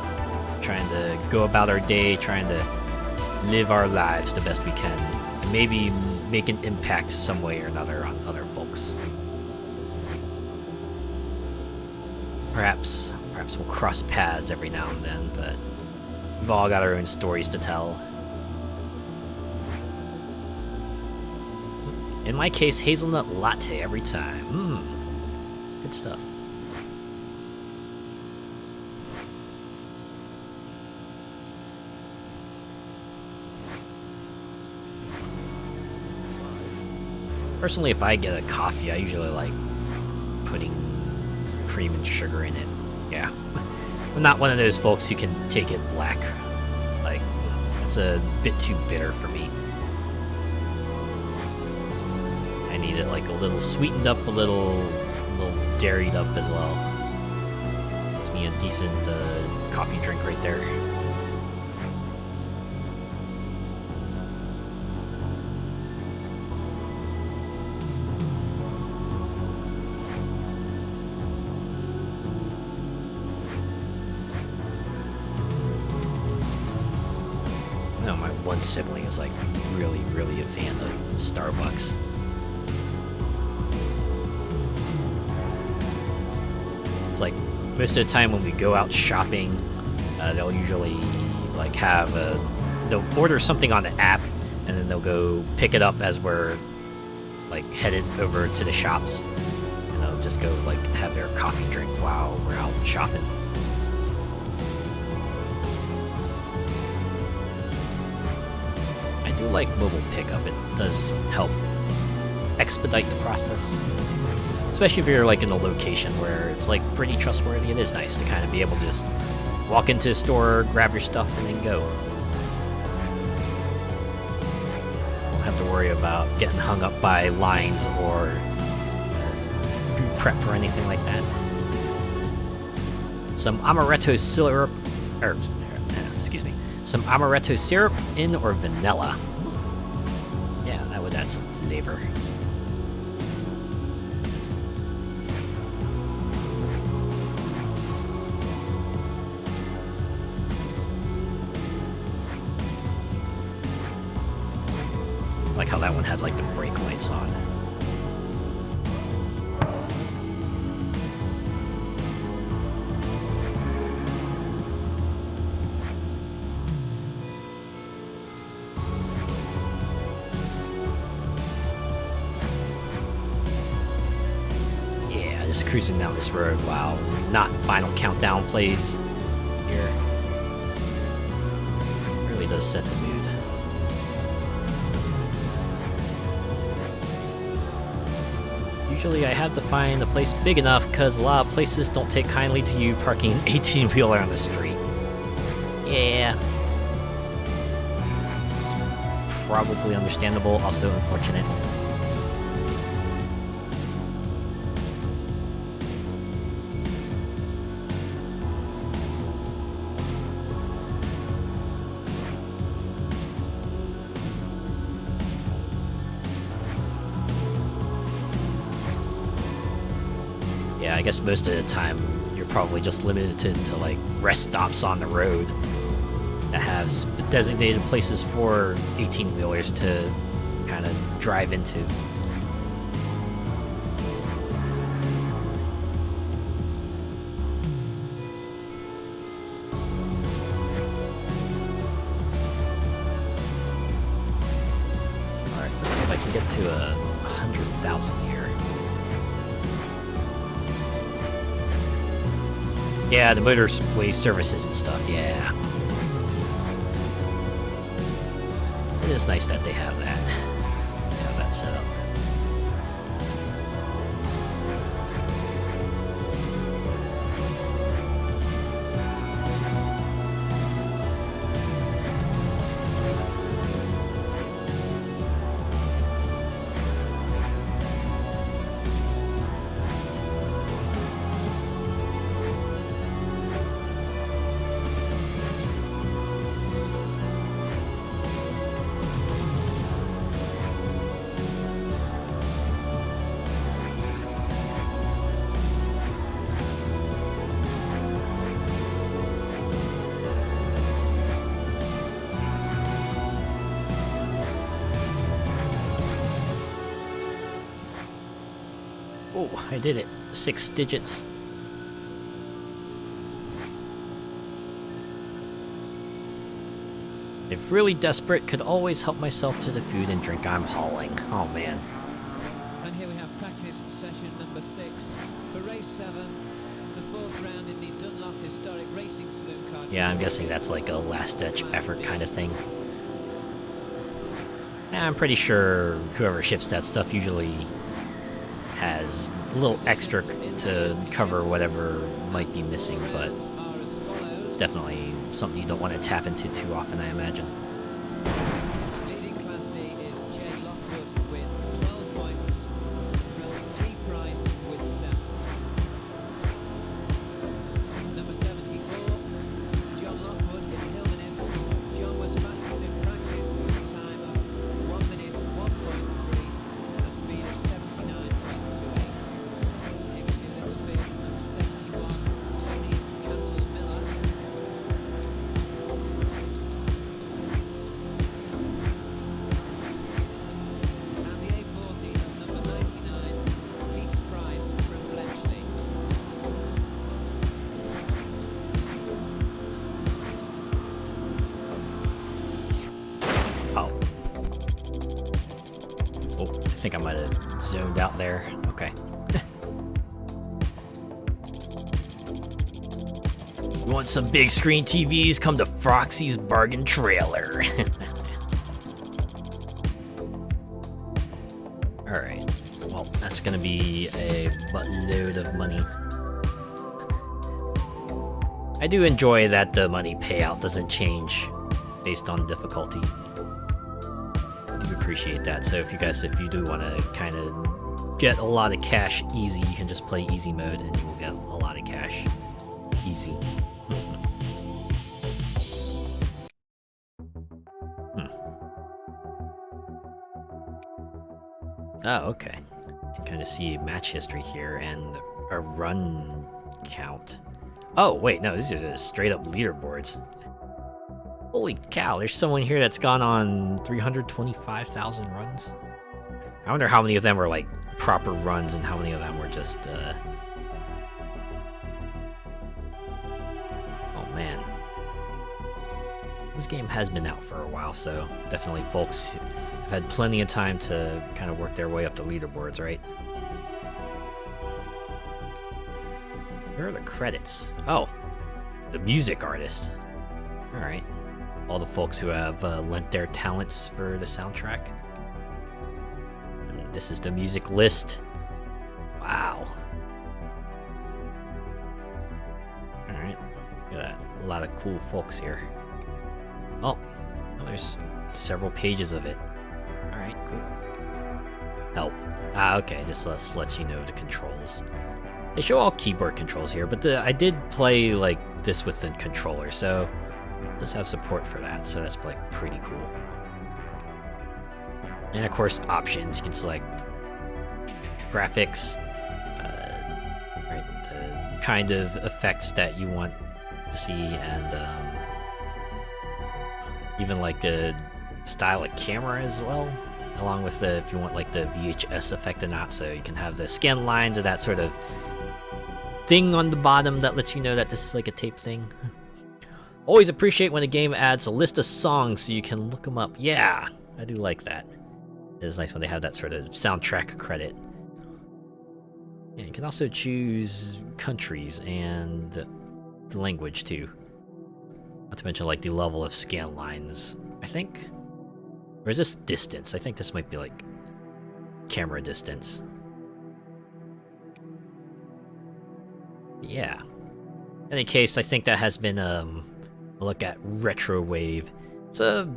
trying to go about our day, trying to live our lives the best we can. Maybe make an impact some way or another on other folks. Perhaps we'll cross paths every now and then, but we've all got our own stories to tell. In my case, hazelnut latte every time. Good stuff. Personally, if I get a coffee, I usually like putting cream and sugar in it. Yeah. I'm not one of those folks who can take it black. Like, it's a bit too bitter for me. I need it like a little sweetened up, a little dairied up as well. It's me a decent coffee drink right there. My one sibling is like really a fan of Starbucks. It's like most of the time when we go out shopping, they'll usually like have they'll order something on the app and then they'll go pick it up as we're like headed over to the shops, and they'll just go like have their coffee drink while we're out shopping. I do like mobile pickup. It does help expedite the process. Especially if you're like in a location where it's like pretty trustworthy. It is nice to kind of be able to just walk into a store, grab your stuff, and then go. Don't have to worry about getting hung up by lines or food prep or anything like that. Some amaretto syrup, some amaretto syrup in or vanilla. Yeah, that would add some flavor. Like how that one had like the brake lights on. Yeah, just cruising down this road while not Final Countdown plays here. It really does set the mood. Usually I have to find a place big enough because a lot of places don't take kindly to you parking an 18-wheeler on the street. Yeah. It's probably understandable, also unfortunate. Yeah, I guess most of the time you're probably just limited to like rest stops on the road that has designated places for 18-wheelers to kind of drive into. Alright, let's see if I can get to 100,000 here. Yeah, the motorway services and stuff, yeah. It is nice that they have that. Have that set up. Oh, I did it. 6 digits. If really desperate, could always help myself to the food and drink I'm hauling. Oh man. And here we have practice session number 6 for race 7, the 4th round in the Dunlop Historic Racing Saloon Car. Yeah, I'm guessing that's like a last-ditch effort kind of thing. I'm pretty sure whoever ships that stuff usually has a little extra to cover whatever might be missing, but it's definitely something you don't want to tap into too often, I imagine. Leading Class D is Jay Lockwood with 12 points, from P. Price with 7. Number 74, John Lockwood in Hillman M. John was fastest in practice with a time of 1 minute 1.3 and a speed of 79.28. Next in middle field, number 71, Tony Castle Miller. And the A40 of number 99, Peter Price from Bletchley. Oh. Oh, I think I might have zoned out there. Okay. You want some big screen TVs? Come to Froxy's Bargain Trailer. Alright. Well, that's gonna be a buttload of money. I do enjoy that the money payout doesn't change based on difficulty. I do appreciate that. So if you do want to kind of get a lot of cash easy, you can just play easy mode and you will get a lot of cash easy. Oh, okay. You can kind of see match history here and a run count. Oh, wait, no, these are just straight up leaderboards. Holy cow, there's someone here that's gone on 325,000 runs. I wonder how many of them were like proper runs and how many of them were just Oh man. This game has been out for a while, so definitely folks have had plenty of time to kind of work their way up the leaderboards, right? Where are the credits? Oh, the music artist. Alright. All the folks who have lent their talents for the soundtrack. And this is the music list. Wow. Alright. Look at that. A lot of cool folks here. Oh, there's several pages of it. Alright, cool. Help. Ah, okay, just lets you know the controls. They show all keyboard controls here, but I did play like this with the controller, so it does have support for that, so that's like pretty cool. And of course, options. You can select graphics, right, the kind of effects that you want to see, and even like the style of camera as well, along with the, if you want like the VHS effect or not, so you can have the scan lines of that sort of thing on the bottom that lets you know that this is like a tape thing. Always appreciate when a game adds a list of songs so you can look them up. Yeah, I do like that. It's nice when they have that sort of soundtrack credit. Yeah, you can also choose countries and the language too. Not to mention like the level of scan lines, I think. Or is this distance? I think this might be like camera distance. Yeah. In any case, I think that has been a look at Retrowave. It's a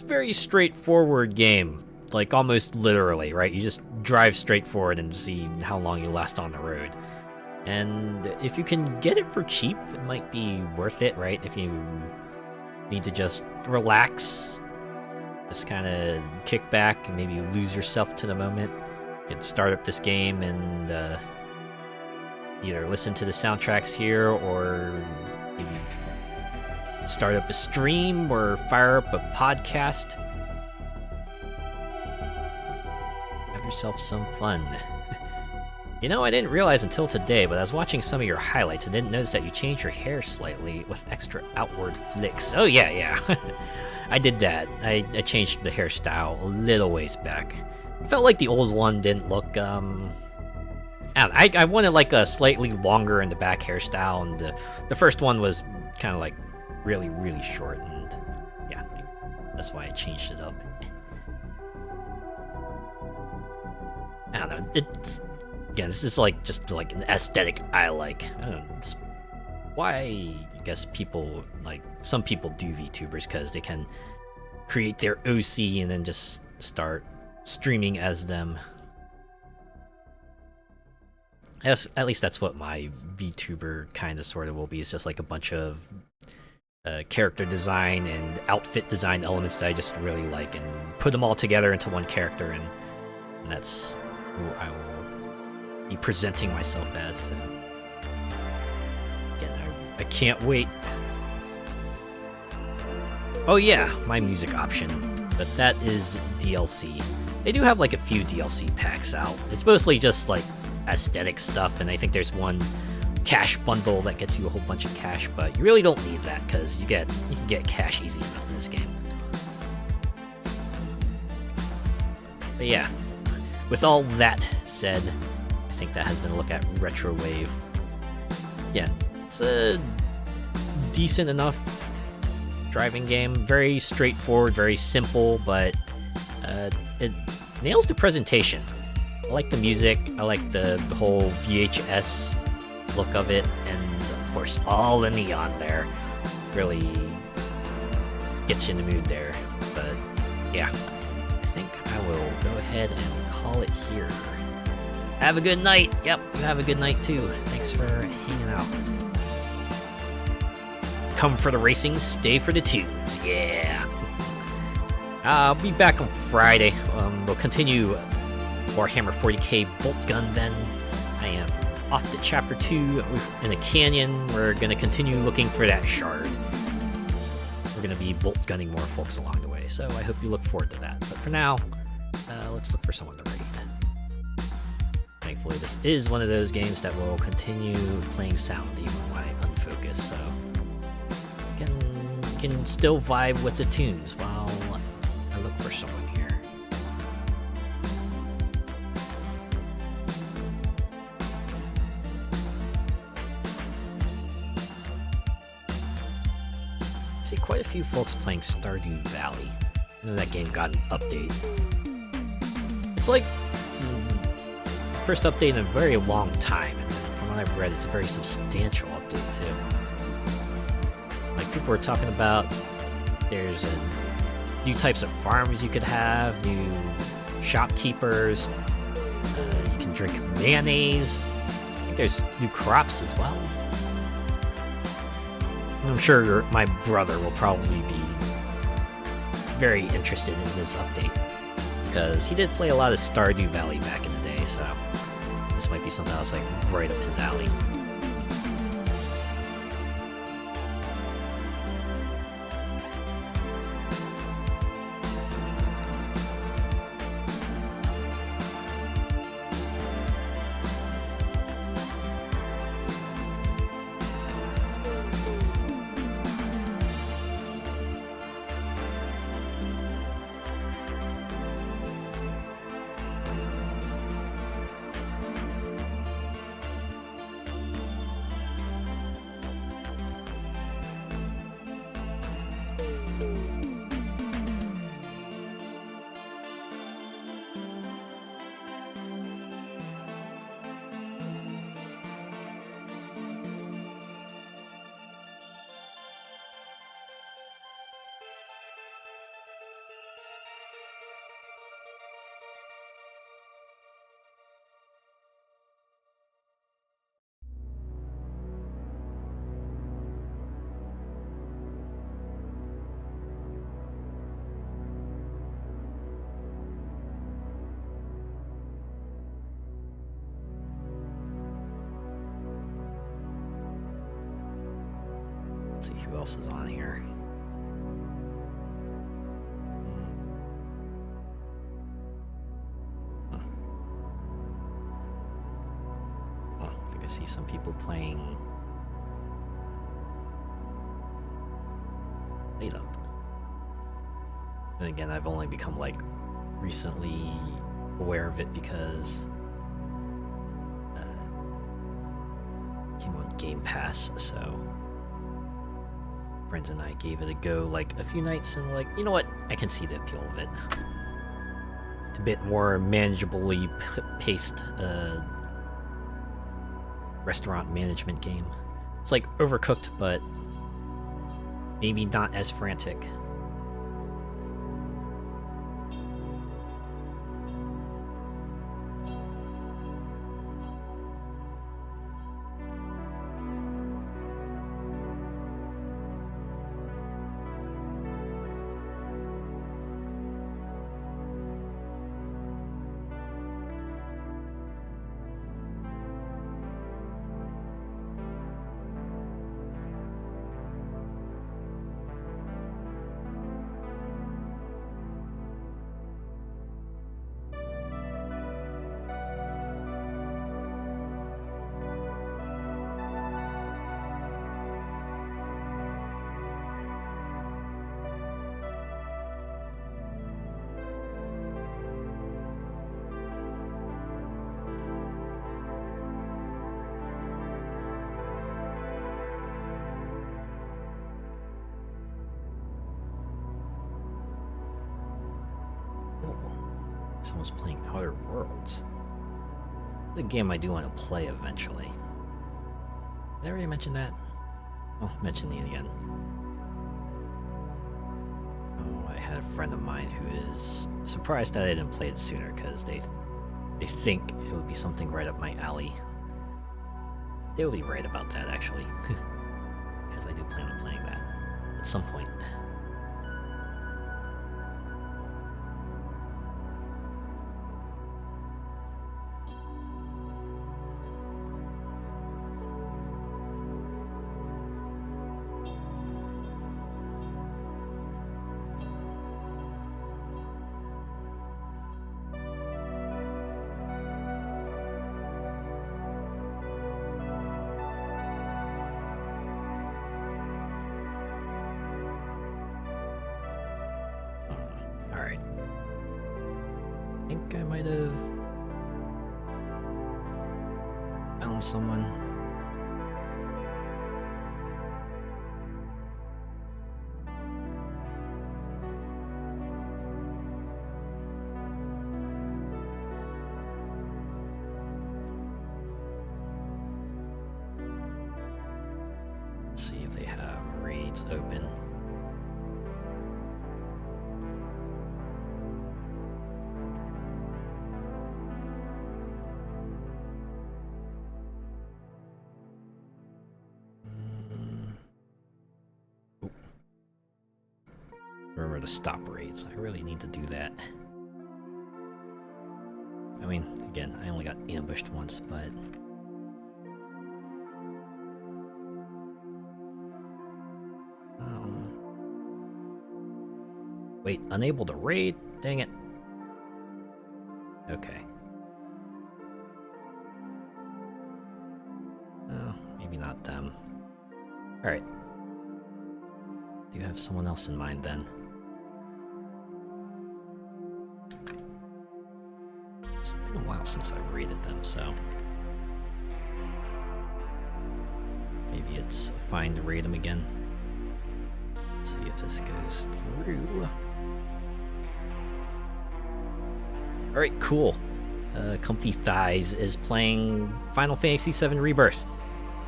very straightforward game, like almost literally, right? You just drive straight forward and see how long you last on the road. And if you can get it for cheap, it might be worth it, right? If you need to just relax, just kind of kick back and maybe lose yourself to the moment, you can start up this game and either listen to the soundtracks here or maybe start up a stream or fire up a podcast. Have yourself some fun. You know, I didn't realize until today, but I was watching some of your highlights and didn't notice that you changed your hair slightly with extra outward flicks. Oh yeah. I did that. I changed the hairstyle a little ways back. Felt like the old one didn't look, I don't know, I wanted like a slightly longer in the back hairstyle, and the first one was kind of like really, really short, and yeah, that's why I changed it up. I don't know, it's... Again, this is like just like an aesthetic I like. I don't know, it's why I guess people like some people do VTubers, because they can create their OC and then just start streaming as them. At least that's what my VTuber kind of sort of will be. It's just like a bunch of character design and outfit design elements that I just really like, and put them all together into one character, and that's who I will be presenting myself as. So again, I can't wait. Oh yeah, my music option, but that is DLC. They do have like a few DLC packs out. It's mostly just like aesthetic stuff, and I think there's one cash bundle that gets you a whole bunch of cash, but you really don't need that because you can get cash easy enough in this game. But yeah, with all that said, I think that has been a look at Retrowave. Yeah, it's a decent enough driving game. Very straightforward, very simple, but it nails the presentation. I like the music, I like the whole VHS look of it, and of course all the neon there really gets you in the mood there. But yeah, I think I will go ahead and call it here. Have a good night. Yep, you have a good night too. Thanks for hanging out. Come for the racing, stay for the tunes. Yeah. I'll be back on Friday. We'll continue Warhammer 40k Bolt Gun then. I am off to Chapter 2 in a canyon. We're going to continue looking for that shard. We're going to be bolt gunning more folks along the way, so I hope you look forward to that. But for now, let's look for someone to raid. Thankfully, this is one of those games that will continue playing sound even when I unfocus, so you can still vibe with the tunes while I look for someone here. I see quite a few folks playing Stardew Valley. I know that game got an update. It's like first update in a very long time, and from what I've read, it's a very substantial update too. Like, people were talking about there's new types of farms you could have, new shopkeepers, you can drink mayonnaise, I think there's new crops as well. I'm sure my brother will probably be very interested in this update, because he did play a lot of Stardew Valley back in the day, so this might be something else like right up his alley. Let's see who else is on here. see some people playing Light Up. And again, I've only become like recently aware of it because it came on Game Pass, so friends and I gave it a go like a few nights and like, you know what? I can see the appeal of it. A bit more manageably paced restaurant management game. It's like Overcooked, but maybe not as frantic. Someone's playing Outer Worlds. It's a game I do want to play eventually. Did I already mention that? Oh, mentioning it again. Oh, I had a friend of mine who is surprised that I didn't play it sooner because they think it would be something right up my alley. They will be right about that, actually. Because I do plan on playing that at some point. Alright. I think I might have found someone. Let's see if they have raids open. Remember to stop raids. I really need to do that. I mean, again, I only got ambushed once, but... Wait, unable to raid? Dang it. Okay. Oh, maybe not them. Alright. Do you have someone else in mind then? It's been a while since I raided them, so... maybe it's fine to raid them again. See if this goes through. Alright, cool. Comfy Thighs is playing Final Fantasy VII Rebirth.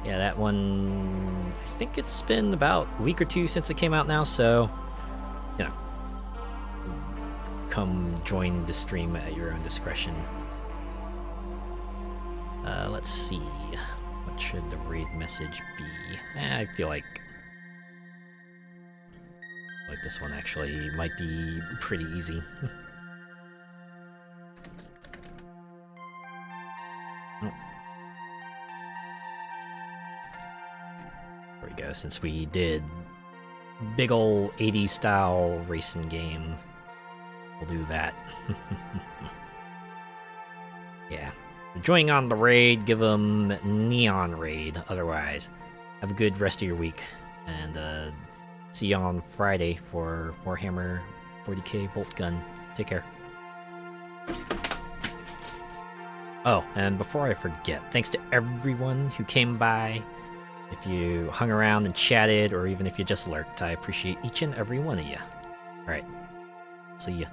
Yeah, that one... I think it's been about a week or two since it came out now, so... you know. Come join the stream at your own discretion. Let's see. What should the raid message be? I feel like this one actually might be pretty easy. Oh. There we go, since we did big ol' 80s style racing game, we'll do that. Yeah, joining on the raid, give them Neon Raid. Otherwise, have a good rest of your week, and see you on Friday for Warhammer 40k Bolt Gun. Take care. Oh, and before I forget, thanks to everyone who came by. If you hung around and chatted, or even if you just lurked, I appreciate each and every one of you. Alright, see ya.